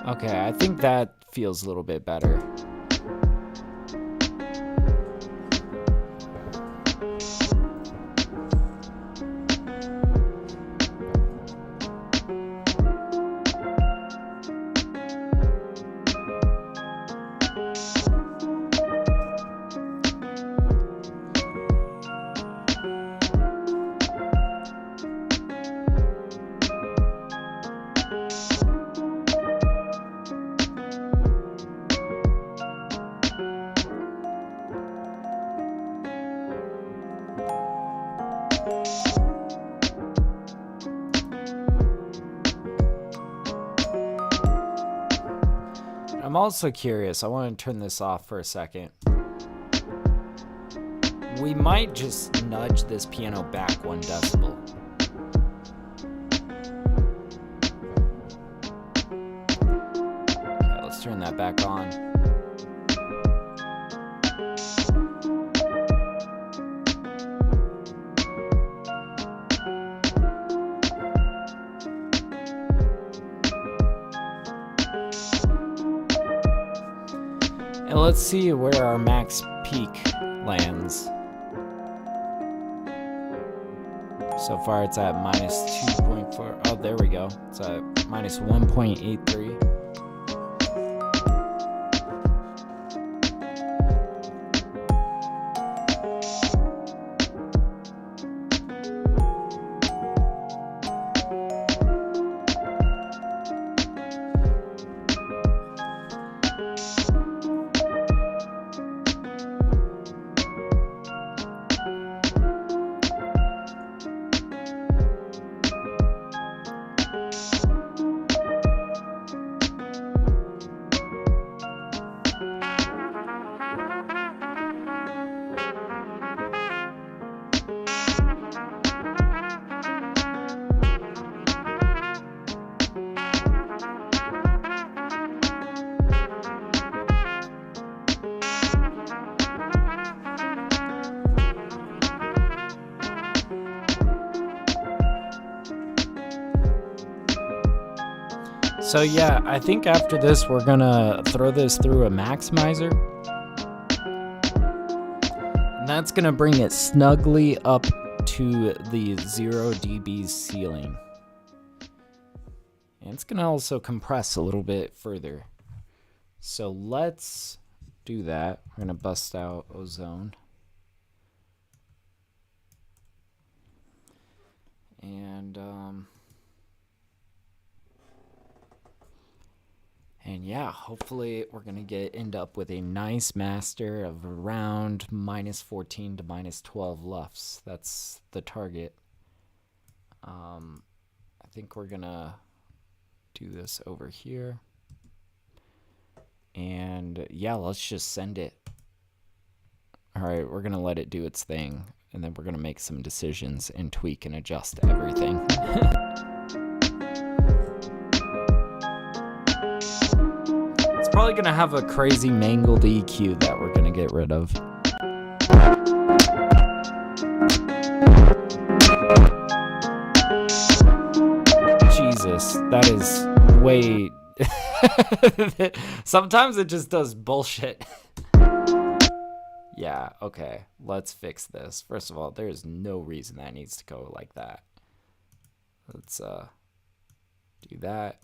Okay, I think that feels a little bit better. I'm also curious. I want to turn this off for a second. We might just nudge this piano back 1 decibel. Okay, let's turn that back on. And let's see where our max peak lands. So far it's at minus 2.4. Oh, there we go. It's at minus 1.83. So yeah, I think after this we're gonna throw this through a maximizer. And that's gonna bring it snugly up to the 0 dB ceiling. And it's gonna also compress a little bit further. So let's do that. We're gonna bust out Ozone. And yeah, hopefully we're gonna end up with a nice master of around -14 to -12 LUFS. That's the target. I think we're gonna do this over here. And yeah, let's just send it. All right, we're gonna let it do its thing, and then we're gonna make some decisions and tweak and adjust everything. It's probably gonna have a crazy mangled EQ that we're gonna get rid of. Jesus, that is way... Sometimes it just does bullshit. Yeah, okay, let's fix this. First of all, there is no reason that needs to go like that. Let's do that.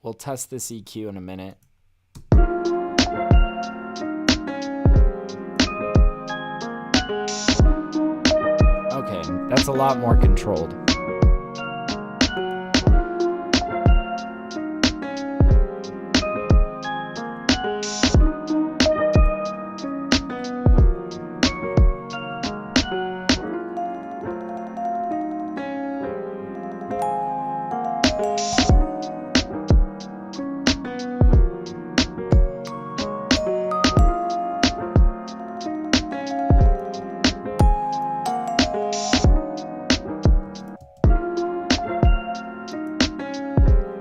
We'll test this EQ in a minute. Okay, that's a lot more controlled.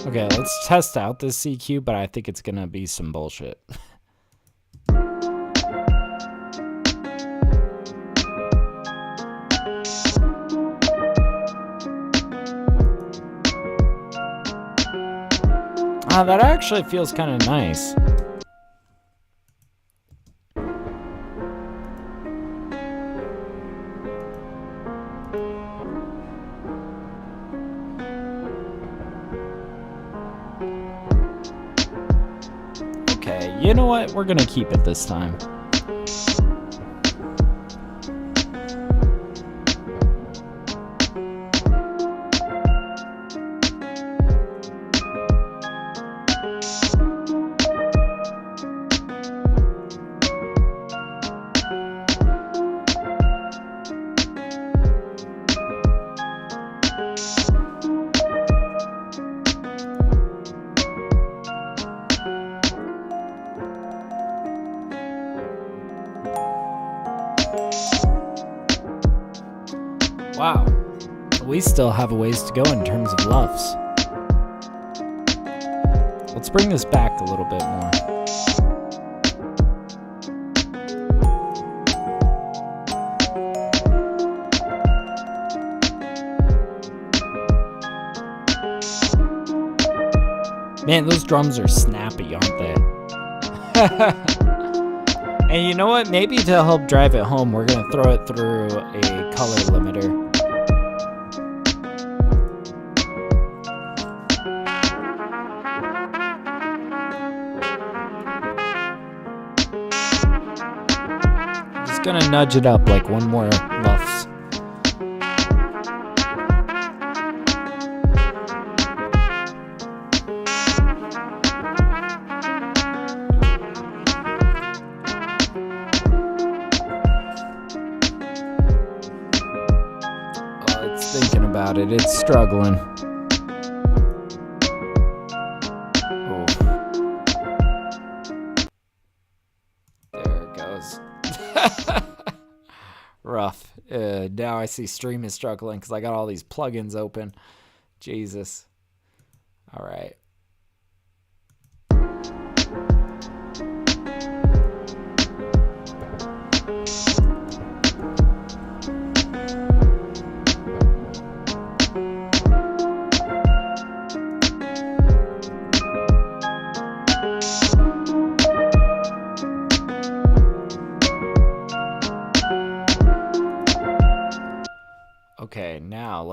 Okay, let's test out this CQ, but I think it's gonna be some bullshit. That actually feels kind of nice. Okay, you know what? We're gonna keep it this time. Wow, we still have a ways to go in terms of LUFS. Let's bring this back a little bit more. Man, those drums are snappy, aren't they? And you know what? Maybe to help drive it home, we're going to throw it through a color limiter. Just going to nudge it up like one more LUFS. Thinking about it, it's struggling. Oh. There it goes. Rough. Now I see Stream is struggling because I got all these plugins open. Jesus. All right.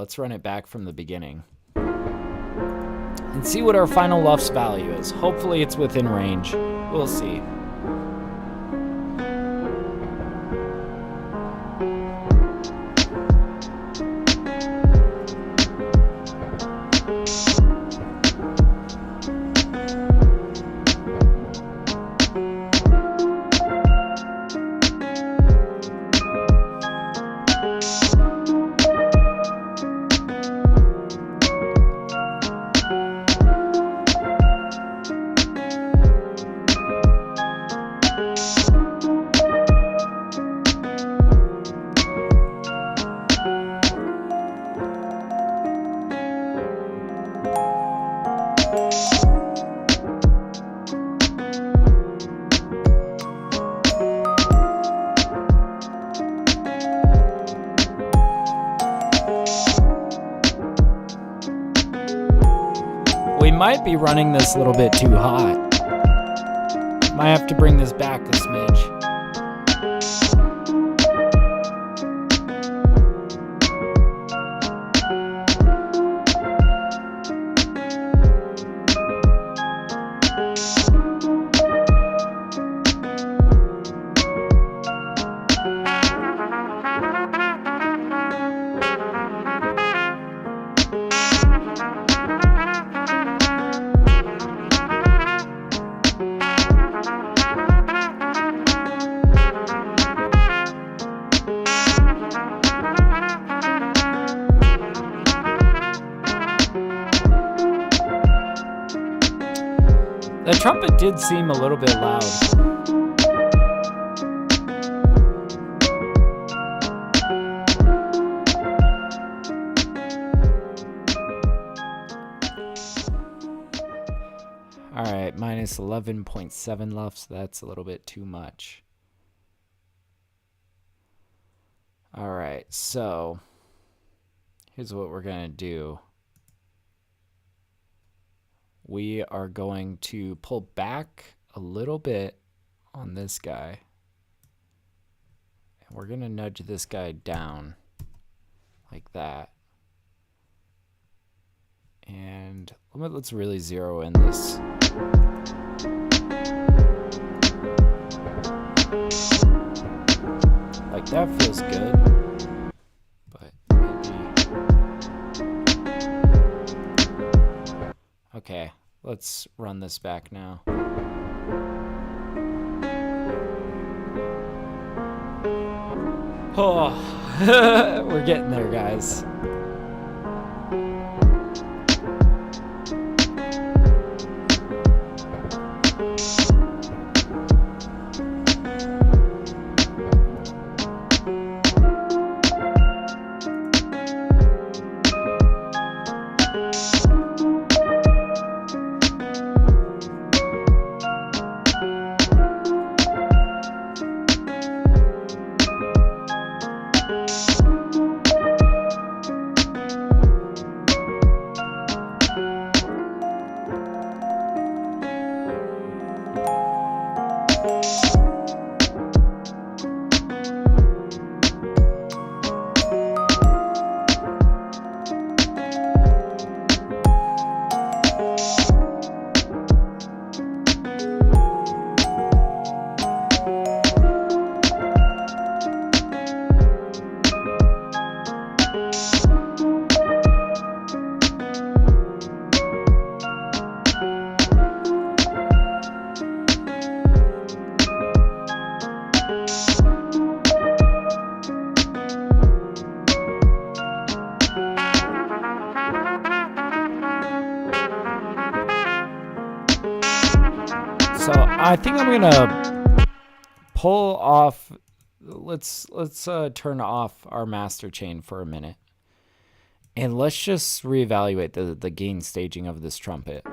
let's run it back from the beginning and see what our final LUFS value is. Hopefully it's within range. We'll see. We might be running this a little bit too hot. Might have to bring this back a smidge. The trumpet did seem a little bit loud. Alright, minus 11.7 LUFS. That's a little bit too much. Alright, so here's what we're going to do. We are going to pull back a little bit on this guy. And we're going to nudge this guy down like that. And let's really zero in this. Like that feels good. But maybe. Okay. Let's run this back now. Oh, we're getting there, guys. So I think I'm gonna pull off. Let's turn off our master chain for a minute, and let's just reevaluate the gain staging of this trumpet.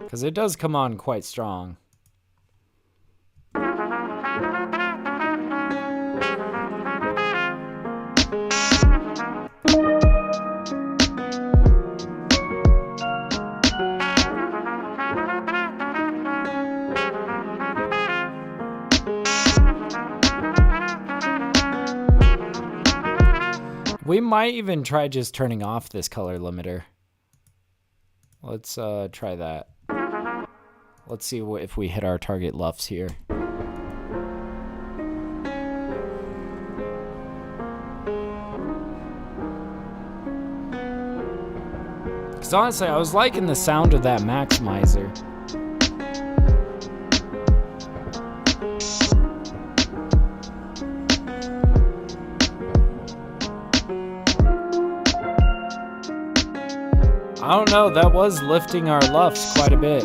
Because it does come on quite strong. We might even try just turning off this color limiter. Let's try that. Let's see if we hit our target LUFS here. Because honestly, I was liking the sound of that maximizer. I don't know, that was lifting our LUFS quite a bit.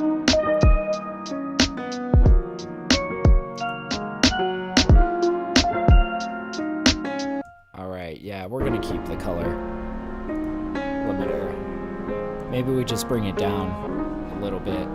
Alright, yeah, we're gonna keep the color limiter. Maybe we just bring it down a little bit.